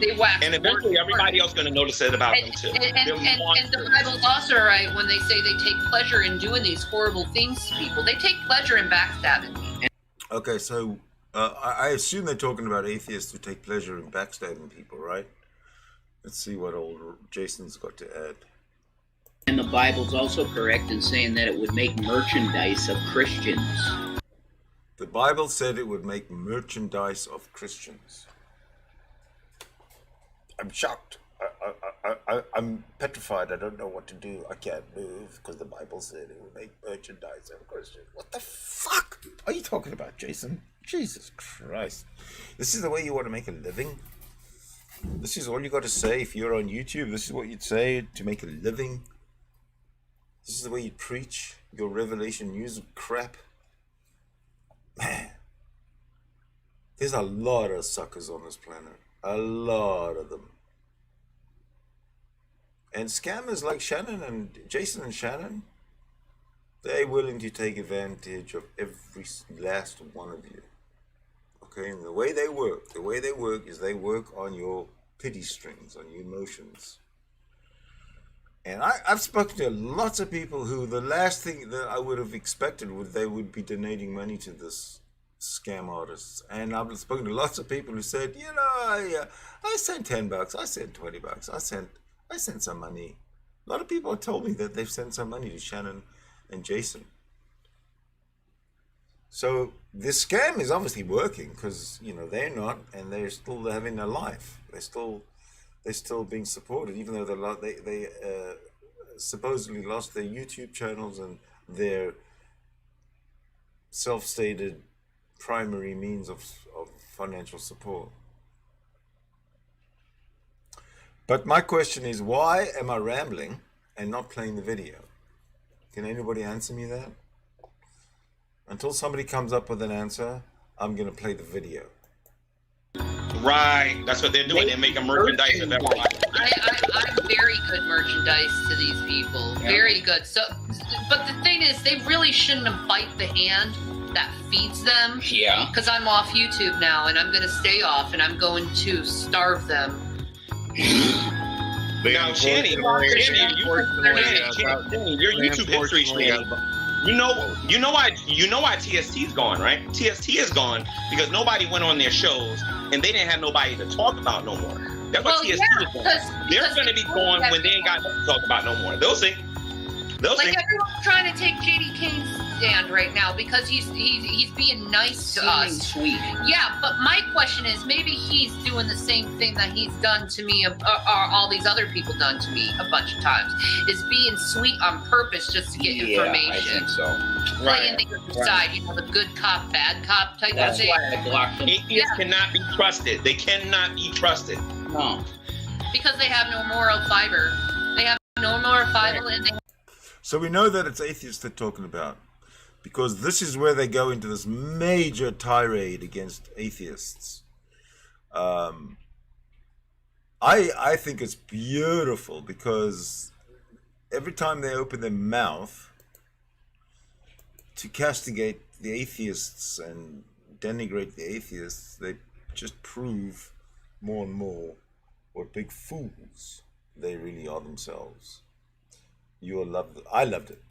They wax. And eventually everybody else is going to notice it about them too. And the Bible's also right when they say they take pleasure in doing these horrible things to people. They take pleasure in backstabbing. Okay, so I assume they're talking about atheists who take pleasure in backstabbing people, right? Let's see what old Jason's got to add. And the Bible's also correct in saying that it would make merchandise of Christians. The Bible said it would make merchandise of Christians. I'm shocked. I'm petrified. I don't know what to do. I can't move because the Bible said it would make merchandise of Christians. What the fuck are you talking about, Jason? Jesus Christ. This is the way you want to make a living? This is all you got to say if you're on YouTube? This is what you'd say to make a living? This is the way you preach your Revelation news crap? Man, there's a lot of suckers on this planet. A lot of them. And scammers like Shannon and Jason and Shannon, they're willing to take advantage of every last one of you. Okay, and the way they work is they work on your pity strings, on your emotions. And I've spoken to lots of people who the last thing that I would have expected would they would be donating money to this scam artists. And I've spoken to lots of people who said, you know, I sent $10, I sent $20, I sent some money. A lot of people have told me that they've sent some money to Shannon and Jason. So this scam is obviously working because, you know, they're not, and they're still having a life. They're still being supported, even though they supposedly lost their YouTube channels and their self-stated primary means of financial support. But my question is, why am I rambling and not playing the video? Can anybody answer me that? Until somebody comes up with an answer, I'm going to play the video. Right, that's what they're doing. They're making merchandise of everybody. I'm very good merchandise to these people. Yeah. Very good. So, but the thing is, they really shouldn't have bite the hand that feeds them. Yeah. Because I'm off YouTube now, and I'm going to stay off, and I'm going to starve them. Now, Shanny, your YouTube history, Shanny. You know why TST is gone, right? TST is gone because nobody went on their shows and they didn't have nobody to talk about no more. That's why TST is gone. They're going to be gone when they ain't got nothing to talk about no more. They'll see. Everyone's trying to take JD Kane's stand right now because he's being nice to us. Sweet. Yeah, but my question is, maybe he's doing the same thing that he's done to me, or all these other people done to me a bunch of times, is being sweet on purpose just to get information. I think so. Playing the other side, you know, the good cop, bad cop type of thing. That's why I blocked them. Atheists cannot be trusted. They cannot be trusted. No. Because they have no moral fiber. They have no moral fiber, and they. So we know that it's atheists they're talking about, because this is where they go into this major tirade against atheists. I think it's beautiful because every time they open their mouth to castigate the atheists and denigrate the atheists, they just prove more and more what big fools they really are themselves. You'll love it. I loved it.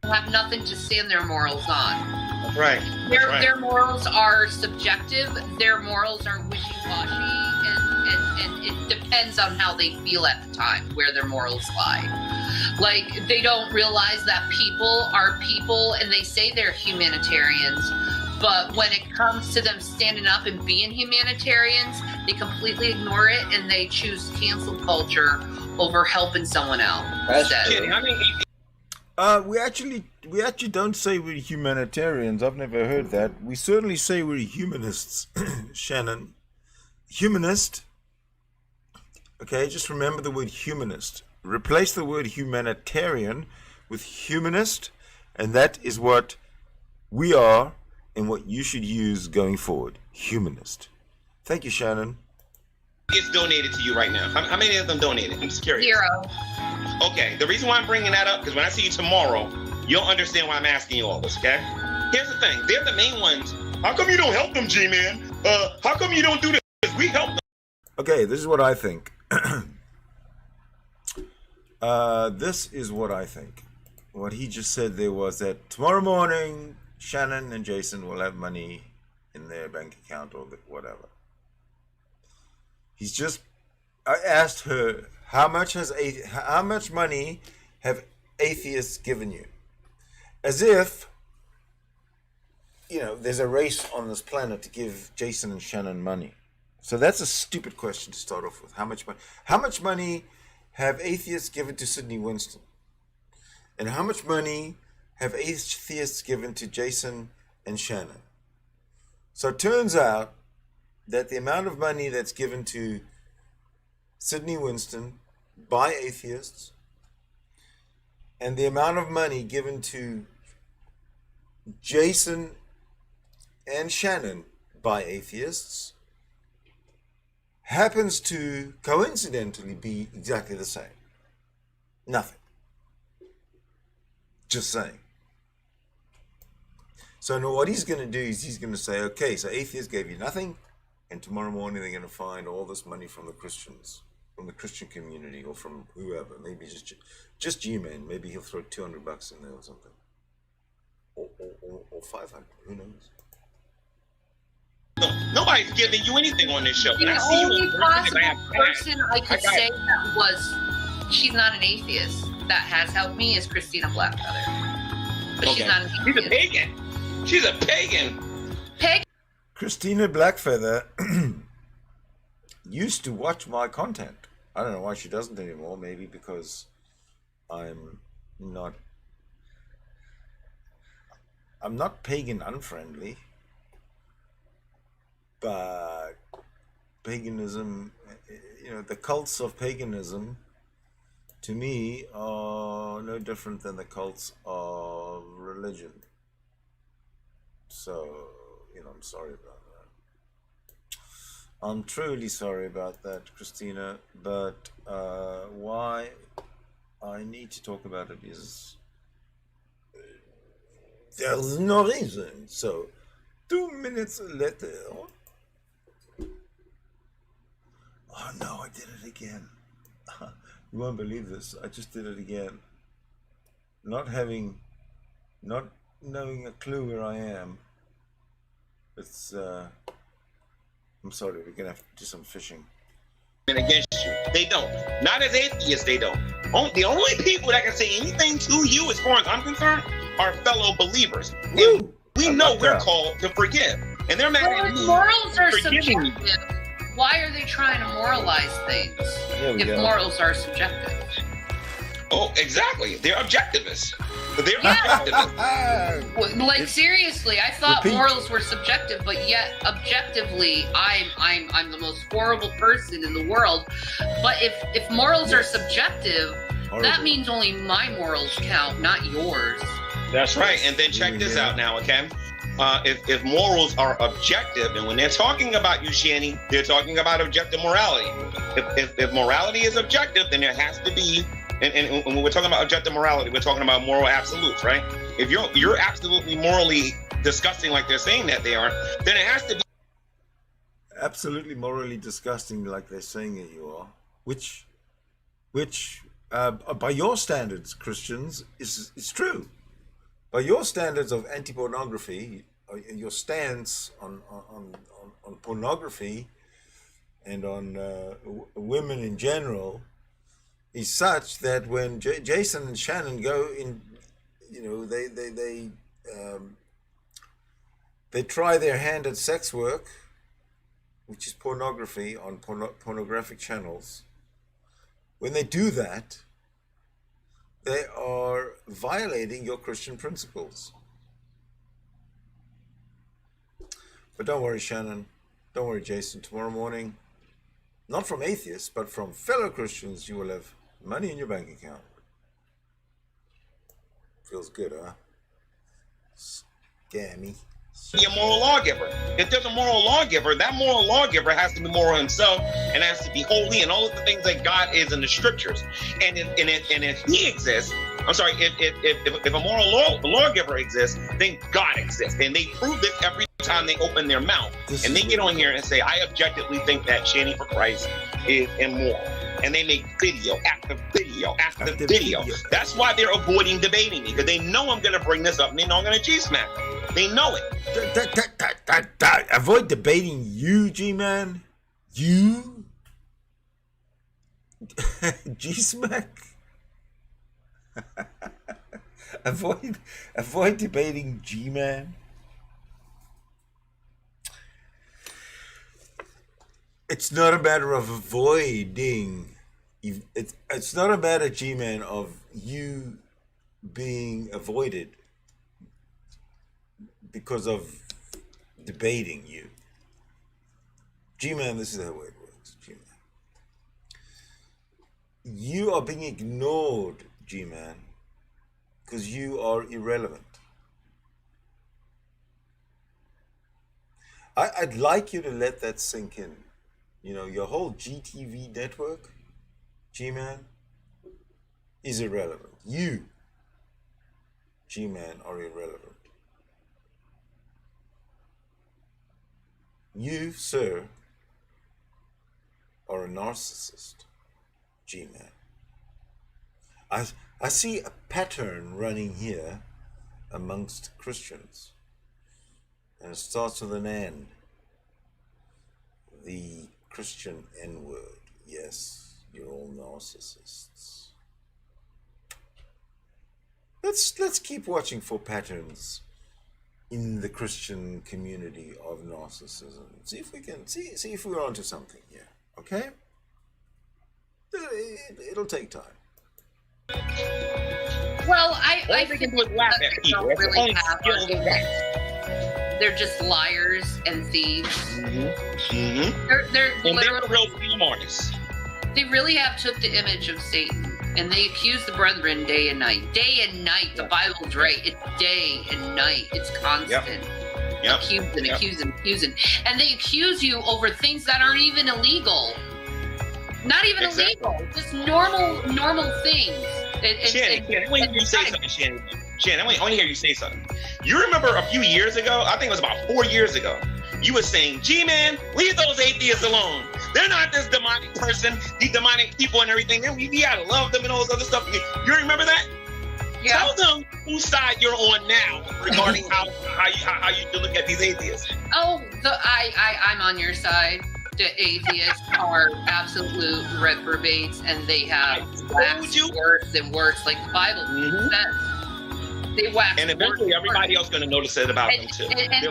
Have nothing to stand their morals on. Right. Their morals are subjective. Their morals are wishy-washy, and it depends on how they feel at the time, where their morals lie. Like, they don't realize that people are people, and they say they're humanitarians, but when it comes to them standing up and being humanitarians, they completely ignore it, and they choose cancel culture over helping someone else. We actually don't say we're humanitarians. I've never heard that. We certainly say we're humanists, Shannon. Humanist. Okay, just remember the word humanist. Replace the word humanitarian with humanist, and that is what we are and what you should use going forward. Humanist. Thank you, Shannon. It's donated to you right now. How many of them donated? I'm just curious. 0. Okay, the reason why I'm bringing that up is when I see you tomorrow, you'll understand why I'm asking you all this, okay? Here's the thing. They're the main ones. How come you don't help them, G-Man? How come you don't do this? We help them. Okay, this is what I think. This is what I think. What he just said there was that tomorrow morning, Shannon and Jason will have money in their bank account or whatever. I asked her, how much money have atheists given you? As if, there's a race on this planet to give Jason and Shannon money. So that's a stupid question to start off with. How much money have atheists given to Sydney Winston? And how much money have atheists given to Jason and Shannon? So it turns out that the amount of money that's given to Sydney Winston by atheists and the amount of money given to Jason and Shannon by atheists happens to coincidentally be exactly the same. Nothing. Just saying. So now what he's going to do is he's going to say, okay, so atheists gave you nothing, and tomorrow morning they're going to find all this money from the Christians, from the Christian community, or from whoever. Maybe just G-Man. Maybe he'll throw $200 in there or something. Or 500. Who knows? Nobody's giving you anything on this show. The only possible person I could say that was, she's not an atheist, that has helped me is Christina Blackfeather. But she's not an atheist. She's a pagan. She's a pagan. Christina Blackfeather used to watch my content. I don't know why she doesn't anymore. Maybe because I'm not pagan unfriendly. But paganism, the cults of paganism, to me, are no different than the cults of religion. So, I'm sorry about that. I'm truly sorry about that, Christina. But why I need to talk about it is there's no reason. So, 2 minutes later. Oh no, I did it again. You won't believe this. I just did it again. Not knowing a clue where I am. It's, I'm sorry, we're going to have to do some fishing. Against you. They don't. Not as atheists, they don't. The only people that can say anything to you, as far as I'm concerned, are fellow believers. And we know we're called to forgive. And they're mad at me. Morals are subjective. Why are they trying to moralize things if morals are subjective? Oh, exactly. They're objectivists. They're objectivists. Like seriously, I thought morals were subjective, but yet objectively, I'm the most horrible person in the world. But if morals are subjective, that means only my morals count, not yours. That's right. And then check this out now, okay? If morals are objective, and when they're talking about you, Shanny, they're talking about objective morality. If morality is objective, then there has to be, and when we're talking about objective morality, we're talking about moral absolutes, right? If you're absolutely morally disgusting like they're saying that they are, then it has to be absolutely morally disgusting like they're saying that you are, which by your standards, Christians, is true. By your standards of anti-pornography, your stance on pornography and on women in general is such that when Jason and Shannon go in, they try their hand at sex work, which is pornography on pornographic channels. When they do that, they are violating your Christian principles. But don't worry, Shannon. Don't worry, Jason. Tomorrow morning, not from atheists, but from fellow Christians, you will have money in your bank account. Feels good, huh? Scammy. Be a moral lawgiver. If there's a moral lawgiver, that moral lawgiver has to be moral himself and has to be holy and all of the things that God is in the scriptures. And if he exists, if a moral lawgiver exists, then God exists. And they prove this every time they open their mouth. And they get on here and say, I objectively think that Shanny for Christ is immoral. and they make video after video after video. That's why they're avoiding debating me, because they know I'm going to bring this up and they know I'm going to G-smack. They know it. Avoid debating you, G-Man. You? G-smack? Avoid debating G-Man. It's not a matter of avoiding. It's not a matter, G-Man, of you being avoided because of debating you. G-Man, this is how it works, G-Man. You are being ignored, G-Man, because you are irrelevant. I'd like you to let that sink in. You know, your whole GTV network, G-Man, is irrelevant. You, G-Man, are irrelevant. You, sir, are a narcissist, G-Man. I see a pattern running here amongst Christians, and it starts with an N. The Christian N-word. Yes, you're all narcissists. Let's keep watching for patterns in the Christian community of narcissism. See if we can see if we're onto something here. Okay? It'll take time. Well, I think do is laugh at people. That's the really only have skill they got. they're just liars and thieves. Mm-hmm. They're And they're literally, real film artists. they really have took the image of Satan and they accuse the brethren day and night. Day and night. The Bible's right. It's day and night. It's constant. Yep. Accusing. And they accuse you over things that aren't even illegal. Not even illegal. Just normal things. Shanny, I want to hear you say something, Shanny. Shanny, I want to hear you say something. You remember a few years ago, I think it was about 4 years ago, you were saying, G-Man, leave those atheists alone. They're not this demonic person, these demonic people and everything. We gotta love them and all this other stuff. You remember that? Yeah. Tell them whose side you're on now regarding how you look at these atheists. Oh, I'm on your side. The atheists are absolute reprobates, and they have waxed worse and worse, like the Bible says. They wax. And eventually, everybody else is going to notice it about them too. And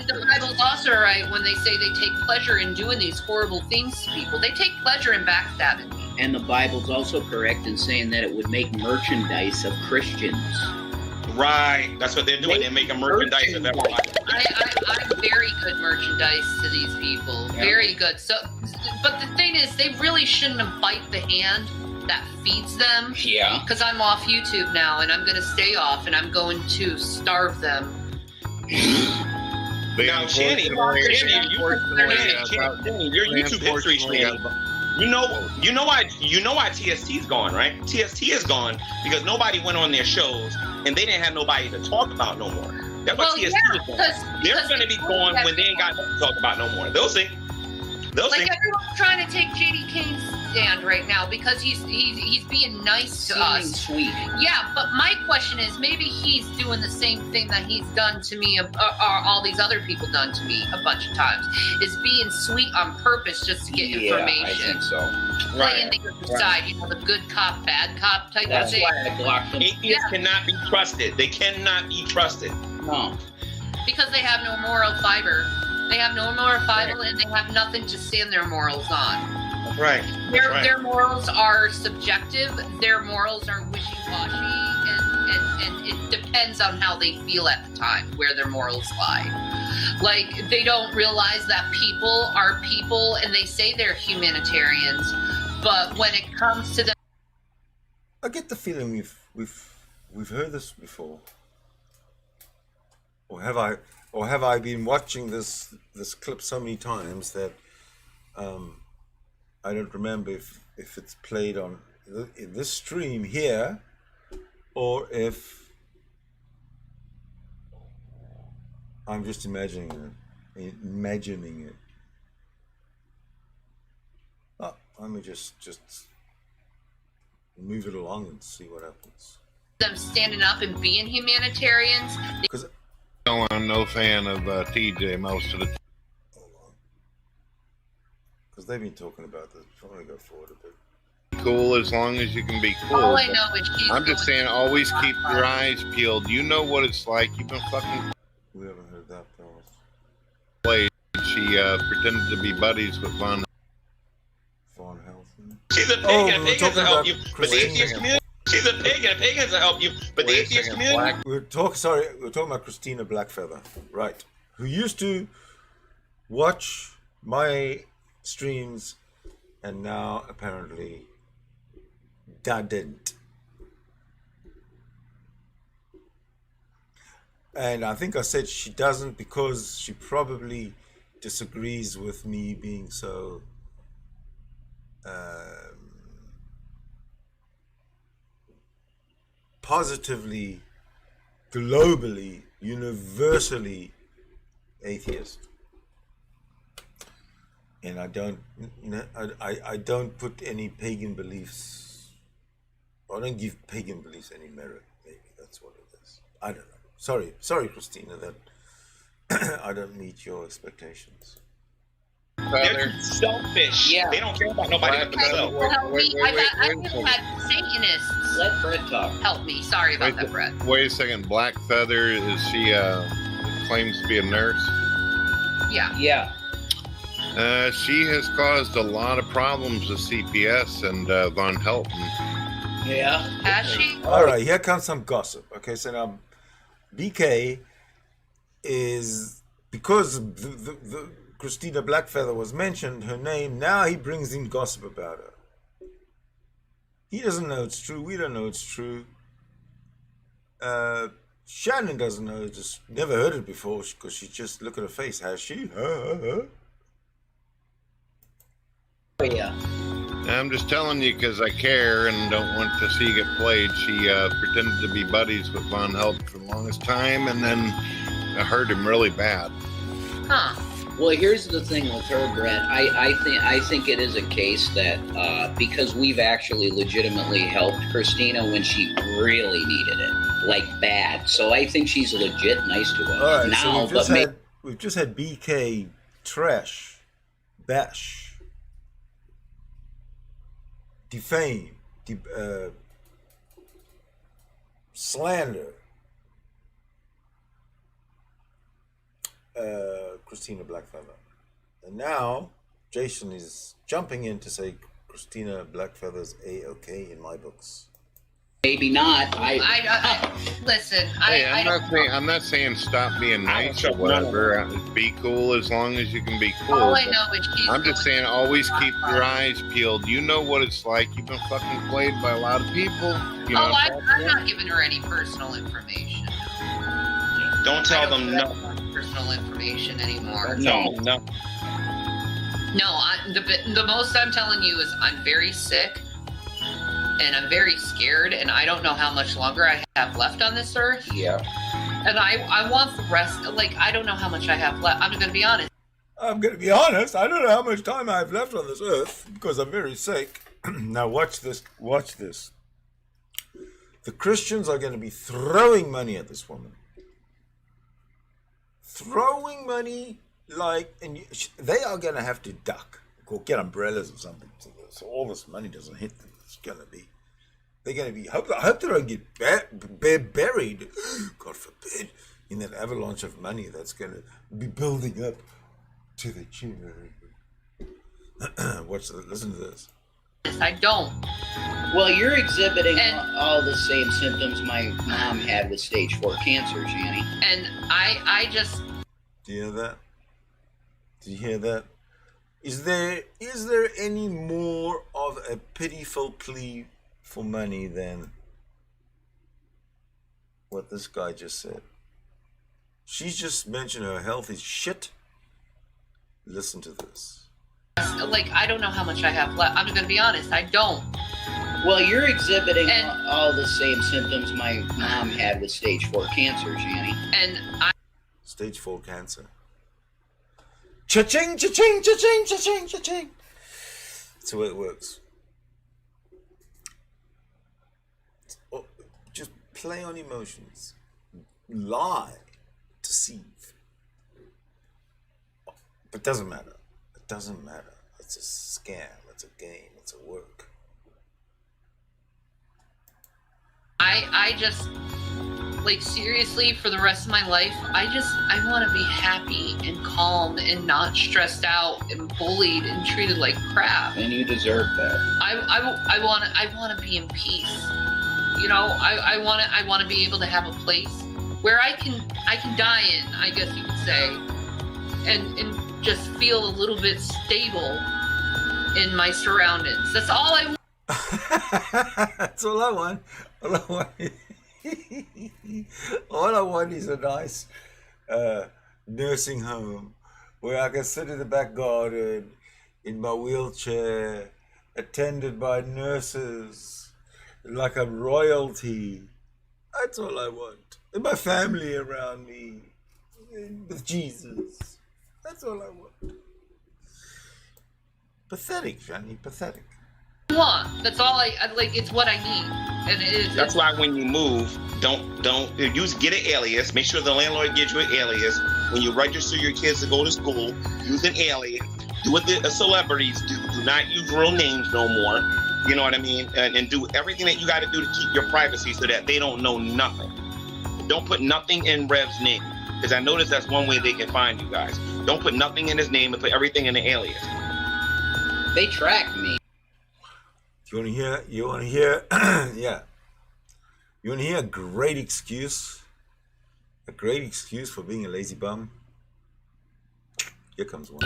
the Bible's also right when they say they take pleasure in doing these horrible things to people. They take pleasure in backstabbing. And the Bible's also correct in saying that it would make merchandise of Christians. Right, that's what they're doing. They're making merchandise of everybody. I'm very good merchandise to these people. Yeah. Very good. So, but the thing is, they really shouldn't have bite the hand that feeds them. Yeah. Because I'm off YouTube now, and I'm going to stay off, and I'm going to starve them. Now, Shanny, your YouTube history, Shanny. You know why TST's gone, right? TST is gone because nobody went on their shows and they didn't have nobody to talk about no more. That's why TST is gone. They're going to be gone when they ain't got nothing to talk about no more. They'll see. Everyone's trying to take JD Kane's stand right now because he's being nice to us. Sweet. Yeah, but my question is, maybe he's doing the same thing that he's done to me, or all these other people done to me a bunch of times, is being sweet on purpose just to get information. I think so. Playing the other side, the good cop, bad cop type of thing. That's why I blocked them. Atheists cannot be trusted. They cannot be trusted. No. Because they have no moral fiber. They have no moral fiber, and they have nothing to stand their morals on. Right. Their morals are subjective. Their morals are wishy-washy, and it depends on how they feel at the time, where their morals lie. Like, they don't realize that people are people, and they say they're humanitarians, but when it comes to the... I get the feeling we've heard this before. Or have I been watching this clip so many times that I don't remember if it's played on in this stream here, or if I'm just imagining it. Oh, let me just move it along and see what happens. Them standing up and being humanitarians. Because I'm no fan of TJ most of the time. Because they've been talking about this. I'm going to go forward a bit. Cool as long as you can be cool. All I know is she's I'm just saying, always keep your eyes peeled. You know what it's like. You've been fucking We haven't heard that, though. played. She pretended to be buddies with Von Helsing. She's a pagan. Pagans will help you, but the atheist community. She's a pagan. Pagans will help you, but the atheist community. We're talking about Christina Blackfeather, right? Who used to watch my streams and now apparently didn't. And I think I said she doesn't because she probably disagrees with me being so positively, globally, universally atheist. And I don't put any pagan beliefs. I don't give pagan beliefs any merit. Maybe that's what it is. I don't know. Sorry, Christina, that I don't meet your expectations. They're selfish. Yeah. They don't care about nobody but themselves. I've had Satanists. Let Brett talk. Help me. Sorry about that, Brett. Wait a second. Black Feather, is she claims to be a nurse? Yeah. Yeah. She has caused a lot of problems with CPS and Von Helton. Yeah. Has she? All right, here comes some gossip. Okay, so now BK is, because the Christina Blackfeather was mentioned, her name, now he brings in gossip about her. He doesn't know it's true. We don't know it's true. Shannon doesn't know, just never heard it before because she just, look at her face. Has she? Oh, yeah. I'm just telling you because I care and don't want to see you get played. She pretended to be buddies with Von Helton for the longest time, and then I hurt him really bad. Huh. Well, here's the thing with her, Brett. I think it is a case that because we've actually legitimately helped Christina when she really needed it, like bad. So I think she's legit nice to us All right, now. so we've just had BK trash, bash, defame, slander Christina Blackfeather, and now Jason is jumping in to say Christina Blackfeather's A-okay in my books. Maybe not. Listen. Hey, I'm not saying stop being nice or whatever. Be cool as long as you can be cool. All I know is she's. I'm just saying, always keep your eyes peeled. You know what it's like. You've been fucking played by a lot of people. You know I'm not giving her any personal information. Don't tell them no. Personal information anymore. No. No, the most I'm telling you is I'm very sick and I'm very scared and I don't know how much longer I have left on this earth. Yeah. And I want the rest, like, I don't know how much I have left. I'm going to be honest. I don't know how much time I have left on this earth because I'm very sick. Now watch this. The Christians are going to be throwing money at this woman. Throwing money and they are going to have to duck or get umbrellas or something so all this money doesn't hit them. They're going to be, I hope they don't get buried, God forbid, in that avalanche of money that's going to be building up to the tune. Listen to this. I don't. Well, you're exhibiting all the same symptoms my mom had with stage 4 cancer, Shanny. And I just... Do you hear that? Did you hear that? Is there any more of a pitiful plea for money than what this guy just said? She's just mentioned her health is shit. Listen to this. Like, I don't know how much I have left. I'm going to be honest, I don't. Well, you're exhibiting all the same symptoms my mom had with stage 4 cancer, Shanny. And Stage 4 cancer. Cha-ching, cha-ching, cha-ching, cha-ching, cha-ching. That's the way it works. just play on emotions, lie, deceive. But it doesn't matter. It doesn't matter. It's a scam. It's a game. It's a work. I just, like, seriously, for the rest of my life, I want to be happy and calm and not stressed out and bullied and treated like crap. And you deserve that. I want to be in peace. You know, I want to be able to have a place where I can die in, I guess you could say, and just feel a little bit stable in my surroundings. That's all I want. That's all I want. All I want. All I want is a nice nursing home where I can sit in the back garden in my wheelchair, attended by nurses, like I'm royalty. That's all I want. And my family around me, with Jesus. That's all I want. Pathetic, Shanny, pathetic. That's all I like. It's what I need, and it is. That's why when you move, don't get an alias. Make sure the landlord gives you an alias. When you register your kids to go to school, use an alias. Do what the celebrities do. Do not use real names no more. You know what I mean? And do everything that you got to do to keep your privacy so that they don't know nothing. Don't put nothing in Rev's name, because I noticed that's one way they can find you guys. Don't put nothing in his name and put everything in the alias. They track me. You want to hear, yeah. You want to hear a great excuse? A great excuse for being a lazy bum? Here comes one.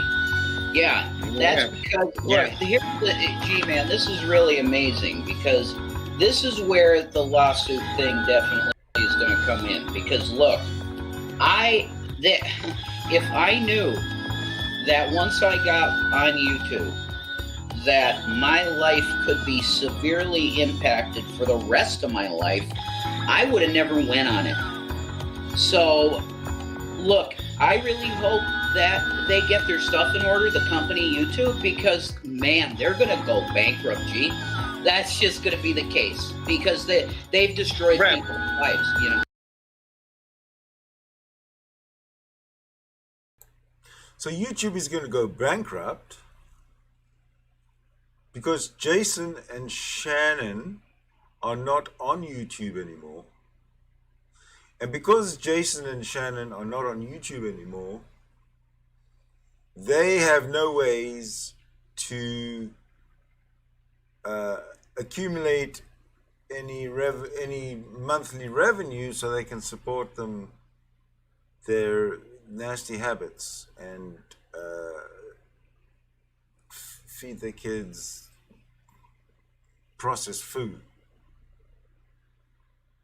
Yeah, that's because, look, here's the, G-Man, this is really amazing, because this is where the lawsuit thing definitely is going to come in. Because, look, if I knew that once I got on YouTube, that my life could be severely impacted for the rest of my life, I would have never went on it. So, look, I really hope that they get their stuff in order, the company YouTube, because, man, they're going to go bankrupt, G. That's just going to be the case, because they've destroyed people's lives, you know. So YouTube is going to go bankrupt because Jason and Shannon are not on YouTube anymore. And because Jason and Shannon are not on YouTube anymore, they have no ways to accumulate any monthly revenue so they can support their nasty habits and feed their kids processed food.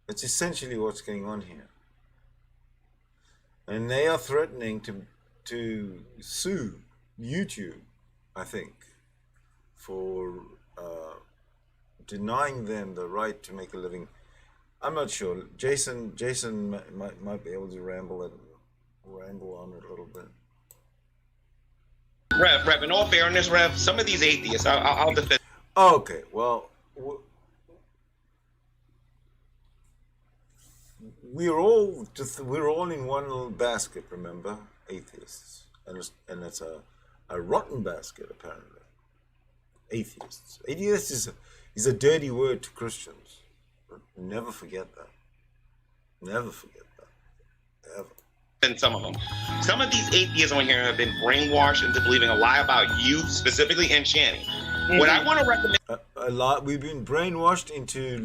It's essentially what's going on here. And they are threatening to sue YouTube, I think, for denying them the right to make a living. I'm not sure. Jason might be able to ramble on it a little bit. Rev, in all fairness, Rev, some of these atheists, I'll defend. Okay, well, we're all in one little basket, remember, atheists, and it's a rotten basket apparently. Atheists is a dirty word to Christians. Never forget that. Never forget that. Ever. And some of them. Some of these atheists on here have been brainwashed into believing a lie about you specifically and Shanny. Mm-hmm. What I want to recommend a lot. We've been brainwashed into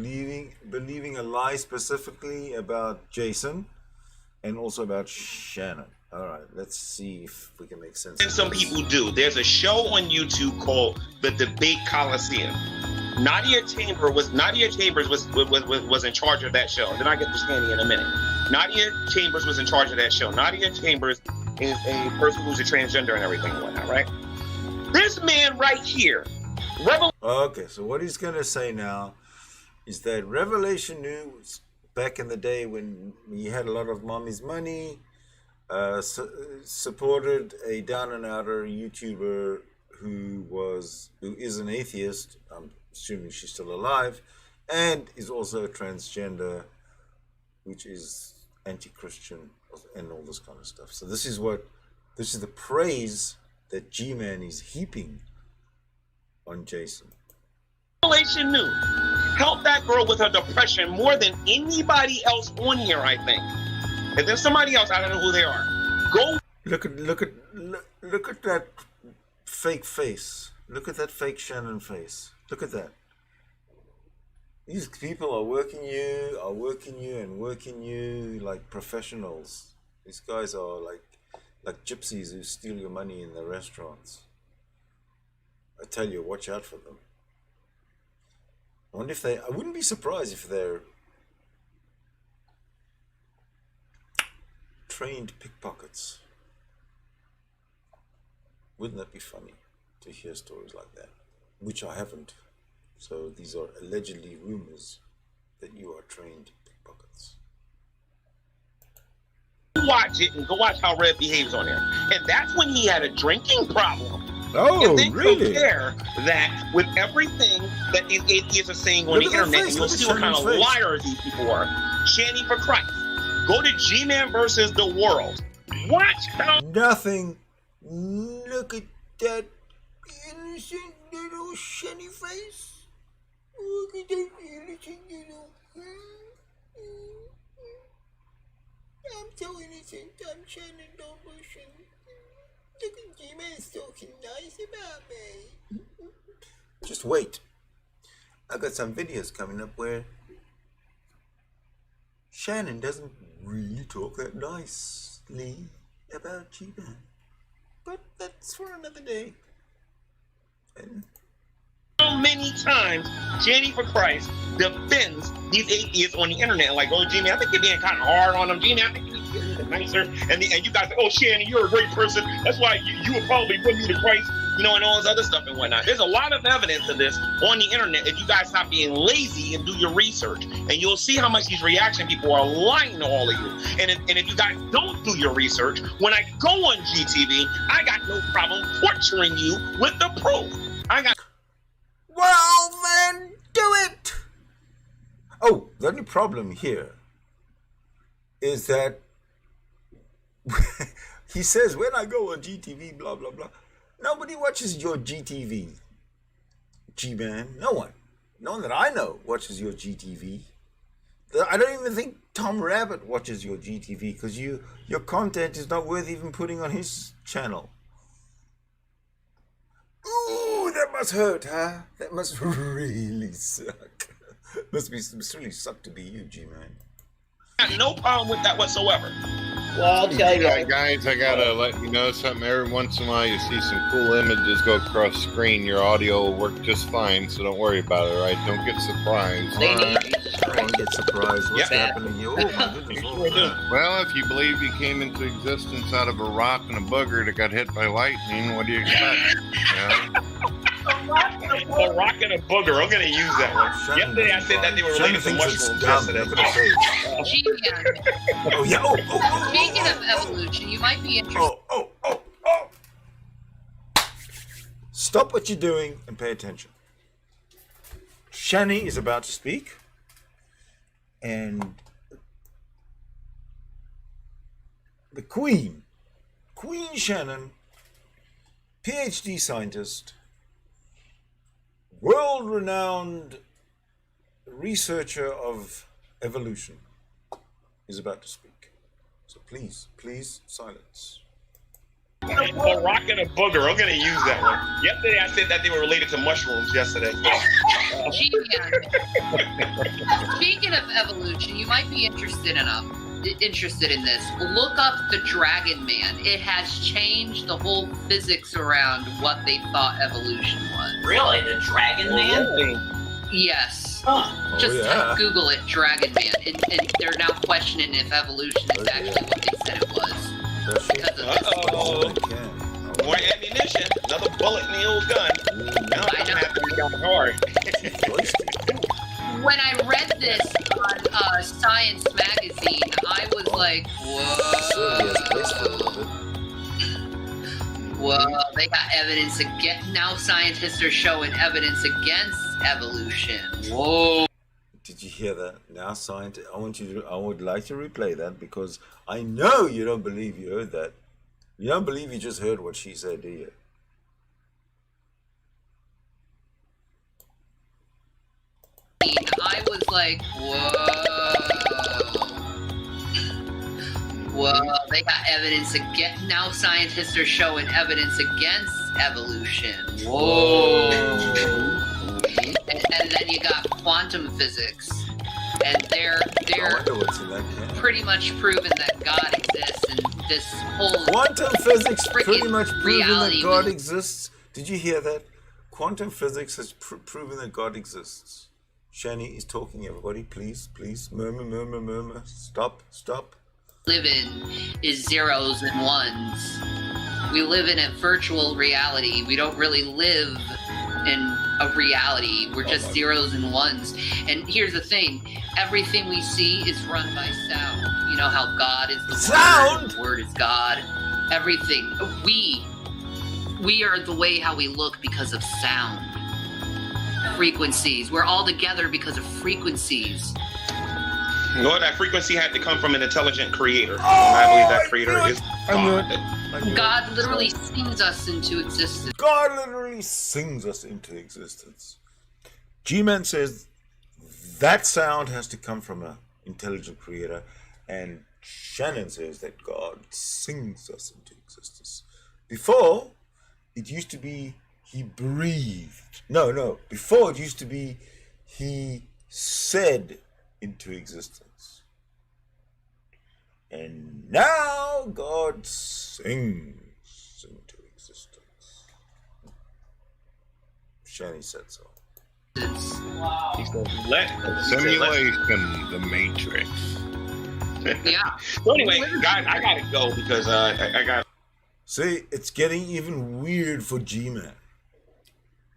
believing a lie specifically about Jason and also about Shannon. All right, let's see if we can make sense. And some people do. There's a show on YouTube called The Debate Coliseum. Nadia Chambers was in charge of that show. Then I get to Shanny in a minute. Nadia Chambers was in charge of that show. Nadia Chambers is a person who's a transgender and everything and whatnot, right? This man right here, okay, so what he's going to say now is that Revelation News, back in the day when he had a lot of mommy's money, supported a down and outer YouTuber who is an atheist. I'm assuming she's still alive, and is also a transgender, which is anti-Christian and all this kind of stuff. So this is the praise that G-Man is heaping on Jason. Revelation knew helped that girl with her depression more than anybody else on here, I think. If there's somebody else, I don't know who they are. Go look at that fake face. Look at that fake Shannon face. Look at that. These people are working you like professionals. These guys are like gypsies who steal your money in the restaurants. I tell you, watch out for them. I wonder if I wouldn't be surprised if they're trained pickpockets. Wouldn't that be funny to hear stories like that? Which I haven't. So these are allegedly rumors that you are trained pickpockets. watch it and go watch how Red behaves on there. And that's when he had a drinking problem. Oh, and then really? compare that with everything that these atheists are saying on the internet, and you'll see what kind of liars these people are. Shanny for Christ. Go to G-Man versus the world. Watch how nothing. Look at that innocent little Shanny face. Look at that innocent little. I'm so innocent. I'm Shannon Bush. Look at G-Man's talking nice about me. Just wait. I got some videos coming up where Shannon doesn't really talk that nicely about G-Man. But that's for another day. How many times Shanny for Christ defends these atheists on the internet? Like, oh, G-Man, I think you're being kind of hard on them. G-Man, I think you're nicer. And you guys say, oh, Shanny, you're a great person. That's why you would probably put me to Christ, you know, and all this other stuff and whatnot. There's a lot of evidence of this on the internet if you guys stop being lazy and do your research. And you'll see how much these reaction people are lying to all of you. And if you guys don't do your research, when I go on GTV, I got no problem torturing you with the proof. Well, then do it. Oh, the only problem here is that he says when I go on GTV, blah, blah, blah. Nobody watches your GTV, G-Man. No one. No one that I know watches your GTV. I don't even think Tom Rabbit watches your GTV because your content is not worth even putting on his channel. Ooh, that must hurt, huh? That must really suck. must really suck to be you, G-Man. I got no problem with that whatsoever. Well, I'll tell you, guys, I gotta let you know something. Every once in a while, you see some cool images go across the screen. Your audio will work just fine, so don't worry about it. All right? Don't get surprised. They need Don't get surprised. What's happening here? Oh my goodness! Well, if you believe you came into existence out of a rock and a booger that got hit by lightning, what do you expect? A rock and a booger. I'm going to use that one. Yesterday, I said that they were related to mushrooms yesterday. Oh, yeah. Speaking of evolution, you might be interested. Oh. Stop what you're doing and pay attention. Shanny is about to speak. And the Queen Shannon, PhD scientist, world-renowned researcher of evolution, is about to speak. So please, silence. A rock and a booger. I'm going to use that one. Yesterday, I said that they were related to mushrooms yesterday. Speaking of evolution, you might be interested in this. Look up the Dragon Man. It has changed the whole physics around what they thought evolution was. Really? The Dragon Man? Yes. Huh. Just Google it, Dragon Man. And they're now questioning if evolution is actually what they said it was. More ammunition. Another bullet in the old gun. Now I'm going to have to be going hard. When I read this on Science Magazine, I was like, whoa, they got evidence against. Now scientists are showing evidence against evolution. Whoa. hear that? Now, scientist, I would like to replay that because I know you don't believe you heard that. You don't believe you just heard what she said, do you? I was like, whoa, they got evidence against, now scientists are showing evidence against evolution. Whoa. And then you got quantum physics, and they're pretty much proven that God exists, and this whole quantum physics pretty much proven that reality God exists. Did you hear that? Quantum physics has proven that God exists. Shanny is talking, everybody. Please, murmur. Stop. live in is zeros and ones. We live in a virtual reality. We don't really live in a reality. We're just zeros and ones. And here's the thing. Everything we see is run by sound. You know how God is the sound? Word, the word is God. Everything. We are the way how we look because of sound. Frequencies. We're all together because of frequencies. No, that frequency had to come from an intelligent creator. And I believe that creator is God. God literally sings us into existence. God literally sings us into existence. G-Man says that sound has to come from an intelligent creator, and Shannon says that God sings us into existence. Before, it used to be he breathed. No. Before, it used to be he said into existence. And now God sings into existence. Shanny said so. Wow. Simulation, the Matrix. Yeah. So anyway, guys, I gotta go because I got. See, it's getting even weird for G-Man.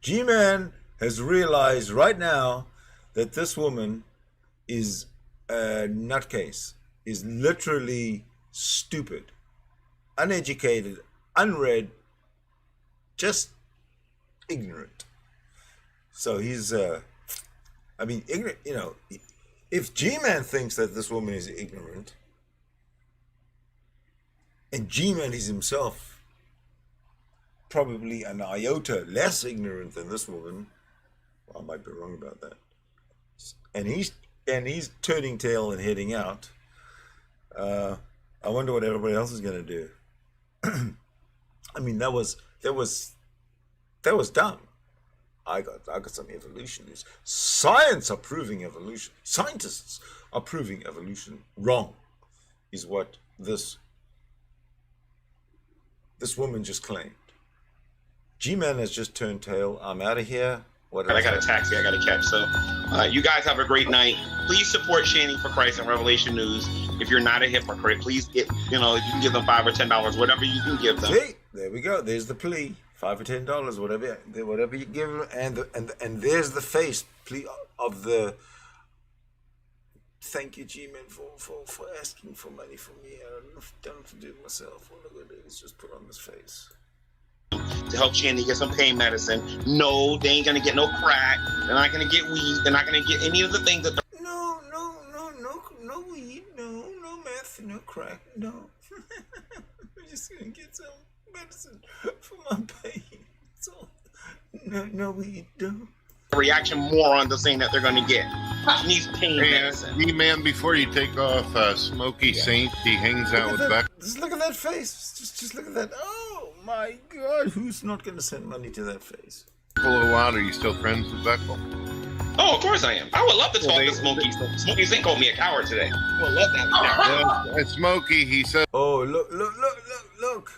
G-Man has realized right now that this woman is a nutcase, is literally stupid, uneducated, unread, just ignorant. So he's, ignorant, if G-Man thinks that this woman is ignorant, and G-Man is himself probably an iota less ignorant than this woman, well, I might be wrong about that, and he's turning tail and heading out, I wonder what everybody else is going to do. I mean, that was dumb. I got some evolution news. Scientists are proving evolution wrong, is what this woman just claimed. G-Man has just turned tail. I'm out of here. I got a taxi I got to catch. So you guys have a great night. Please support Shanny for Christ and Revelation News. If you're not a hypocrite, please get, you can give them $5 or $10, whatever you can give them. See, there we go. There's the plea. $5 or $10, whatever you give them, and there's the face plea of the. Thank you, G-Man, for asking for money from me. I don't have to do it myself. All I gotta do is just put on this face. To help Shanny get some pain medicine. No, they ain't gonna get no crack. They're not gonna get weed. They're not gonna get any of the things that. No weed. No meth. No crack. No. I'm just gonna get some medicine for my pain. That's all. No weed. No. Reaction moron to saying that they're gonna get. She needs pain medicine. Man, before you take off, Smokey Saint, he hangs out with Beck. Just look at that face. Just look at that. Oh my God, who's not gonna send money to that face? A lot. Are you still friends with Beckel? Oh, of course I am. I would love to talk to Smokey. Smokey Saint called me a coward today. I would love that. Smokey, he said. Oh, look.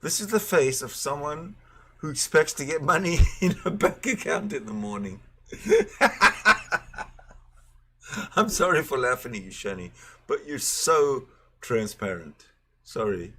This is the face of someone who expects to get money in a bank account in the morning. I'm sorry for laughing at you, Shanny, but you're so transparent. Sorry.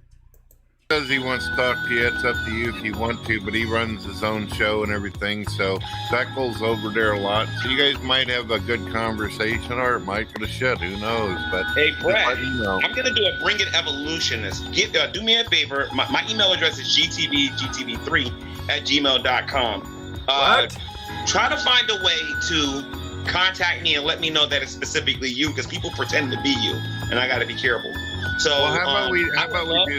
Says he wants to talk to you. It's up to you if you want to, but he runs his own show and everything, so Beckel's over there a lot. So you guys might have a good conversation, or it might go to shit. Who knows? But hey, Brad, I'm gonna do a Bring It Evolutionist. Do me a favor. My email address is gtb3@gmail.com. What? Try to find a way to contact me and let me know that it's specifically you, because people pretend to be you, and I got to be careful. So well, how about we do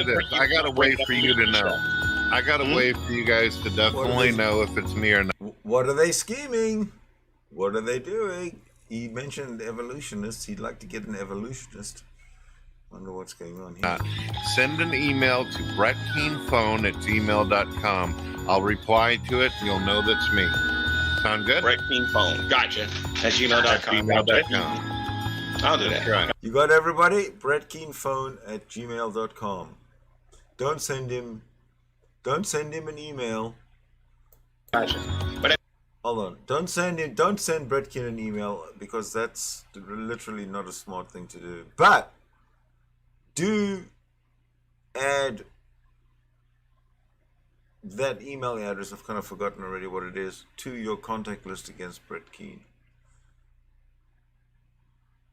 this? I got a way for you to know. I got a way for you guys to definitely know if it's me or not. What are they scheming? What are they doing? He mentioned evolutionists. He'd like to get an evolutionist. Wonder what's going on here. Send an email to brettkeenphone@gmail.com. I'll reply to it. You'll know that's me. Sound good? brettkeenphone. Gotcha. At gmail.com. I'll do that. Right. You got everybody? brettkeenphone@gmail.com. Don't send him an email. Gotcha. But Hold on. Don't send Brett Keen an email, because that's literally not a smart thing to do. But do add that email address, I've kind of forgotten already what it is, to your contact list against Brett Keen.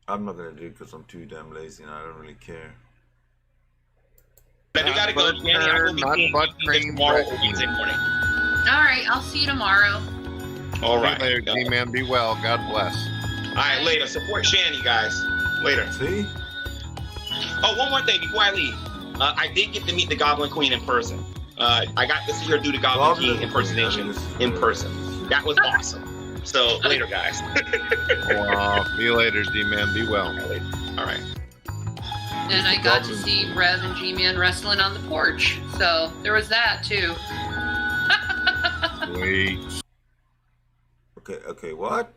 I'm not going to do it because I'm too damn lazy and I don't really care. But you got to go, Shanny. I will be seeing you tomorrow or Wednesday morning. All right, I'll see you tomorrow. All right. Later, G-Man. Be well. God bless. All right, later. Support Shanny, guys. Later. See? Oh, one more thing before I leave. I did get to meet the Goblin Queen in person. I got to see her do the Goblin King impersonation in person. That was awesome. So, later, guys. Wow. See you later, G-Man. Be well. All right. And I got to see Rev and G-Man wrestling on the porch. So, there was that, too. Wait. Okay, what?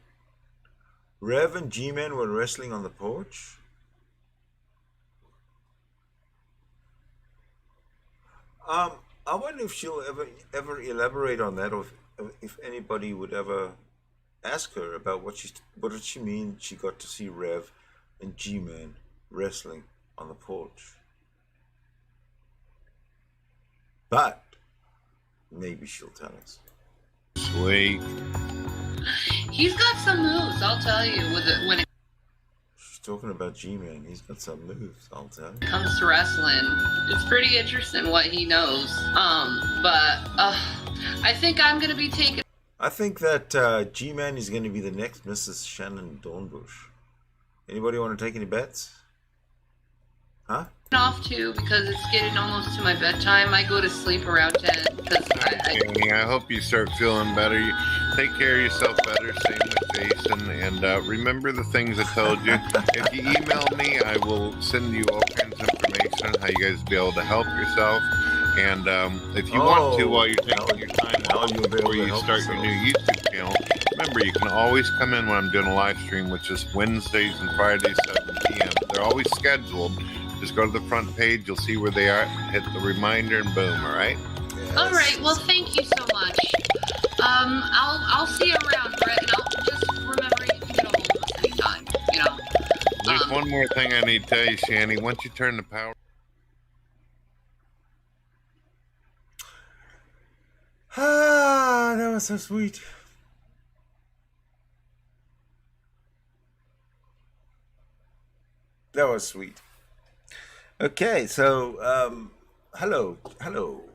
Rev and G-Man were wrestling on the porch? I wonder if she'll ever elaborate on that, or if anybody would ever ask her about what did she mean she got to see Rev and G-Man wrestling on the porch. But maybe she'll tell us. Sweet. He's got some moves, I'll tell you. When it She's talking about G-Man. He's got some moves, I'll tell you. comes to wrestling, it's pretty interesting what he knows. I think I'm gonna be taking. I think that G-Man is going to be the next Mrs. Shannon Dornbush. Anybody want to take any bets? Huh? Off too, because it's getting almost to my bedtime. I go to sleep around 10. I hope you start feeling better. You take care of yourself better. Same with Jason. And remember the things I told you. If you email me, I will send you all kinds of information on how you guys be able to help yourself. And if you want to, while you're taking your time off before you start your new YouTube channel, remember you can always come in when I'm doing a live stream, which is Wednesdays and Fridays, 7 p.m. They're always scheduled. Just go to the front page. You'll see where they are. Hit the reminder and boom. All right. Yes. All right. Well, thank you so much. I'll see you around, Brett, and I'll just remember you can get a hold of us anytime. You know. There's one more thing I need to tell you, Shanny. Once you turn the power. Ah, that was so sweet. That was sweet. Okay, so hello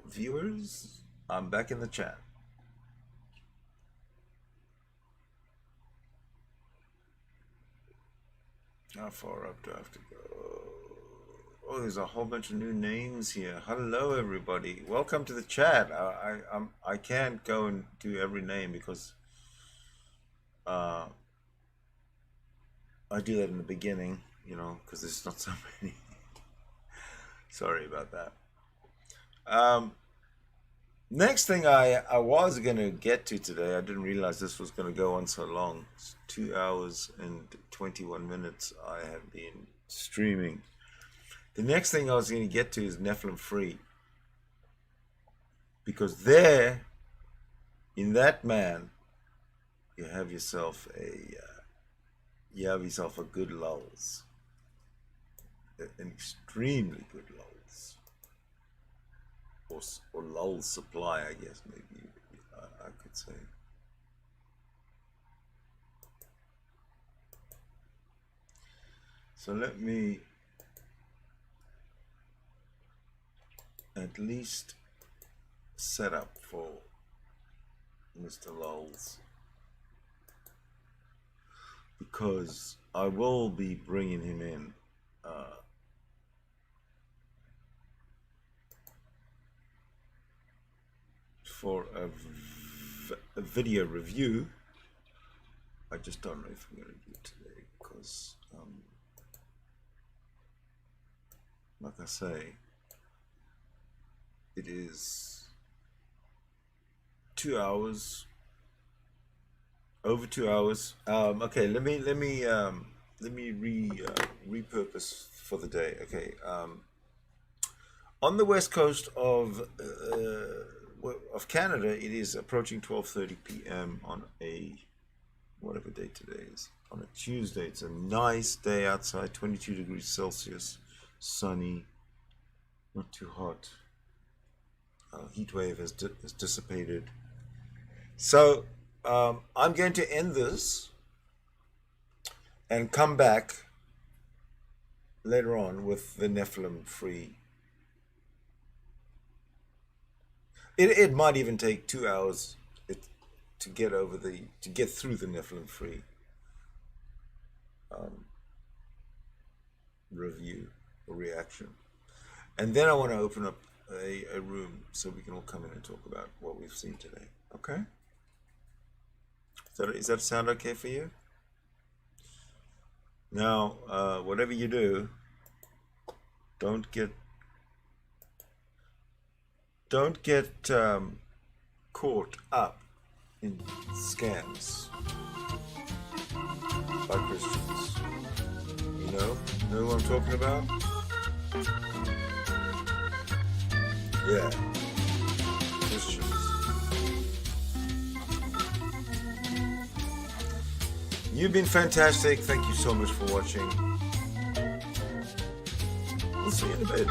viewers. I'm back in the chat. How far up do I have to go? Oh, there's a whole bunch of new names here. Hello, everybody. Welcome to the chat. I can't go and do every name because I do that in the beginning, you know, because there's not so many. Sorry about that. Next thing I was going to get to today, I didn't realize this was going to go on so long. It's 2 hours and 21 minutes I have been streaming. The next thing I was going to get to is Nephilim Free. Because there, in that man, you have yourself a good lulz. An extremely good lulz. Or lull supply, I guess, maybe I could say. So let me at least set up for Mr. Lulz. because I will be bringing him in for a video review. I just don't know if I'm going to do it today because, like I say, it is 2 hours, over 2 hours. Okay, let me repurpose for the day. Okay, on the west coast of Canada, it is approaching 12:30 p.m. on a whatever day today is. On a Tuesday, it's a nice day outside, 22 degrees Celsius, sunny, not too hot. Heat wave has dissipated. So I'm going to end this and come back later on with the Nephilim free. It might even take 2 hours to get through the Nephilim free review or reaction, and then I want to open up a room so we can all come in and talk about what we've seen today. Okay? Does that sound okay for you? Now, whatever you do, don't get caught up in scams by Christians. You know what I'm talking about? Yeah, Christians. You've been fantastic. Thank you so much for watching. We'll see you in a bit.